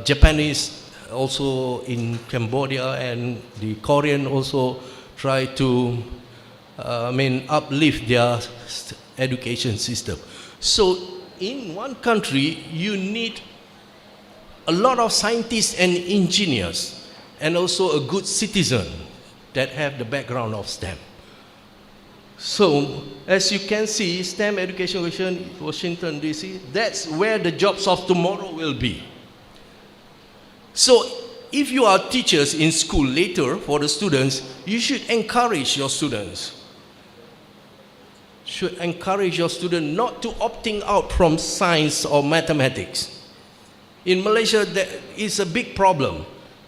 Japanese also in Cambodia, and the Korean also try to, uplift their education system. So in one country, you need a lot of scientists and engineers, and also a good citizen that have the background of STEM. So, as you can see, STEM education Washington, D.C., that's where the jobs of tomorrow will be. So, if you are teachers in school later for the students, you should encourage your students. Not to opting out from science or mathematics. In Malaysia, there is a big problem.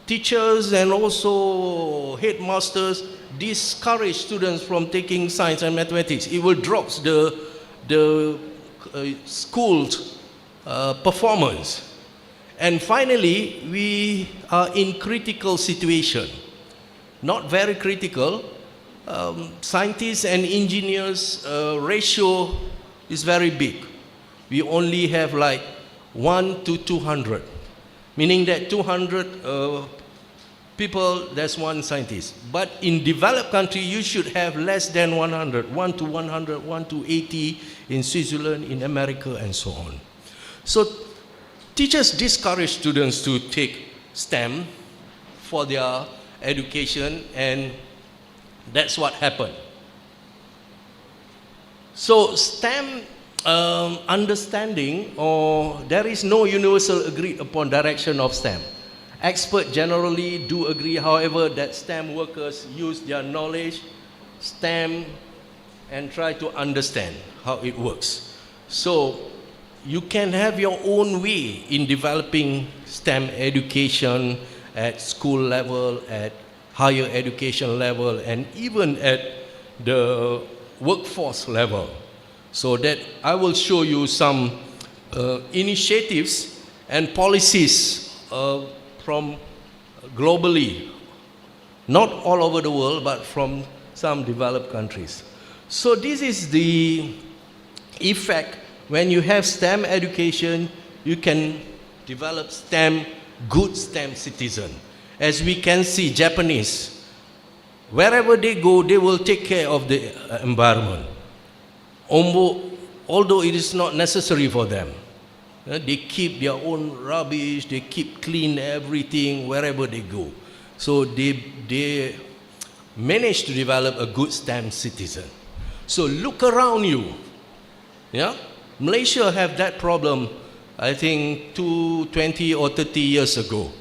Teachers and also headmasters discourage students from taking science and mathematics. It will drop the school's performance. And finally, we are in critical situation. Not very critical. Scientists and engineers ratio is very big. We only have like 1 to 200, meaning that 200 people, that's one scientist. But in developed country, you should have less than 100, 1 to 100, 1 to 80 in Switzerland, in America, and so on. So teachers discourage students to take STEM for their education, and that's what happened. So STEM understanding, or there is no universal agreed upon direction of STEM. Experts generally do agree, however, that STEM workers use their knowledge, STEM, and try to understand how it works. So you can have your own way in developing STEM education at school level, at higher education level, and even at the workforce level. So that I will show you some initiatives and policies from globally, not all over the world, but from some developed countries. So this is the effect. When you have STEM education, you can develop good STEM citizen. As we can see, Japanese, wherever they go, they will take care of the environment. Although it is not necessary for them. They keep their own rubbish, they keep clean everything wherever they go. So they manage to develop a good STEM citizen. So look around you. Yeah? Malaysia have that problem, I think 20 or 30 years ago.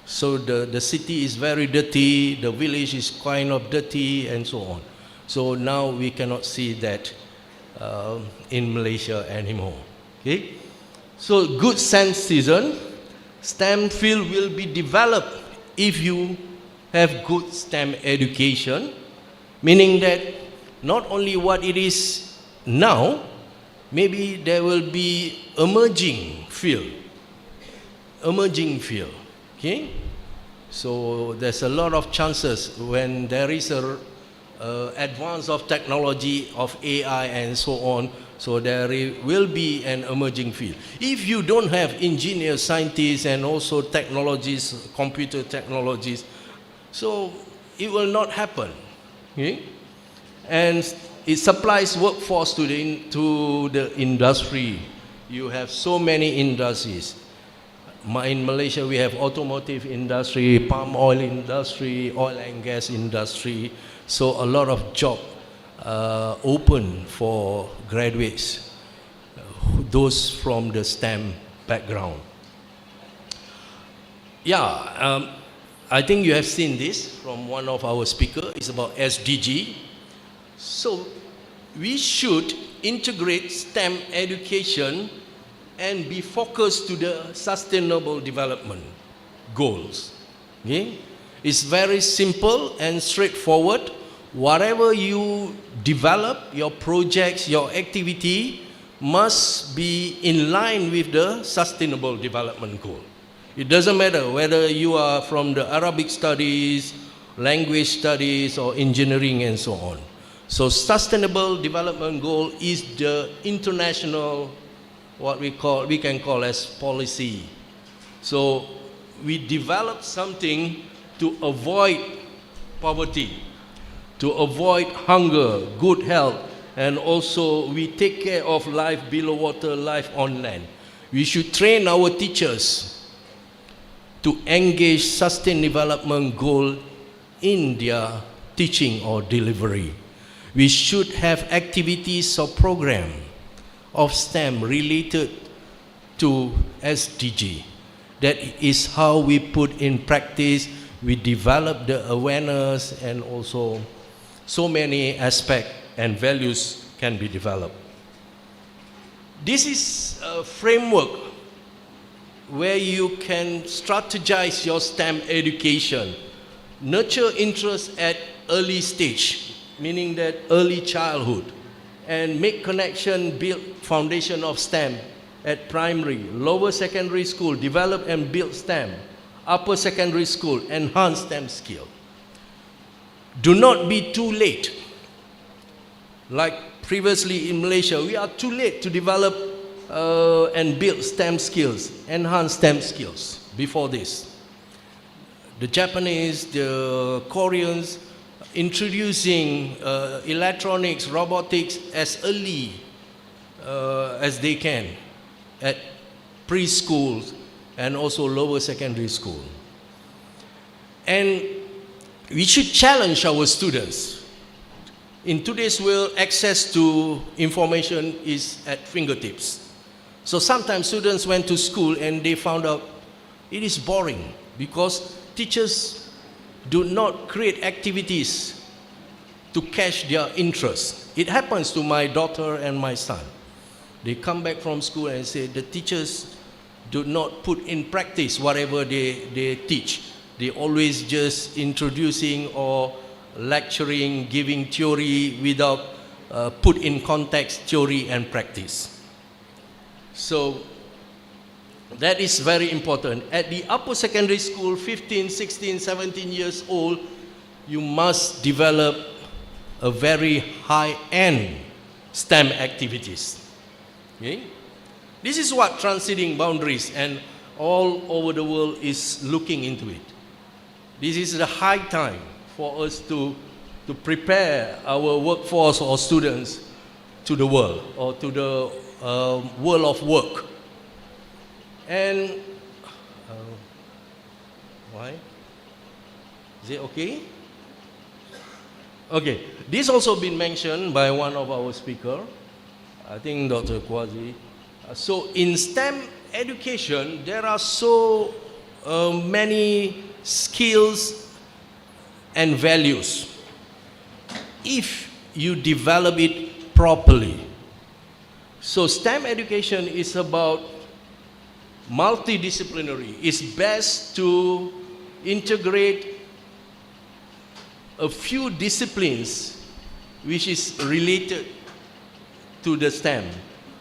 So the city is very dirty, the village is kind of dirty, and so on. So now we cannot see that in Malaysia anymore. Okay? So good STEM citizen, STEM field will be developed if you have good STEM education, meaning that not only what it is now, maybe there will be emerging field. Okay? So there's a lot of chances when there is a advance of technology, of AI and so on, so there will be an emerging field. If you don't have engineers, scientists, and also technologies, computer technologies, so it will not happen. Okay? And it supplies workforce to the industry. You have so many industries. In Malaysia, we have automotive industry, palm oil industry, oil and gas industry. So a lot of job open for graduates, those from the STEM background. Yeah, I think you have seen this from one of our speakers. It's about SDG. So we should integrate STEM education and be focused to the sustainable development goals. Okay? It's very simple and straightforward. Whatever you develop, your projects, your activity must be in line with the sustainable development goal. It doesn't matter whether you are from the Arabic studies, language studies, or engineering and so on. So sustainable development goal is the international, what we can call as policy. So we develop something to avoid poverty, to avoid hunger, good health, and also we take care of life below water, life on land. We should train our teachers to engage sustained development goal in their teaching or delivery. We should have activities or program of STEM related to SDG. That is how we put in practice, we develop the awareness, and also so many aspects and values can be developed. This is a framework where you can strategize your STEM education, nurture interest at early stage, meaning that early childhood, and make connection, build foundation of STEM at primary, lower secondary school, develop and build STEM, upper secondary school, enhance STEM skill. Do not be too late. Like previously in Malaysia, we are too late to develop and build STEM skills, enhance STEM skills before this. The Japanese, the Koreans, introducing electronics, robotics as early as they can at preschools and also lower secondary school. And we should challenge our students. In today's world, access to information is at fingertips. So sometimes students went to school and they found out it is boring because teachers do not create activities to catch their interest. It happens to my daughter and my son. They come back from school and say the teachers do not put in practice whatever they teach. They always just introducing or lecturing, giving theory without put in context theory and practice. So that is very important. At the upper secondary school, 15, 16, 17 years old, you must develop a very high-end STEM activities. Okay? This is what Transcending Boundaries and all over the world is looking into it. This is the high time for us to prepare our workforce or students to the world or to the world of work. And why? Is it okay? Okay, this also been mentioned by one of our speakers, I think Dr. Kwazi. So in STEM education, there are so many skills and values. If you develop it properly. So STEM education is about multidisciplinary. It's best to integrate a few disciplines which is related to the STEM.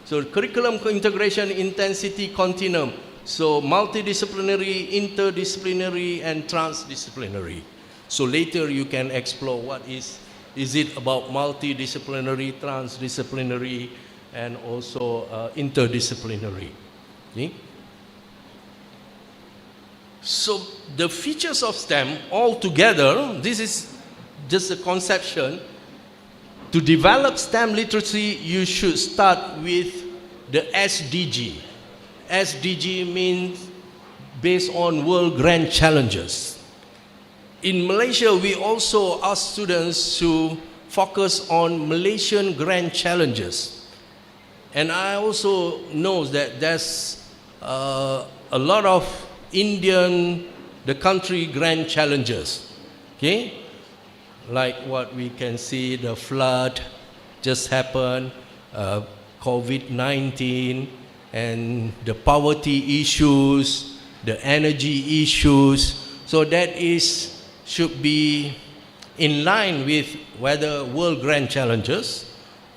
So curriculum integration intensity continuum. So multidisciplinary, interdisciplinary, and transdisciplinary. So later you can explore what is it about multidisciplinary, transdisciplinary, and also interdisciplinary. Okay? So the features of STEM altogether, this is just a conception. To develop STEM literacy, you should start with the SDG. SDG means based on World Grand Challenges. In Malaysia, we also ask students to focus on Malaysian Grand Challenges. And I also know that there's a lot of the country Grand Challenges. Okay? Like what we can see, the flood just happened, COVID-19, and the poverty issues, the energy issues. So that should be in line with whether world grand challenges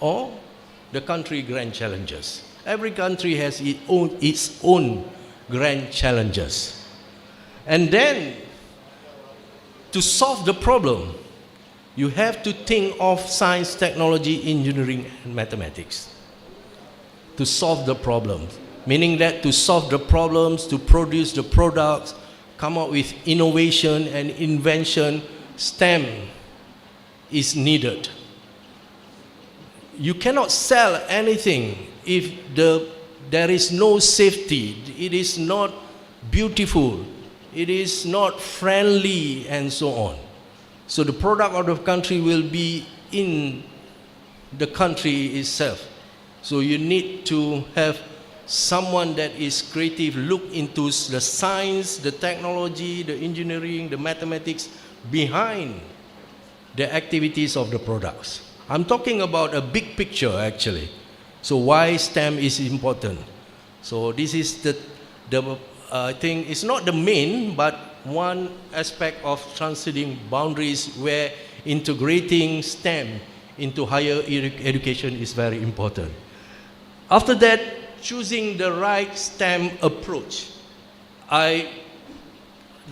or the country grand challenges. Every country has its own grand challenges. And then, to solve the problem, you have to think of science, technology, engineering, and mathematics to solve the problems. Meaning that to solve the problems, to produce the products, come up with innovation and invention, STEM is needed. You cannot sell anything if there is no safety, it is not beautiful, it is not friendly, and so on. So the product of the country will be in the country itself. So you need to have someone that is creative, look into the science, the technology, the engineering, the mathematics behind the activities of the products. I'm talking about a big picture actually. So why STEM is important. So this is I think it's not the main, but one aspect of transcending boundaries where integrating STEM into higher education is very important. After that, choosing the right STEM approach. I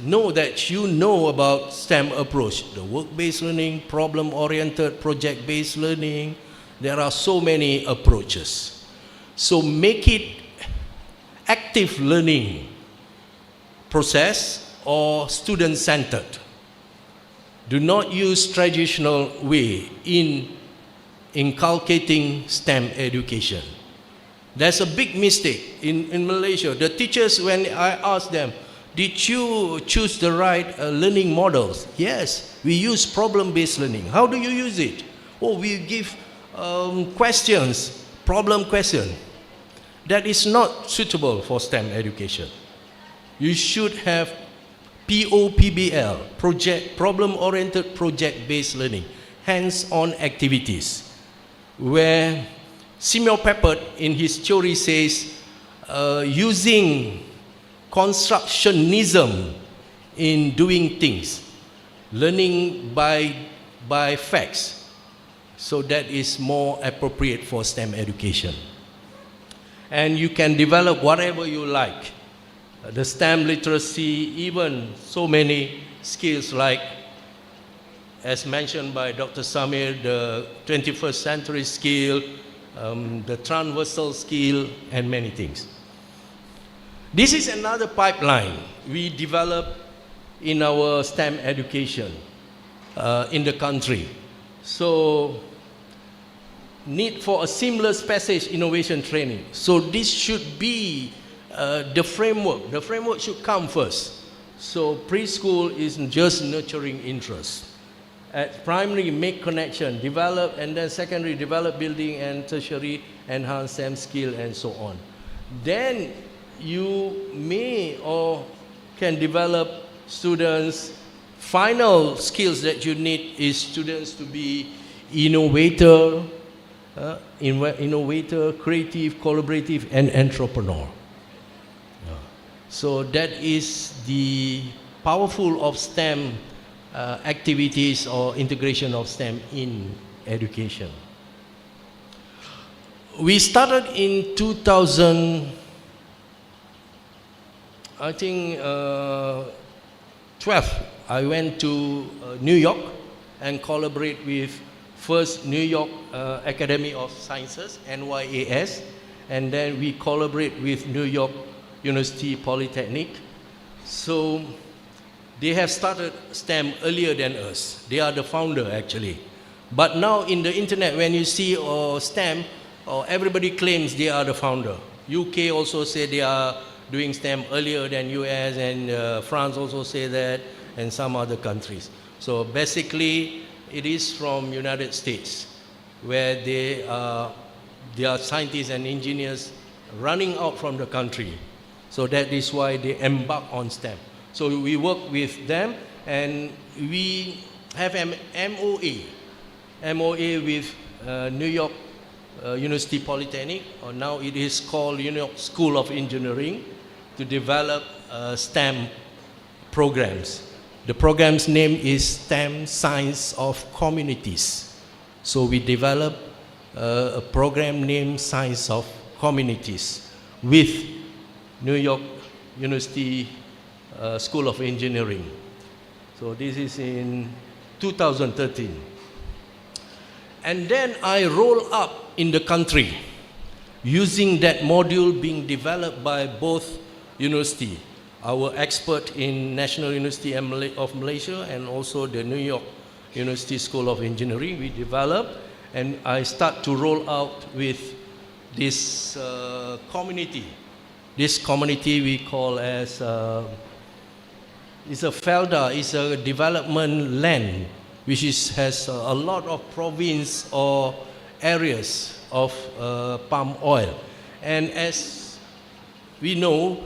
know that you know about STEM approach, the work-based learning, problem-oriented, project-based learning. There are so many approaches. So make it active learning process or student-centered. Do not use traditional way in inculcating STEM education. There's a big mistake in Malaysia. The teachers, when I ask them, did you choose the right learning models? Yes, we use problem-based learning. How do you use it? Oh, we give questions, problem question. That is not suitable for STEM education. you should have POPBL, problem-oriented project-based learning, hands-on activities, where Samuel Peppert in his theory says, using constructionism in doing things, learning by facts, so that is more appropriate for STEM education. And you can develop whatever you like. The STEM literacy, even so many skills like, as mentioned by Dr. Samir, the 21st century skill, the transversal skill, and many things. This is another pipeline we develop in our STEM education in the country. So, need for a seamless passage innovation training. So this should be the framework. The framework should come first. So preschool is just nurturing interest. At primary, make connection, develop, and then secondary, develop building, and tertiary, enhance STEM skill, and so on. Then you may or can develop students. Final skills that you need is students to be innovator, creative, collaborative, and entrepreneur. So that is the powerful of STEM activities or integration of STEM in education. We started in 2000, I think 12. I went to New York and collaborate with first New York Academy of Sciences, NYAS, and then we collaborate with New York University Polytechnic. So they have started STEM earlier than us. They are the founder actually. But now in the internet, when you see STEM, everybody claims they are the founder. UK also say they are doing STEM earlier than US, and France also say that, and some other countries. So basically, it is from United States, where they are scientists and engineers running out from the country. So that is why they embark on STEM. So we work with them, and we have an MOA with New York University Polytechnic, or now it is called New York School of Engineering, to develop STEM programs. The program's name is STEM Science of Communities. So we developed a program named Science of Communities with New York University School of Engineering. So this is in 2013. And then I roll up in the country using that module being developed by both universities. Our expert in National University of Malaysia and also the New York University School of Engineering, we developed, and I start to roll out with this community. This community we call as, it's a FELDA, it's a development land, which has a lot of province or areas of palm oil. And as we know,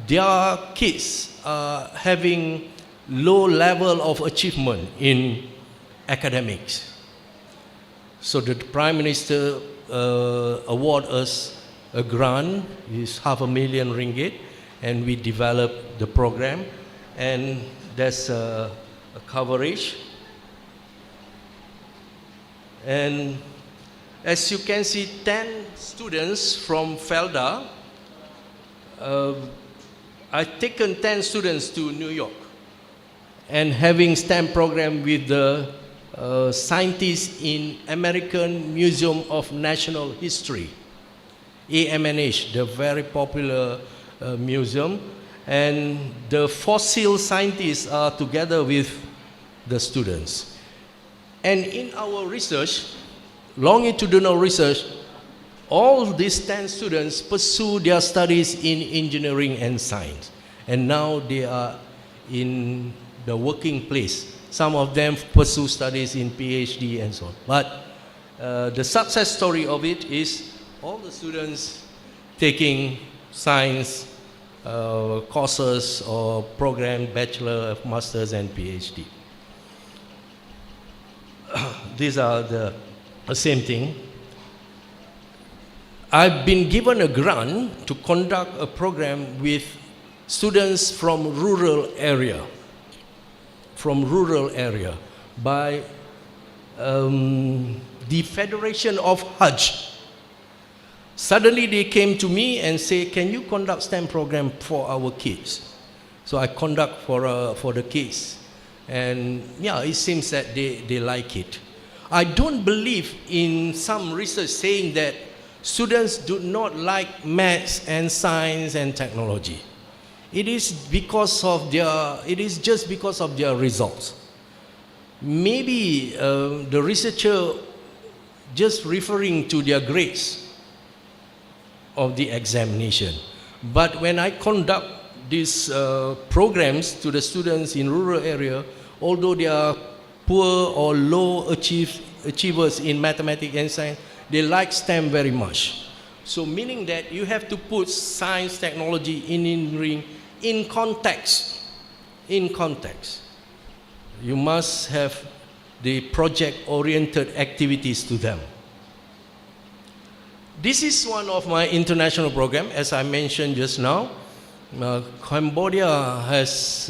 their kids are having low level of achievement in academics. So the Prime Minister award us a grant, is $500,000, and we developed the program, and there's a coverage. And as you can see, 10 students from FELDA, I've taken 10 students to New York and having STEM program with the scientists in American Museum of National History, AMNH, the very popular museum, and the fossil scientists are together with the students. And in our research, longitudinal research, all these 10 students pursue their studies in engineering and science. And now they are in the working place. Some of them pursue studies in PhD and so on. But the success story of it is all the students taking science courses or program, bachelor, masters, and PhD. These are the same thing. I've been given a grant to conduct a program with students from rural area, by the Federation of Hajj. Suddenly they came to me and say, can you conduct STEM program for our kids? So I conduct for the kids. And yeah, it seems that they like it. I don't believe in some research saying that students do not like maths and science and technology. It is just because of their results. Maybe the researcher just referring to their grades of the examination. But when I conduct these programs to the students in rural area, although they are poor or low achievers in mathematics and science, they like STEM very much. So meaning that you have to put science, technology, engineering in context. In context. You must have the project-oriented activities to them. This is one of my international programs, as I mentioned just now. Cambodia has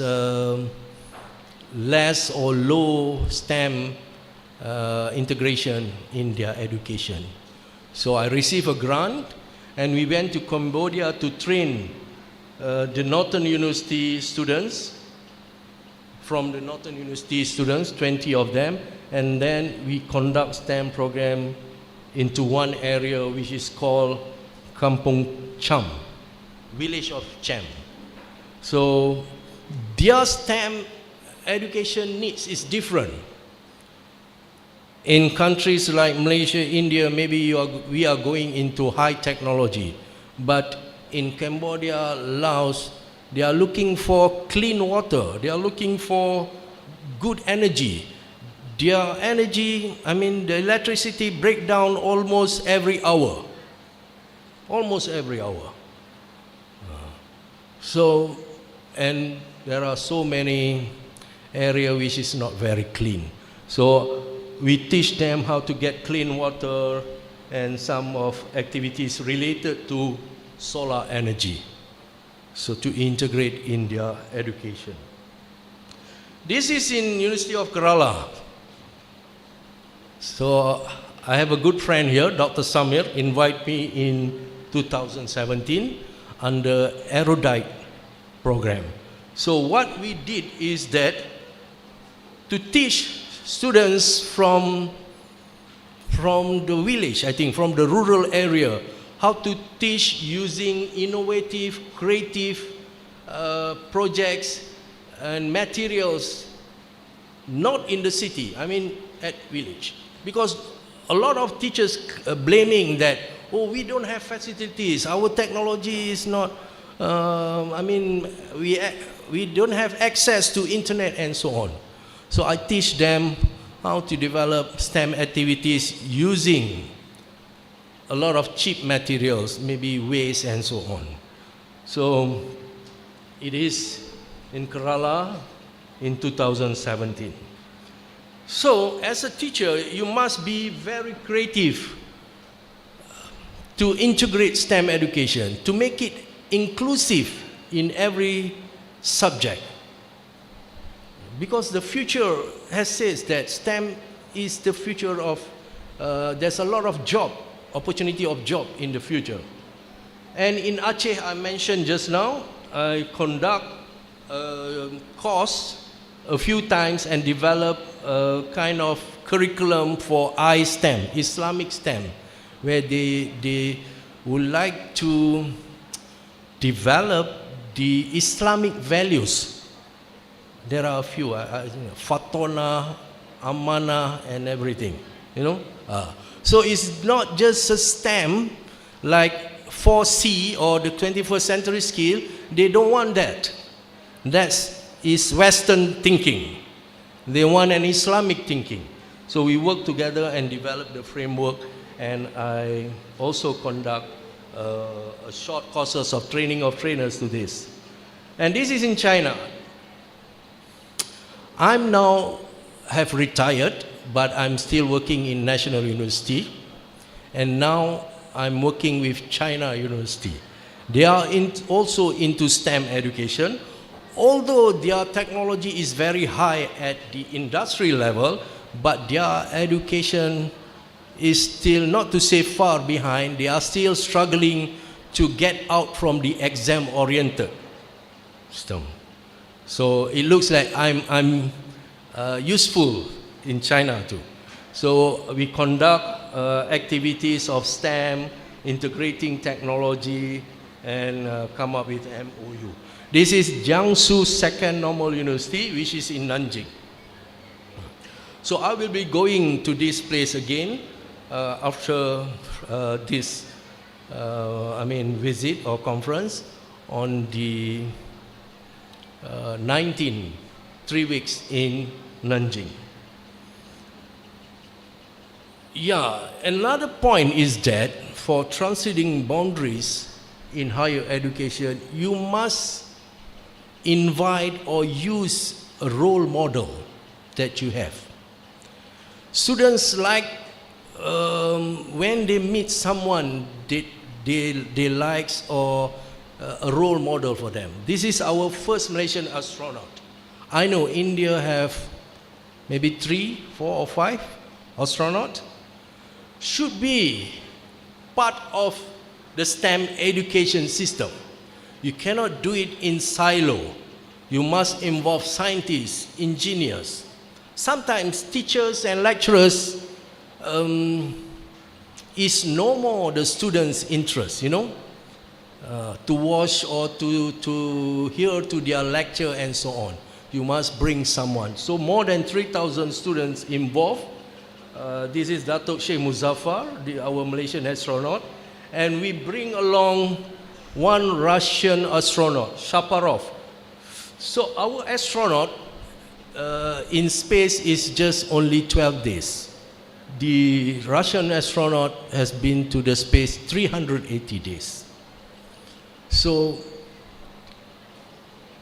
less or low STEM integration in their education. So I received a grant and we went to Cambodia to train the Northern University students, from the Northern University students, 20 of them, and then we conduct STEM program into one area which is called Kampung Cham, village of Cham. So their STEM education needs is different. In countries like Malaysia, India, maybe we are going into high technology, but in Cambodia, Laos, they are looking for clean water, they are looking for good energy. Their energy, the electricity break down almost every hour. Almost every hour. So, and there are so many areas which is not very clean. So we teach them how to get clean water and some of activities related to solar energy. So to integrate in their education. This is in University of Kerala. So I have a good friend here, Dr. Samir, invited me in 2017 under Erudite program. So what we did is that to teach students from the village, I think, from the rural area, how to teach using innovative, creative projects and materials, not in the city, at village. Because a lot of teachers blaming that, oh, we don't have facilities, our technology is not, we don't have access to internet and so on. So I teach them how to develop STEM activities using a lot of cheap materials, maybe waste and so on. So it is in Kerala in 2017. So as a teacher, you must be very creative to integrate STEM education, to make it inclusive in every subject. Because the future has says that STEM is the future of, there's a lot of opportunity of job in the future. And in Aceh, I mentioned just now, I conduct a course a few times and develop a kind of curriculum for ISTEM, Islamic STEM, where they would like to develop the Islamic values. There are a few, Fatona, Amana, and everything, So it's not just a STEM like 4C or the 21st century skill. They don't want that. That is Western thinking. They want an Islamic thinking. So we work together and develop the framework, and I also conduct a short courses of training of trainers to this. And this is in China. I'm now have retired, but I'm still working in National University. And now I'm working with China University. They are also into STEM education. Although their technology is very high at the industry level, but their education is still, not to say far behind, they are still struggling to get out from the exam-oriented system. So it looks like I'm useful in China too. So we conduct activities of STEM, integrating technology, and come up with MOU. This is Jiangsu Second Normal University, which is in Nanjing. So I will be going to this place again after this visit or conference on the 19th, 3 weeks in Nanjing. Yeah, another point is that for transcending boundaries in higher education, you must invite or use a role model that you have. Students like when they meet someone they likes or a role model for them. This is our first Malaysian astronaut. I know India have maybe 3, 4 or 5 astronauts. Should be part of the STEM education system. You cannot do it in silo. You must involve scientists, engineers. Sometimes teachers and lecturers is no more the students' interest, to watch or to hear to their lecture and so on. You must bring someone. So more than 3,000 students involved. This is Datuk Sheikh Muzaffar, our Malaysian astronaut. And we bring along one Russian astronaut, Shaparov. So our astronaut in space is just only 12 days. The Russian astronaut has been to the space 380 days. So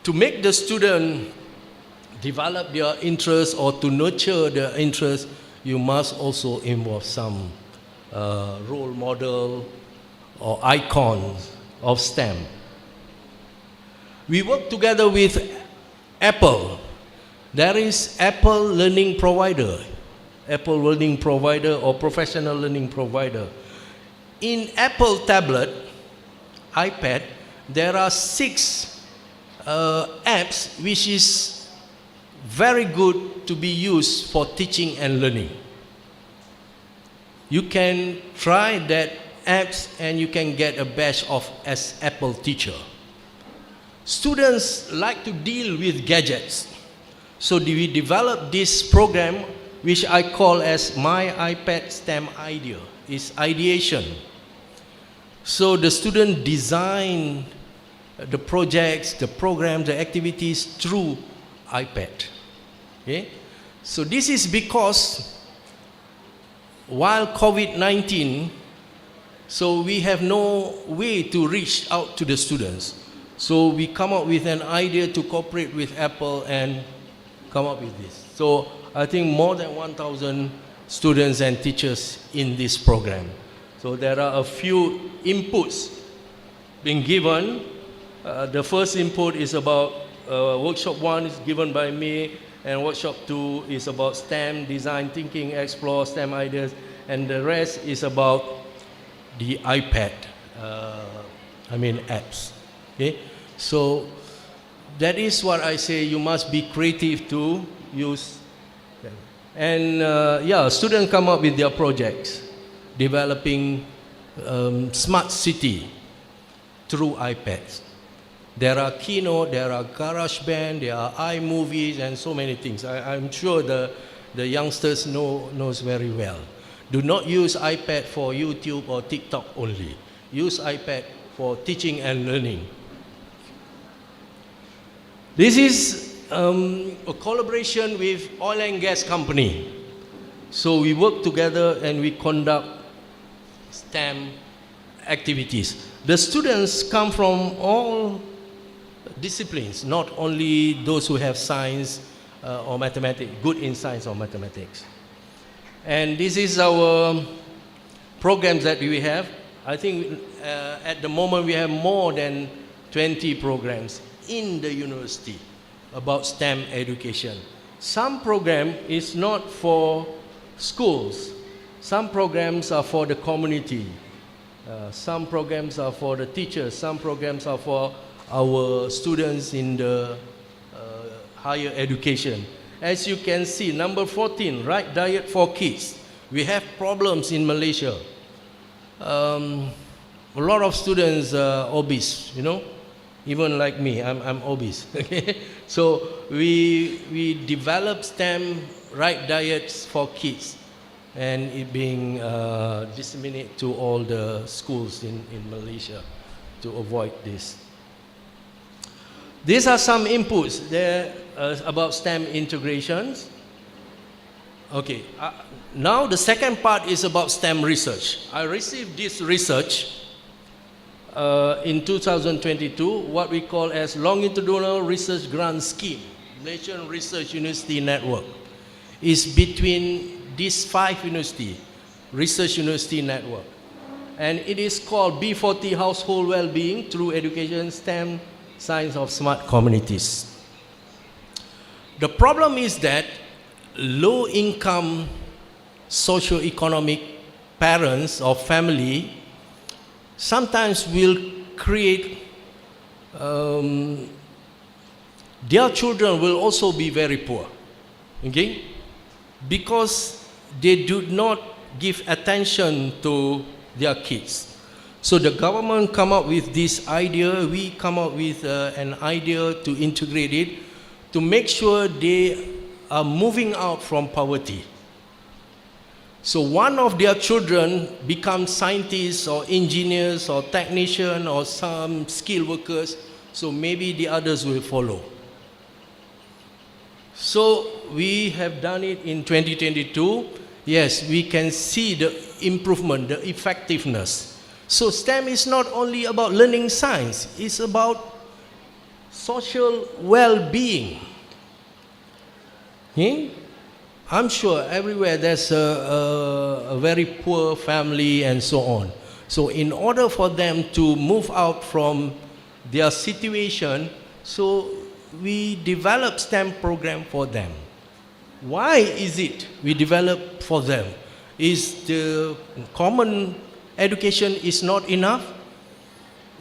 to make the student develop their interest or to nurture their interest, you must also involve some role model or icons of STEM. We work together with Apple. There is Apple Learning Provider, Apple Learning Provider or Professional Learning Provider. In Apple tablet, iPad, there are 6 apps which is very good to be used for teaching and learning. You can try that apps and you can get a badge of as Apple teacher. Students like to deal with gadgets. So we developed this program which I call as My iPad STEM Idea. It's ideation. So the student design the projects, the programs, the activities through iPad. Okay? So this is because while COVID-19, so we have no way to reach out to the students. So we come up with an idea to cooperate with Apple and come up with this. So I think more than 1,000 students and teachers in this program. So there are a few inputs being given. The first input is about workshop 1 is given by me, and workshop 2 is about STEM, design thinking, explore STEM ideas, and the rest is about the iPad, apps. Okay? So that is what I say, you must be creative to use them. And students come up with their projects, developing smart city through iPads. There are Keynote, there are GarageBand, there are iMovies, and so many things. I'm sure the youngsters knows very well. Do not use iPad for YouTube or TikTok only. Use iPad for teaching and learning. This is a collaboration with oil and gas company. So we work together and we conduct STEM activities. The students come from all disciplines, not only those who have science or mathematics, good in science or mathematics. And this is our programs that we have. I think at the moment we have more than 20 programs in the university about STEM education. Some program is not for schools. Some programs are for the community. Some programs are for the teachers. Some programs are for our students in the higher education. As you can see, number 14, right diet for kids. We have problems in Malaysia. A lot of students are obese, you know, even like me, I'm obese. Okay? So we develop STEM right diets for kids, and it being disseminated to all the schools in Malaysia to avoid this. These are some inputs there about STEM integrations. Okay, now the second part is about STEM research. I received this research in 2022, what we call as Longitudinal Research Grant Scheme, Malaysian Research University Network. Is between these 5 universities, Research University Network. And it is called B40 Household Wellbeing Through Education, STEM, Science of Smart Communities. The problem is that low-income socio-economic parents or family sometimes will create, their children will also be very poor, okay? Because they do not give attention to their kids. So the government come up with this idea, we come up with an idea to integrate it, to make sure they are moving out from poverty. So one of their children becomes scientists or engineers or technicians or some skilled workers, so maybe the others will follow. So we have done it in 2022. Yes, we can see the improvement, the effectiveness. So STEM is not only about learning science, it's about social well-being. Okay? I'm sure everywhere there's a very poor family and so on. So in order for them to move out from their situation, so we develop STEM program for them. Why is it we develop for them? Is the common education is not enough?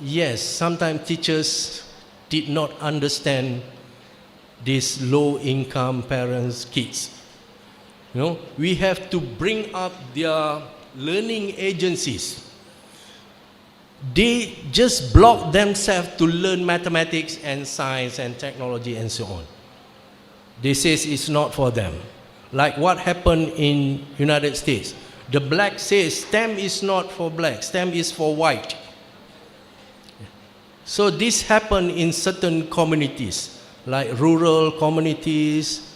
Yes, sometimes teachers did not understand these low-income parents' kids. You know, we have to bring up their learning agencies. They just block themselves to learn mathematics and science and technology and so on. They say it's not for them. Like what happened in United States. The black says STEM is not for black, STEM is for white. So this happened in certain communities, like rural communities,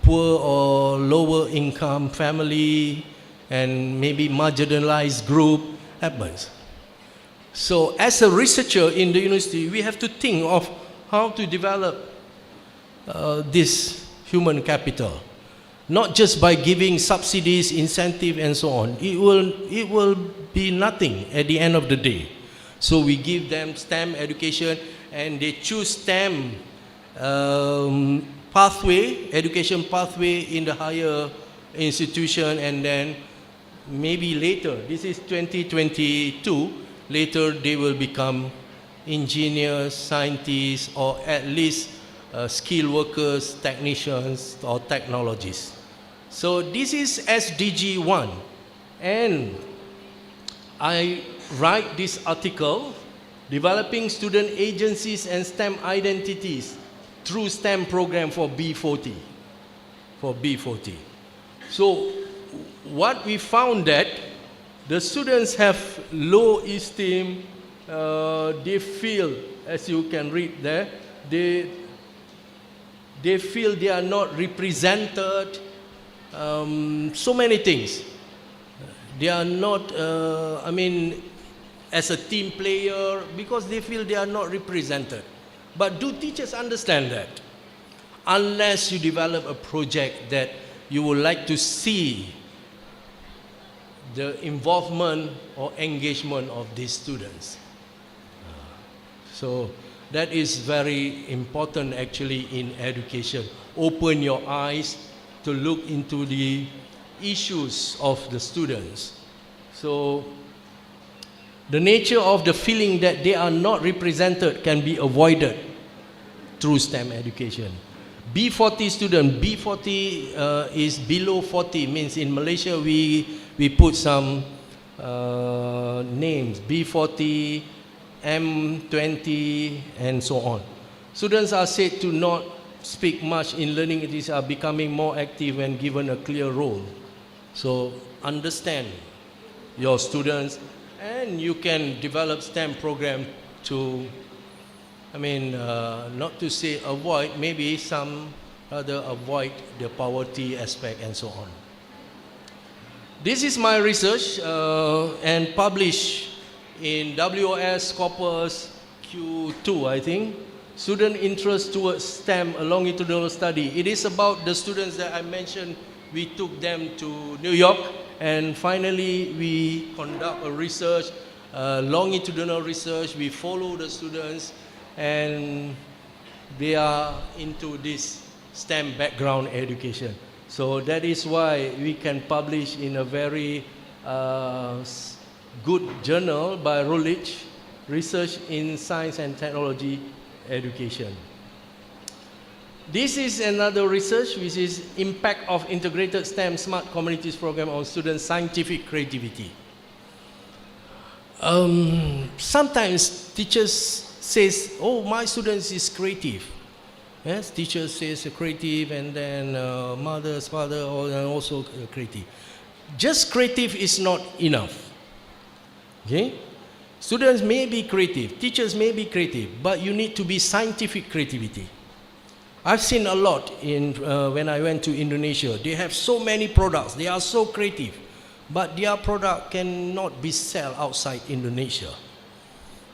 poor or lower income family, and maybe marginalized group happens. So as a researcher in the university, we have to think of how to develop this human capital. Not just by giving subsidies, incentive and so on. It will be nothing at the end of the day. So we give them STEM education and they choose STEM pathway, education pathway in the higher institution, and then maybe later, this is 2022, later they will become engineers, scientists, or at least skilled workers, technicians, or technologists. So this is SDG 1, and I write this article, Developing Student Agencies and STEM Identities through STEM program for B40. So what we found that the students have low esteem, they feel, as you can read there, they feel they are not represented, so many things. They are not, as a team player because they feel they are not represented. But do teachers understand that? Unless you develop a project that you would like to see the involvement or engagement of these students. So that is very important actually in education. Open your eyes to look into the issues of the students. So the nature of the feeling that they are not represented can be avoided through STEM education. B40 student, B40 is below 40, means in Malaysia we put some names, B40, M20 and so on. Students are said to not speak much in learning, it is becoming more active when given a clear role. So understand your students and you can develop STEM program to, not to say avoid, maybe some rather avoid the poverty aspect and so on. This is my research and published in WOS Corpus Q2, I think. Student interest towards STEM, a longitudinal study. It is about the students that I mentioned. We took them to New York and finally we conduct a research, longitudinal research. We follow the students and they are into this STEM background education. So that is why we can publish in a very good journal by Routledge, Research in Science and Technology Education. This is another research which is impact of integrated STEM Smart Communities program on student scientific creativity. Sometimes teachers says, oh, my students is creative. Yes, teacher says creative and then mother's father also creative. Just creative is not enough. Okay? Students may be creative, teachers may be creative, but you need to be scientific creativity. I've seen a lot in when I went to Indonesia. They have so many products, they are so creative, but their product cannot be sold outside Indonesia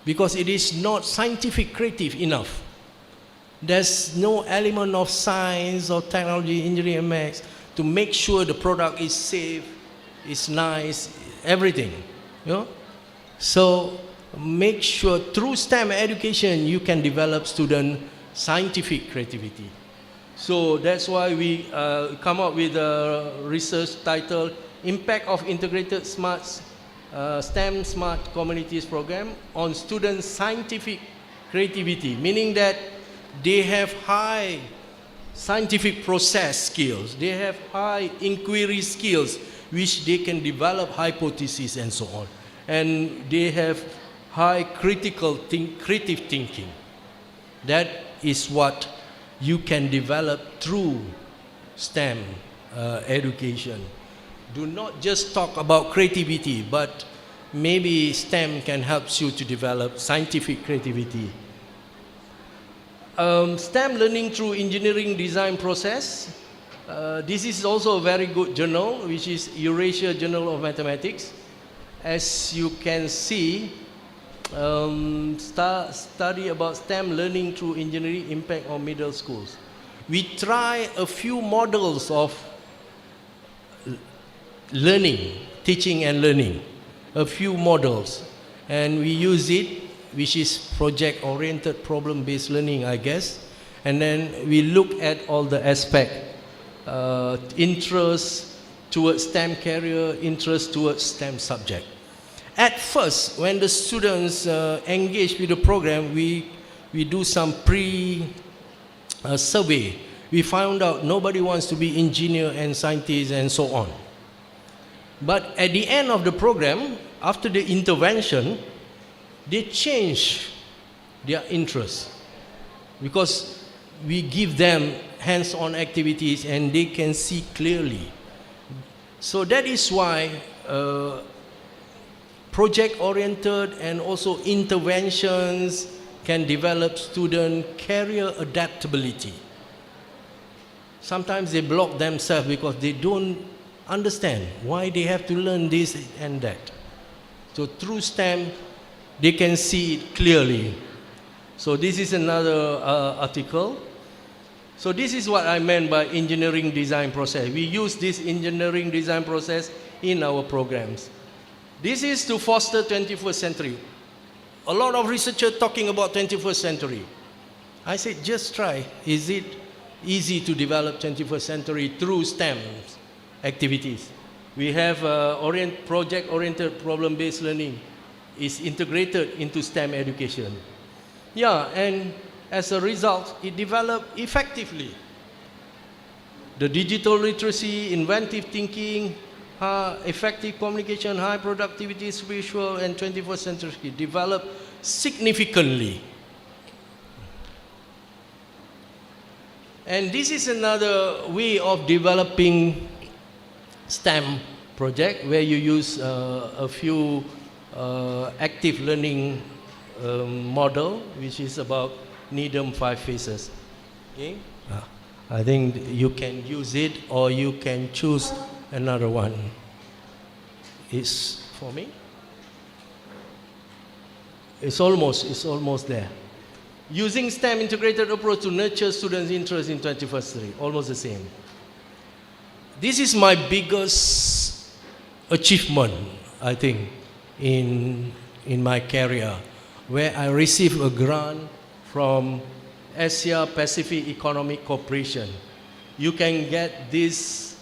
because it is not scientific creative enough. There's no element of science or technology, engineering and maths to make sure the product is safe, is nice, everything. You know? So make sure through STEM education you can develop student scientific creativity. So that's why we come up with a research titled Impact of Integrated STEM Smart Communities Program on Student Scientific Creativity, meaning that they have high scientific process skills, they have high inquiry skills, which they can develop hypotheses and so on. And they have high creative thinking. That is what you can develop through STEM education. Do not just talk about creativity, but maybe STEM can help you to develop scientific creativity. STEM learning through engineering design process. This is also a very good journal, which is Eurasia Journal of Mathematics. As you can see, study about STEM learning through engineering impact on middle schools. We try a few models of learning, teaching and learning, a few models, and we use it, which is project-oriented problem-based learning, I guess, and then we look at all the aspects, interest towards STEM career, interest towards STEM subject. At first, when the students engage with the program, we do some survey. We found out nobody wants to be engineer and scientist and so on. But at the end of the program, after the intervention, they change their interest because we give them hands-on activities and they can see clearly. So that is why project-oriented and also interventions can develop student career adaptability. Sometimes they block themselves because they don't understand why they have to learn this and that. So through STEM, they can see it clearly. So this is another article. So this is what I meant by engineering design process. We use this engineering design process in our programs. This is to foster 21st century. A lot of researchers talking about 21st century. I said, just try. Is it easy to develop 21st century through STEM activities? We have project-oriented problem-based learning is integrated into STEM education. Yeah, and as a result, it developed effectively. The digital literacy, inventive thinking, effective communication, high productivity, spiritual, and 21st century developed significantly. And this is another way of developing STEM project where you use a few active learning model, which is about Needham 5 phases. Okay? I think you can use it or you can choose another one. It's for me. It's almost there. Using STEM integrated approach to nurture students' interest in 21st century, almost the same. This is my biggest achievement, I think, in my career, where I received a grant from Asia Pacific Economic Cooperation. You can get this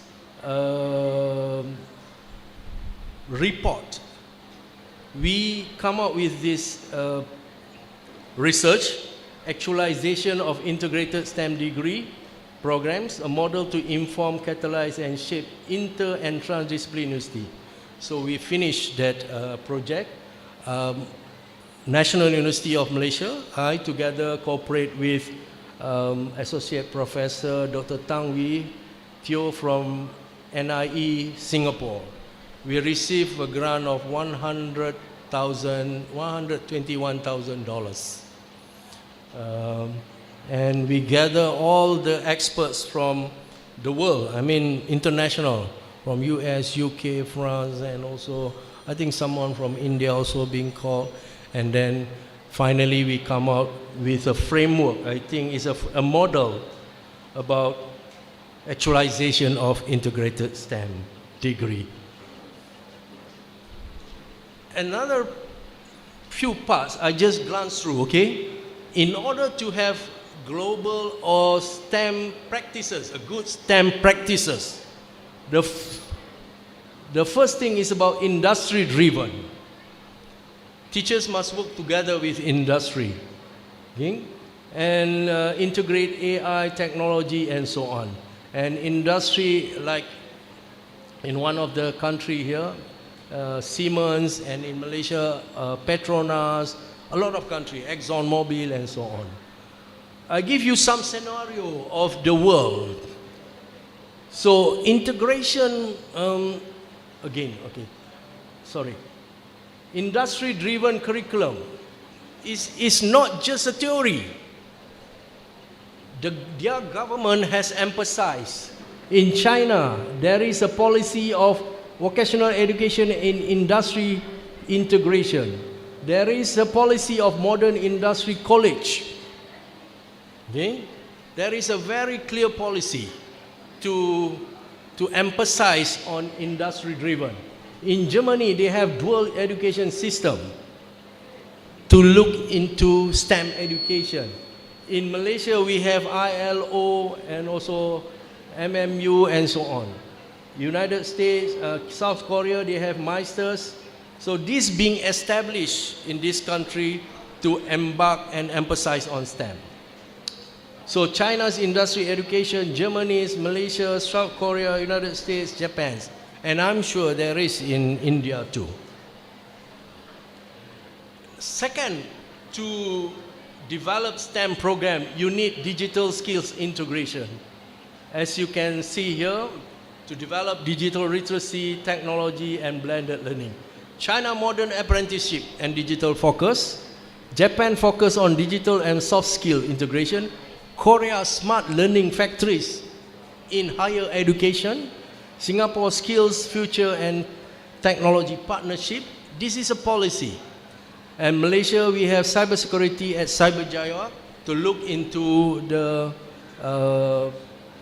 report. We come up with this research, actualization of integrated STEM degree programs, a model to inform, catalyze, and shape inter and transdisciplinary university. So we finished that project. National University of Malaysia, I together cooperate with Associate Professor Dr. Tang Wee Teo from NIE Singapore. We received a grant of $121,000. And we gather all the experts from the world, I mean international, from US, UK, France, and also I think someone from India also being called. And then finally we come out with a framework, I think it's a model about actualization of integrated STEM degree. Another few parts I just glanced through, okay? In order to have global or STEM practices, a good STEM practices, the first thing is about industry driven. Teachers must work together with industry, okay? And integrate AI technology and so on. And industry, like in one of the country here, Siemens, and in Malaysia, Petronas, a lot of countries, ExxonMobil and so on. I give you some scenario of the world. So integration, industry-driven curriculum is not just a theory. Their government has emphasized. In China, there is a policy of vocational education in industry integration. There is a policy of modern industry college. Okay? There is a very clear policy to emphasize on industry driven. In Germany, they have dual education system to look into STEM education. In Malaysia, we have ILO and also MMU and so on. United States, South Korea, they have Meisters. So this being established in this country to embark and emphasize on STEM. So China's industry education, Germany's, Malaysia, South Korea, United States, Japan's, and I'm sure there is in India too. Second, to develop STEM program, you need digital skills integration. As you can see here, to develop digital literacy, technology, and blended learning. China modern apprenticeship and digital focus. Japan focus on digital and soft skill integration. Korea smart learning factories in higher education. Singapore skills, future, and technology partnership. This is a policy. And Malaysia, we have cybersecurity at Cyberjaya to look into the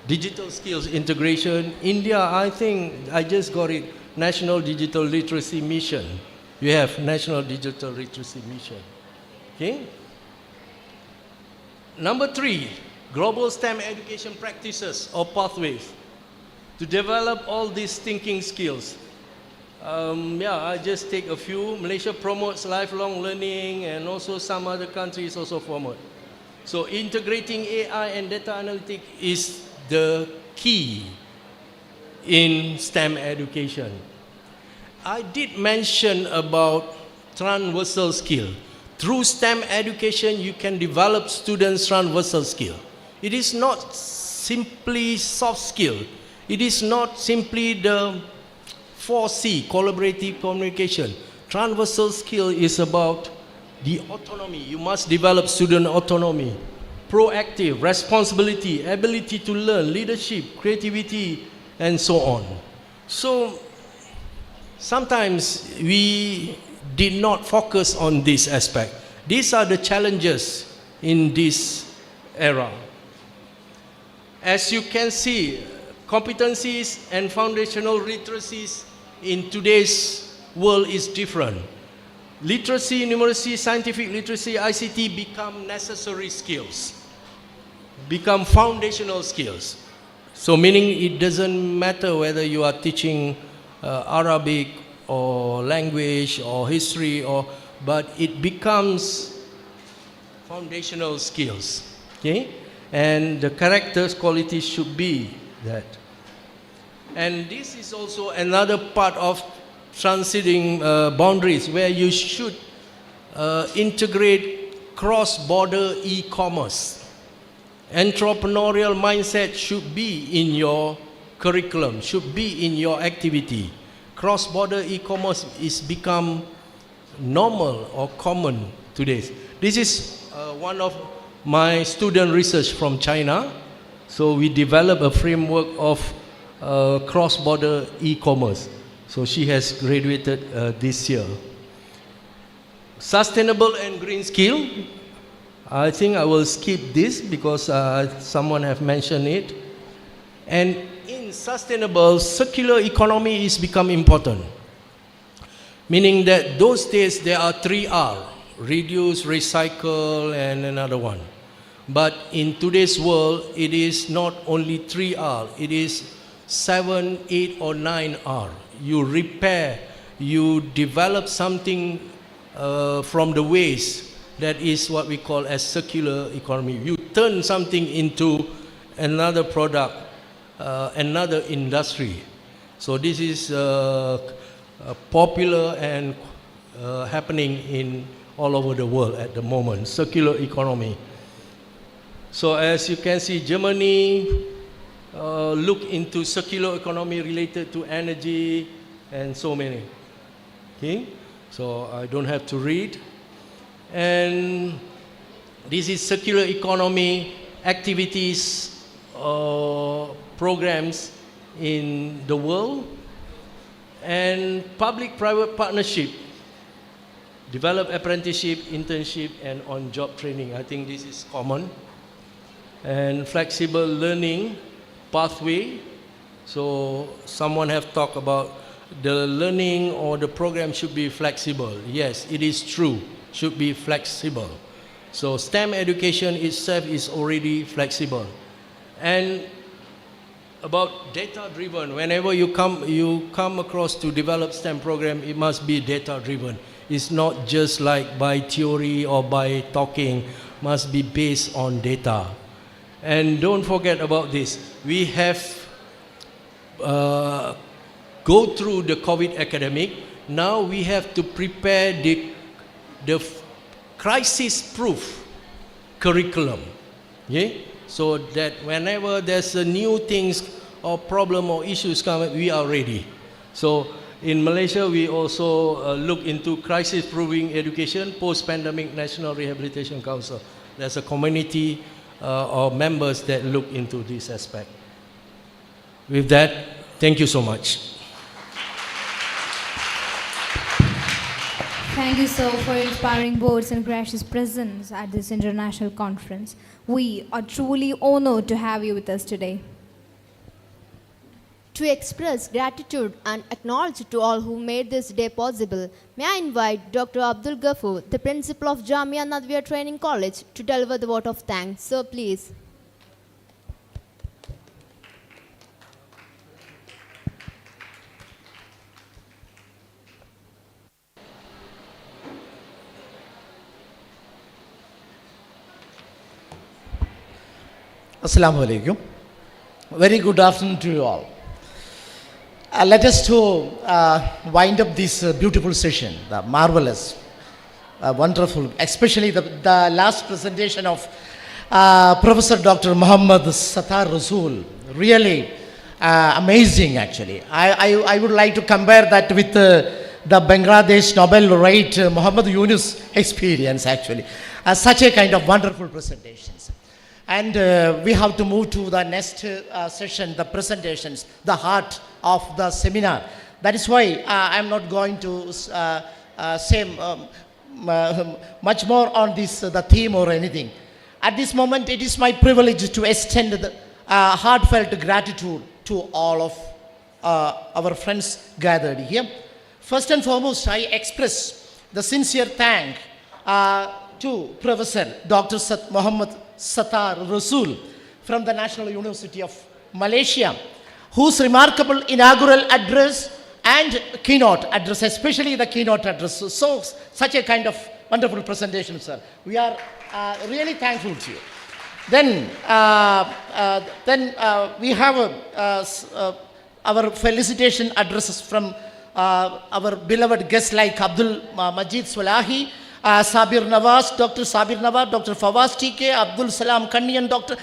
digital skills integration. India, I think I just got it, National Digital Literacy Mission. You have National Digital Literacy Mission. Okay? Number 3, global STEM education practices or pathways to develop all these thinking skills. I just take a few. Malaysia promotes lifelong learning, and also some other countries also promote. So integrating AI and data analytics is the key in STEM education. I did mention about transversal skill. Through STEM education, you can develop students' transversal skill. It is not simply soft skill. It is not simply the 4C, collaborative communication. Transversal skill is about the autonomy. You must develop student autonomy, proactive, responsibility, ability to learn, leadership, creativity, and so on. So sometimes we did not focus on this aspect. These are the challenges in this era. As you can see, competencies and foundational literacies in today's world is different. Literacy, numeracy, scientific literacy, ICT become necessary skills, become foundational skills. So meaning it doesn't matter whether you are teaching Arabic or language or history, but it becomes foundational skills. Okay? And the characters, qualities should be that. And this is also another part of transcending boundaries, where you should integrate cross-border e-commerce. Entrepreneurial mindset should be in your curriculum, should be in your activity. Cross-border e-commerce is become normal or common today. This is one of my student research from China. So we developed a framework of cross-border e-commerce. So she has graduated this year. Sustainable and green skill. I think I will skip this because someone have mentioned it. And in sustainable, circular economy is become important. Meaning that those days there are 3 R, reduce, recycle, and another one. But in today's world, it is not only 3 R, it is 7, 8, or 9 R. You repair, you develop something from the waste. That is what we call as circular economy. You turn something into another product, another industry. So this is popular and happening in all over the world at the moment, circular economy. So as you can see, Germany look into circular economy related to energy and so many. Okay, so I don't have to read. And this is circular economy activities, programs in the world, and public-private partnership, develop apprenticeship, internship, and on-job training. I think this is common. And flexible learning pathway. So someone have talked about the learning or the program should be flexible. Yes, it is true, should be flexible. So STEM education itself is already flexible. And about data-driven, whenever you come across to develop STEM program, it must be data-driven. It's not just like by theory or by talking, must be based on data. And don't forget about this. We have go through the COVID epidemic. Now we have to prepare the crisis-proof curriculum. Okay? So that whenever there's a new things or problem or issues coming, we are ready. So in Malaysia, we also look into crisis-proofing education, post-pandemic National Rehabilitation Council. There's a community of members that look into this aspect. With that, thank you so much. Thank you, sir, for your inspiring words and gracious presence at this international conference. We are truly honored to have you with us today. To express gratitude and acknowledge to all who made this day possible, may I invite Dr. Abdul Ghafoor, the principal of Jamia Nadwiyya Training College, to deliver the vote of thanks. Sir, please. Assalamu alaikum. Very good afternoon to you all. Let us to wind up this beautiful session, the marvelous, wonderful, especially the last presentation of Professor Dr. Muhammad Sattar Rasool. Really amazing, actually. I would like to compare that with the Bangladesh Nobel laureate Muhammad Yunus experience, actually. Such a kind of wonderful presentations. And we have to move to the next session, the presentations, the heart of the seminar. That is why I'm not going to say much more on this, the theme or anything. At this moment, it is my privilege to extend the heartfelt gratitude to all of our friends gathered here. First and foremost, I express the sincere thank to Professor Dr. Muhammad Sattar Rasool from the National University of Malaysia, whose remarkable inaugural address and keynote address, especially the keynote address, so such a kind of wonderful presentation, sir. We are really thankful to you. Then we have our felicitation addresses from our beloved guests like Abdul Majid Swalahi, Sabir Nawaz, Dr. Sabir Nawaz, Dr. Fawaz TK, Abdul Salam Kandian, Dr.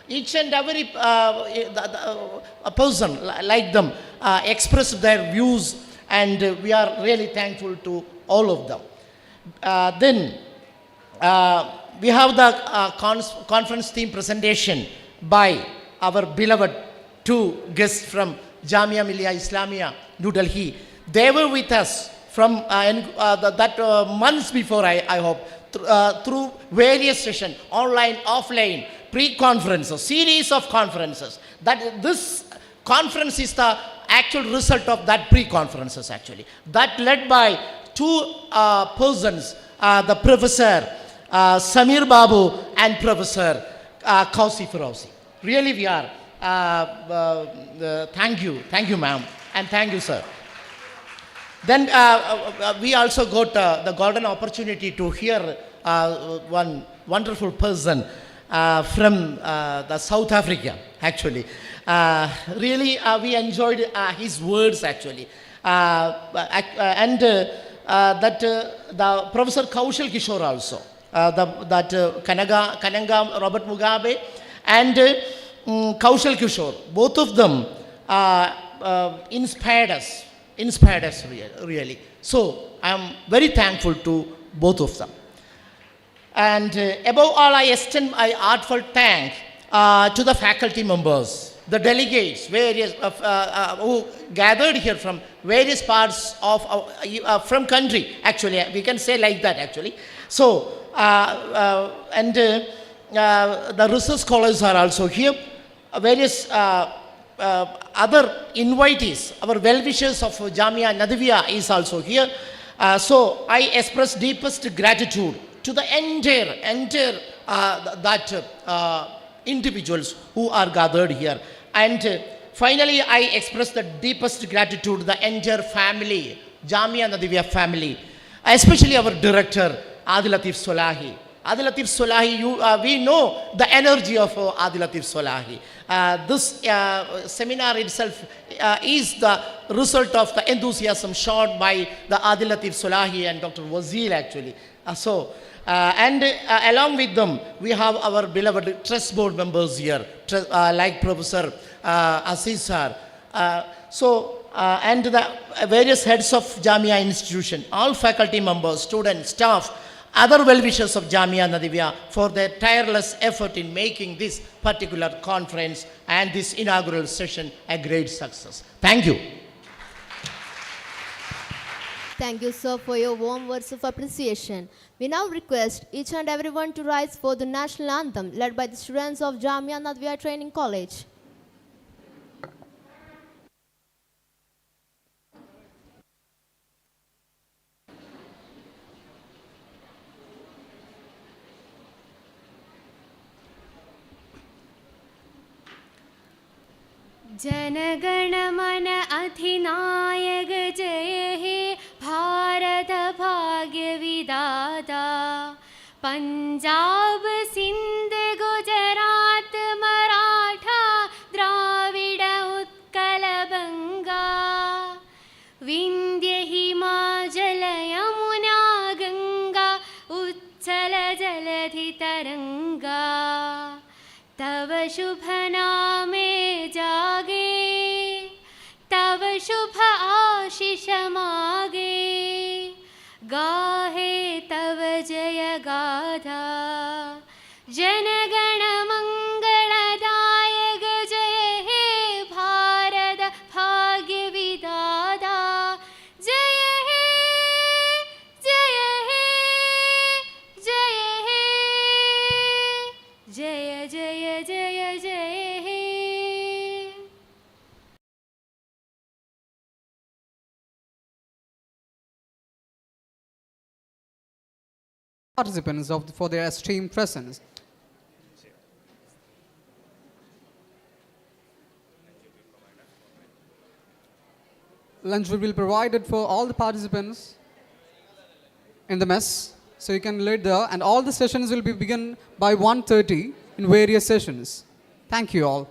Each and every person like them expressed their views, and we are really thankful to all of them. Then we have the conference theme presentation by our beloved two guests from Jamia MILLIA ISLAMIA, New Delhi. They were with us from months before, I hope, through various sessions, online, offline, pre-conferences, series of conferences. That this conference is the actual result of that pre-conferences, actually. That led by two persons, the Professor Samir Babu and Professor Kausi Ferozi. Really, we are, thank you, ma'am, and thank you, sir. Then we also got the golden opportunity to hear one wonderful person from the South Africa, actually. Really, we enjoyed his words, actually. And that the Professor Kaushal Kishore also, that Kananga Robert Mugabe and Kaushal Kishore, both of them inspired us really. So I am very thankful to both of them. And above all, I extend my heartfelt thanks to the faculty members, the delegates, various who gathered here from various parts of from country. Actually, we can say like that. Actually, so and the research scholars are also here. Various other invitees, our well-wishers of Jamia Nadwiyya is also here. So I express deepest gratitude to the entire individuals who are gathered here. And finally, I express the deepest gratitude to the entire family, Jamia Nadwiyya family, especially our director, Adil Latif Solahi. Adil Latif Solahi, we know the energy of Adil Latif Solahi. This seminar itself is the result of the enthusiasm shown by the Adil Latif Solahi and Dr. Wazil, actually. And along with them, we have our beloved trust board members here, like Professor Aziz sir. And the various heads of Jamia institution, all faculty members, students, staff, other well-wishers of Jamia Nadwiyya for their tireless effort in making this particular conference and this inaugural session a great success. Thank you. Thank you, sir, for your warm words of appreciation. We now request each and everyone to rise for the national anthem led by the students of Jamia Nadwiyya Training College. जनगण मन अधिनायक जय हे भारत भाग्य विधाता पंजाब सिंध गुजरात मराठा द्राविड उत्कल बंगा विंध्य हिमाचल यमुना गंगा उच्छल जलधि तरंगा तव शुभ नामे जागे तव शुभ आशीष मागे गाहे तव जय गाथा जनगण मंगलदायक जय हे भारत भाग्य विधाता जय हे जय हे जय हे जय जय जय जय हे Participants for their esteemed presence. Lunch will be provided for all the participants in the mess, so you can lead there, and all the sessions will be begin by 1:30 in various sessions. Thank you all.